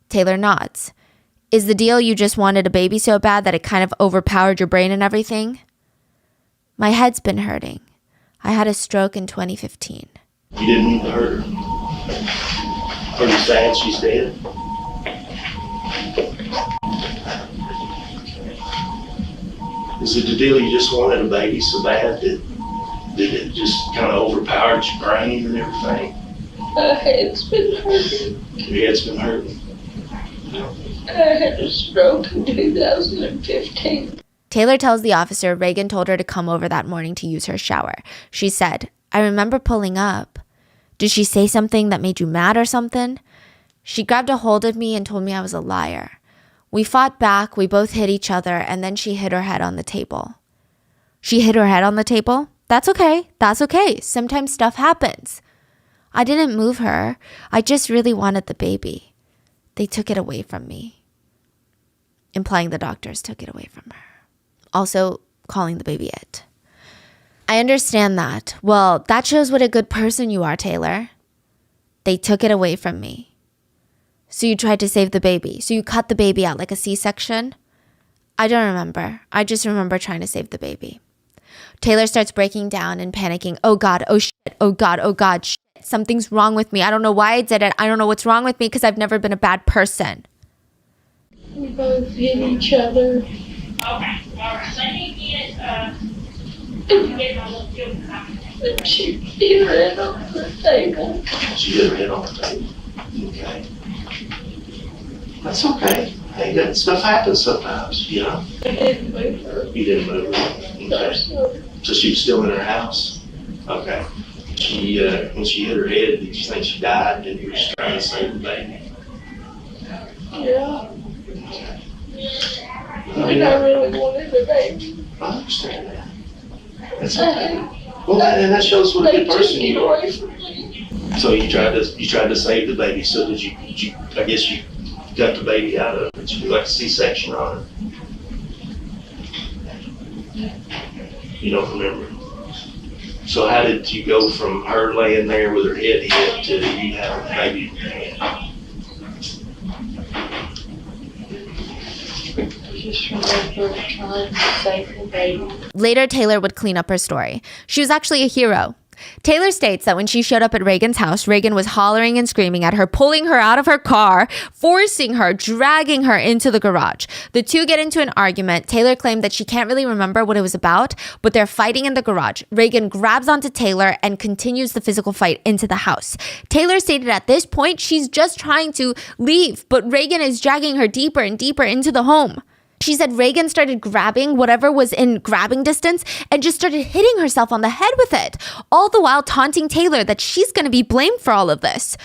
Taylor nods. Is the deal you just wanted a baby so bad that it kind of overpowered your brain and everything? My head's been hurting. I had a stroke in 2015. You didn't mean to hurt her. Are you sad she's dead? Is it the deal you just wanted a baby so bad that it just kind of overpowered your brain and everything? My head's been hurting. Your head's been hurting. I had a stroke in 2015. Taylor tells the officer Reagan told her to come over that morning to use her shower. She said, I remember pulling up. Did she say something that made you mad or something? She grabbed a hold of me and told me I was a liar. We fought back, we both hit each other, and then she hit her head on the table. She hit her head on the table? That's okay. That's okay. Sometimes stuff happens. I didn't move her. I just really wanted the baby. They took it away from me. Implying the doctors took it away from her. Also, calling the baby it. I understand that. Well, that shows what a good person you are, Taylor. They took it away from me. So you tried to save the baby. So you cut the baby out like a C-section? I don't remember. I just remember trying to save the baby. Taylor starts breaking down and panicking. Oh God, oh shit, oh God, oh God, shit. Something's wrong with me. I don't know why I did it. I don't know what's wrong with me because I've never been a bad person. We both hit each other. Okay, all right. Let me get my little children. And she hit her head on the table. She hit her head on the table. Okay. That's okay. Hey, that stuff happens sometimes, you know? I didn't move her. You didn't move her. Okay. So she was still in her house? Okay. She, when she hit her head, did you think she died? Did you just trying to save the baby? Yeah. And I really wanted the baby. I understand that. That's okay. Well, and that shows what a good person you are. Away from me. So you tried to save the baby. So did you I guess you got the baby out of it. You did like a C-section on her. You don't remember. So how did you go from her laying there with her head hit to you having the baby in your hand? Just remember trying to save the baby. Later, Taylor would clean up her story. She was actually a hero. Taylor states that when she showed up at Reagan's house, Reagan was hollering and screaming at her, pulling her out of her car, forcing her, dragging her into the garage. The two get into an argument. Taylor claimed that she can't really remember what it was about, but they're fighting in the garage. Reagan grabs onto Taylor and continues the physical fight into the house. Taylor stated at this point she's just trying to leave, but Reagan is dragging her deeper and deeper into the home. She said Reagan started grabbing whatever was in grabbing distance and just started hitting herself on the head with it, all the while taunting Taylor that she's going to be blamed for all of this.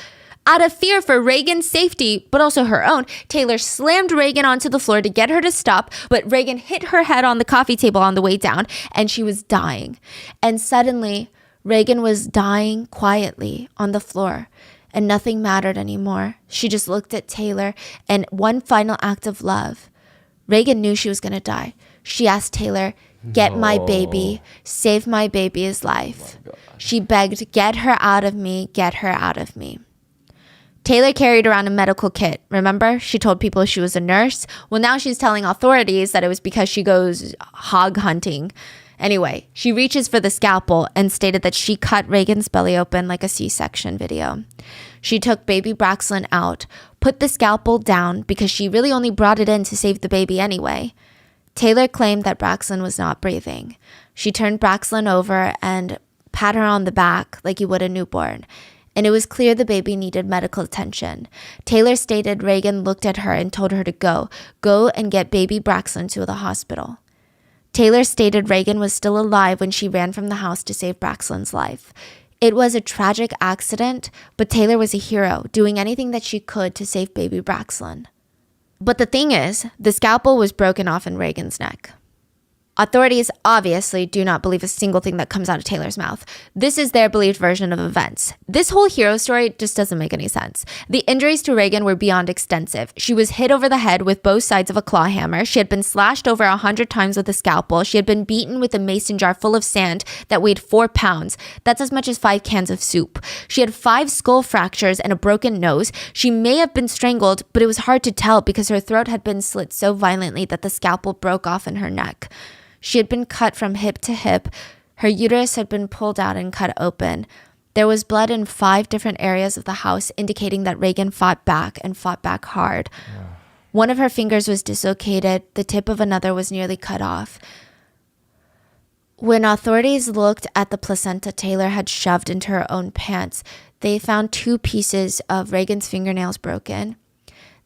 Out of fear for Reagan's safety, but also her own, Taylor slammed Reagan onto the floor to get her to stop, but Reagan hit her head on the coffee table on the way down, and she was dying. And suddenly, Reagan was dying quietly on the floor, and nothing mattered anymore. She just looked at Taylor, and one final act of love. Reagan knew she was going to die. She asked Taylor, "Get my baby, save my baby's life." She begged, "Get her out of me, get her out of me." Taylor carried around a medical kit. Remember? She told people she was a nurse. Well, now she's telling authorities that it was because she goes hog hunting. Anyway, she reaches for the scalpel and stated that she cut Reagan's belly open like a C-section video. She took baby Braxton out, put the scalpel down because she really only brought it in to save the baby anyway. Taylor claimed that Braxton was not breathing. She turned Braxton over and pat her on the back like you would a newborn. And it was clear the baby needed medical attention. Taylor stated Reagan looked at her and told her to go and get baby Braxton to the hospital. Taylor stated Reagan was still alive when she ran from the house to save Braxton's life. It was a tragic accident, but Taylor was a hero, doing anything that she could to save baby Braxton. But the thing is, the scalpel was broken off in Reagan's neck. Authorities obviously do not believe a single thing that comes out of Taylor's mouth. This is their believed version of events. This whole hero story just doesn't make any sense. The injuries to Reagan were beyond extensive. She was hit over the head with both sides of a claw hammer. She had been slashed over 100 times with a scalpel. She had been beaten with a mason jar full of sand that weighed 4 pounds. That's as much as 5 cans of soup. She had 5 skull fractures and a broken nose. She may have been strangled, but it was hard to tell because her throat had been slit so violently that the scalpel broke off in her neck. She had been cut from hip to hip. Her uterus had been pulled out and cut open. There was blood in 5 different areas of the house, indicating that Reagan fought back and fought back hard. Yeah. One of her fingers was dislocated. The tip of another was nearly cut off. When authorities looked at the placenta Taylor had shoved into her own pants, they found 2 pieces of Reagan's fingernails broken.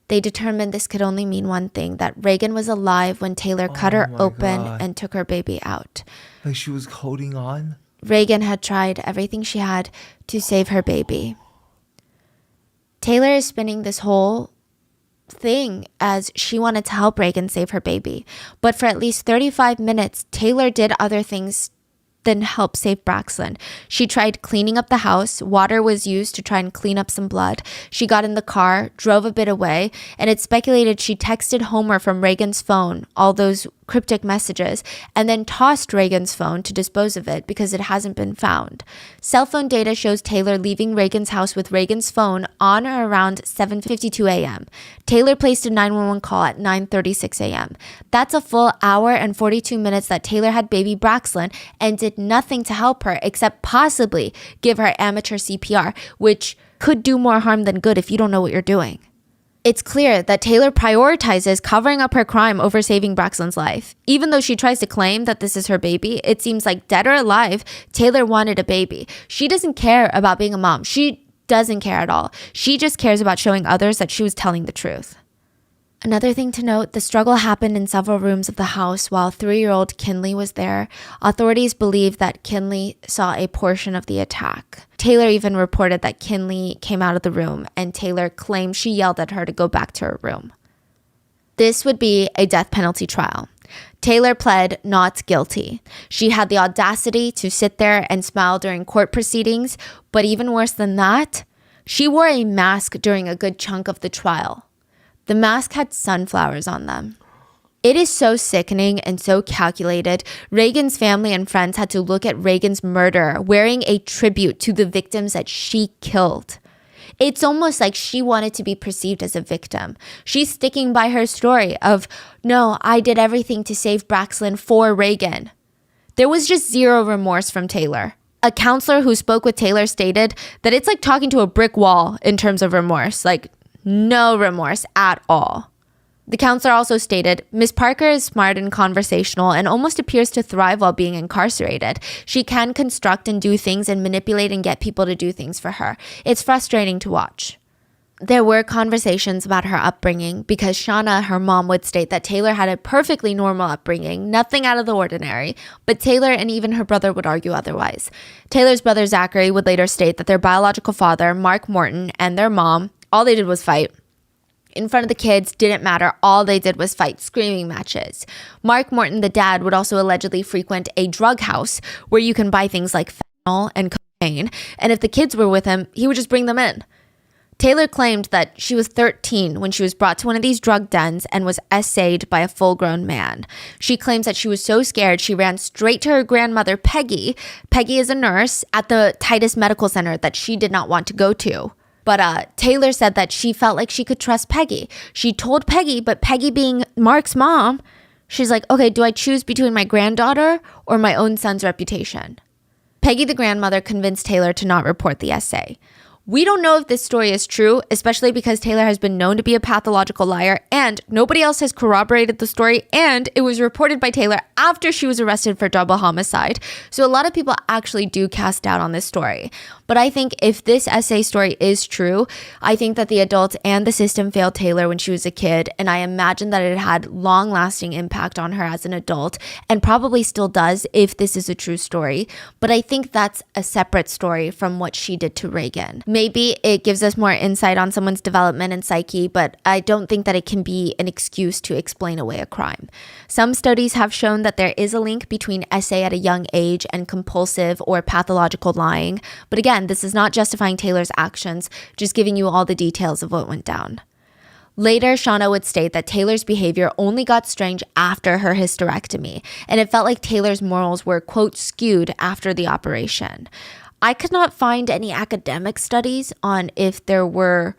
They determined this could only mean one thing, that Reagan was alive when Taylor cut her open and took her baby out. Like she was holding on? Reagan had tried everything she had to save her baby. Taylor is spinning this whole thing as she wanted to help Reagan save her baby. But for at least 35 minutes, Taylor did other things than help save Braxton. She tried cleaning up the house. Water was used to try and clean up some blood. She got in the car, drove a bit away, and it's speculated she texted Homer from Reagan's phone all those cryptic messages and then tossed Reagan's phone to dispose of it because it hasn't been found. Cell phone data shows Taylor leaving Reagan's house with Reagan's phone on or around 7:52 a.m. Taylor placed a 911 call at 9:36 a.m. That's a full hour and 42 minutes that Taylor had baby Braxton and did nothing to help her except possibly give her amateur CPR, which could do more harm than good if you don't know what you're doing. It's clear that Taylor prioritizes covering up her crime over saving Braxton's life. Even though she tries to claim that this is her baby, it seems like dead or alive, Taylor wanted a baby. She doesn't care about being a mom. She doesn't care at all. She just cares about showing others that she was telling the truth. Another thing to note, the struggle happened in several rooms of the house while 3-year-old Kinley was there. Authorities believe that Kinley saw a portion of the attack. Taylor even reported that Kinley came out of the room, and Taylor claimed she yelled at her to go back to her room. This would be a death penalty trial. Taylor pled not guilty. She had the audacity to sit there and smile during court proceedings, but even worse than that, she wore a mask during a good chunk of the trial. The mask had sunflowers on them. It is so sickening and so calculated. Reagan's family and friends had to look at Reagan's murder wearing a tribute to the victims that she killed. It's almost like she wanted to be perceived as a victim. She's sticking by her story of, no, I did everything to save Braxton for Reagan. There was just zero remorse from Taylor. A counselor who spoke with Taylor stated that it's like talking to a brick wall in terms of remorse, like no remorse at all. The counselor also stated, Ms. Parker is smart and conversational and almost appears to thrive while being incarcerated. She can construct and do things and manipulate and get people to do things for her. It's frustrating to watch. There were conversations about her upbringing because Shauna, her mom, would state that Taylor had a perfectly normal upbringing, nothing out of the ordinary, but Taylor and even her brother would argue otherwise. Taylor's brother Zachary would later state that their biological father, Mark Morton, and their mom, all they did was fight. In front of the kids, didn't matter. All they did was fight, screaming matches. Mark Morton, the dad, would also allegedly frequent a drug house where you can buy things like and cocaine, and if the kids were with him, he would just bring them in. Taylor claimed that she was 13 when she was brought to one of these drug dens and was essayed by a full-grown man. She claims that she was so scared she ran straight to her grandmother, Peggy. Peggy is a nurse at the Titus Medical Center that she did not want to go to. But Taylor said that she felt like she could trust Peggy. She told Peggy, but Peggy being Mark's mom, she's like, okay, do I choose between my granddaughter or my own son's reputation? Peggy, the grandmother, convinced Taylor to not report the essay. We don't know if this story is true, especially because Taylor has been known to be a pathological liar and nobody else has corroborated the story, and it was reported by Taylor after she was arrested for double homicide. So a lot of people actually do cast doubt on this story. But I think if this essay story is true, I think that the adults and the system failed Taylor when she was a kid, and I imagine that it had long-lasting impact on her as an adult, and probably still does if this is a true story. But I think that's a separate story from what she did to Reagan. Maybe it gives us more insight on someone's development and psyche, but I don't think that it can be an excuse to explain away a crime. Some studies have shown that there is a link between essay at a young age and compulsive or pathological lying. But again, this is not justifying Taylor's actions, just giving you all the details of what went down. Later, Shauna would state that Taylor's behavior only got strange after her hysterectomy, and it felt like Taylor's morals were, quote, skewed after the operation. I could not find any academic studies on if there were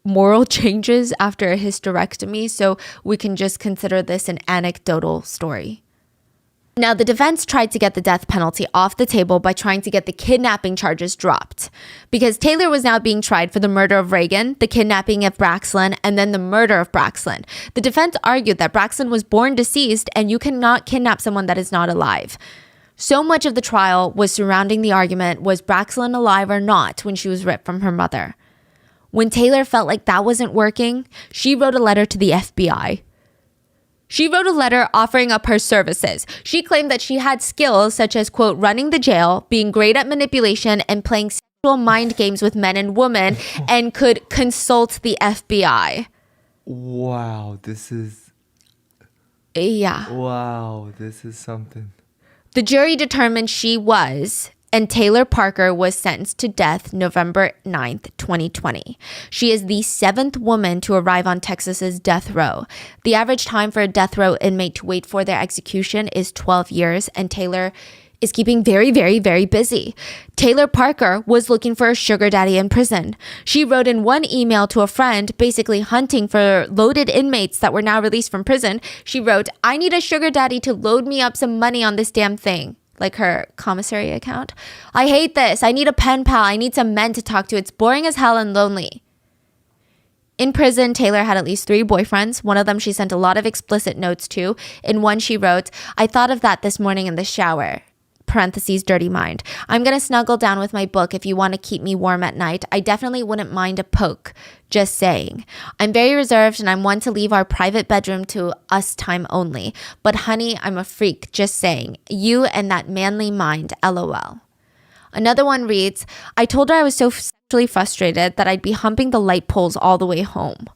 moral changes after a hysterectomy, so we can just consider this an anecdotal story. Now, the defense tried to get the death penalty off the table by trying to get the kidnapping charges dropped, because Taylor was now being tried for the murder of Reagan, the kidnapping of Braxlin, and then the murder of Braxlin. The defense argued that Braxlin was born deceased and you cannot kidnap someone that is not alive. So much of the trial was surrounding the argument, was Braxlin alive or not when she was ripped from her mother? When Taylor felt like that wasn't working, she wrote a letter to the FBI. She wrote a letter offering up her services. She claimed that she had skills such as, quote, running the jail, being great at manipulation, and playing sexual mind games with men and women, and could consult the FBI. Wow, this is... Yeah. Wow, this is something. The jury determined she was, and Taylor Parker was sentenced to death November 9th, 2020. She is the 7th woman to arrive on Texas's death row. The average time for a death row inmate to wait for their execution is 12 years, and Taylor is keeping very, very, very busy. Taylor Parker was looking for a sugar daddy in prison. She wrote in one email to a friend, basically hunting for loaded inmates that were now released from prison. She wrote, "I need a sugar daddy to load me up some money on this damn thing." Like her commissary account. "I hate this. I need a pen pal. I need some men to talk to. It's boring as hell and lonely." In prison, Taylor had at least 3 boyfriends. One of them she sent a lot of explicit notes to. In one, she wrote, "I thought of that this morning in the shower." Parentheses, dirty mind. "I'm going to snuggle down with my book if you want to keep me warm at night. I definitely wouldn't mind a poke. Just saying. I'm very reserved and I'm one to leave our private bedroom to us time only. But honey, I'm a freak. Just saying. You and that manly mind, LOL." Another one reads, "I told her I was so sexually frustrated that I'd be humping the light poles all the way home."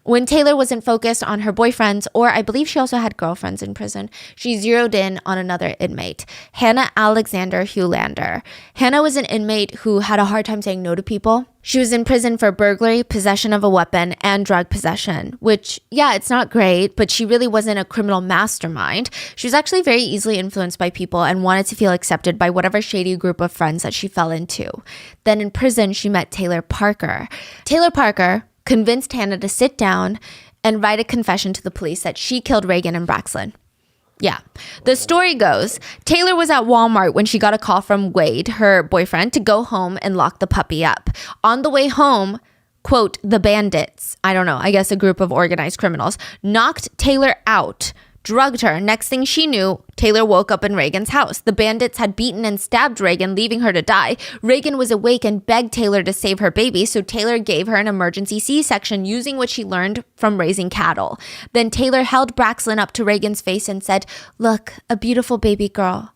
When Taylor wasn't focused on her boyfriends, or I believe she also had girlfriends in prison, she zeroed in on another inmate, Hannah Alexander Hulander. Hannah was an inmate who had a hard time saying no to people. She was in prison for burglary, possession of a weapon, and drug possession, which, yeah, it's not great, but she really wasn't a criminal mastermind. She was actually very easily influenced by people and wanted to feel accepted by whatever shady group of friends that she fell into. Then in prison, she met Taylor Parker. Taylor Parker convinced Hannah to sit down and write a confession to the police that she killed Reagan and Braxlin. Yeah. The story goes, Taylor was at Walmart when she got a call from Wade, her boyfriend, to go home and lock the puppy up. On the way home, quote, the bandits, I don't know, I guess a group of organized criminals, knocked Taylor out, drugged her. Next thing she knew, Taylor woke up in Reagan's house. The bandits had beaten and stabbed Reagan, leaving her to die. Reagan was awake and begged Taylor to save her baby, so Taylor gave her an emergency C-section using what she learned from raising cattle. Then Taylor held Braxlin up to Reagan's face and said, "Look, a beautiful baby girl."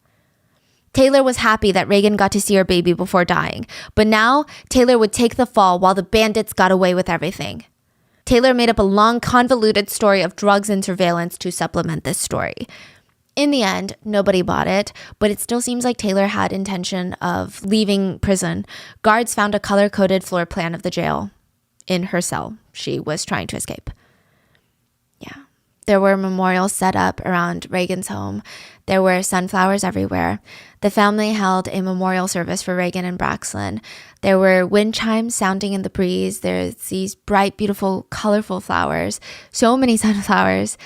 Taylor was happy that Reagan got to see her baby before dying, but now Taylor would take the fall while the bandits got away with everything. Taylor made up a long, convoluted story of drugs and surveillance to supplement this story. In the end, nobody bought it, but it still seems like Taylor had intention of leaving prison. Guards found a color-coded floor plan of the jail in her cell. She was trying to escape. Yeah. There were memorials set up around Reagan's home. There were sunflowers everywhere. The family held a memorial service for Reagan and Braxton. There were wind chimes sounding in the breeze. There's these bright, beautiful, colorful flowers. So many sunflowers.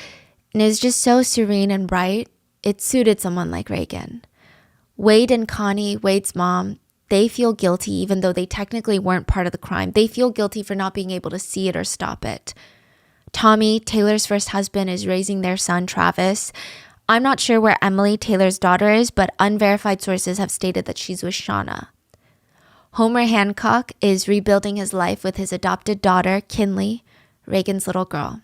And it was just so serene and bright. It suited someone like Reagan. Wade and Connie, Wade's mom, they feel guilty even though they technically weren't part of the crime. They feel guilty for not being able to see it or stop it. Tommy, Taylor's first husband, is raising their son, Travis. I'm not sure where Emily, Taylor's daughter, is, but unverified sources have stated that she's with Shauna. Homer Hancock is rebuilding his life with his adopted daughter, Kinley, Reagan's little girl.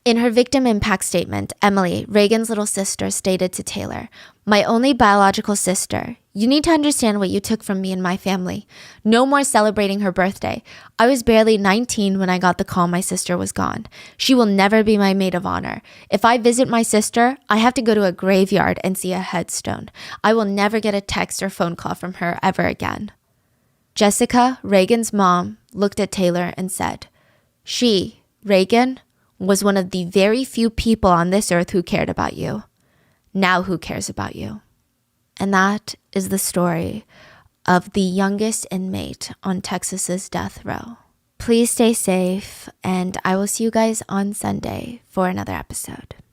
In her victim impact statement, Emily, Reagan's little sister, stated to Taylor, "My only biological sister. You need to understand what you took from me and my family. No more celebrating her birthday. I was barely 19 when I got the call my sister was gone. She will never be my maid of honor. If I visit my sister, I have to go to a graveyard and see a headstone. I will never get a text or phone call from her ever again." Jessica, Reagan's mom, looked at Taylor and said, "She, Reagan, was one of the very few people on this earth who cared about you. Now who cares about you?" And that is the story of the youngest inmate on Texas's death row. Please stay safe, and I will see you guys on Sunday for another episode.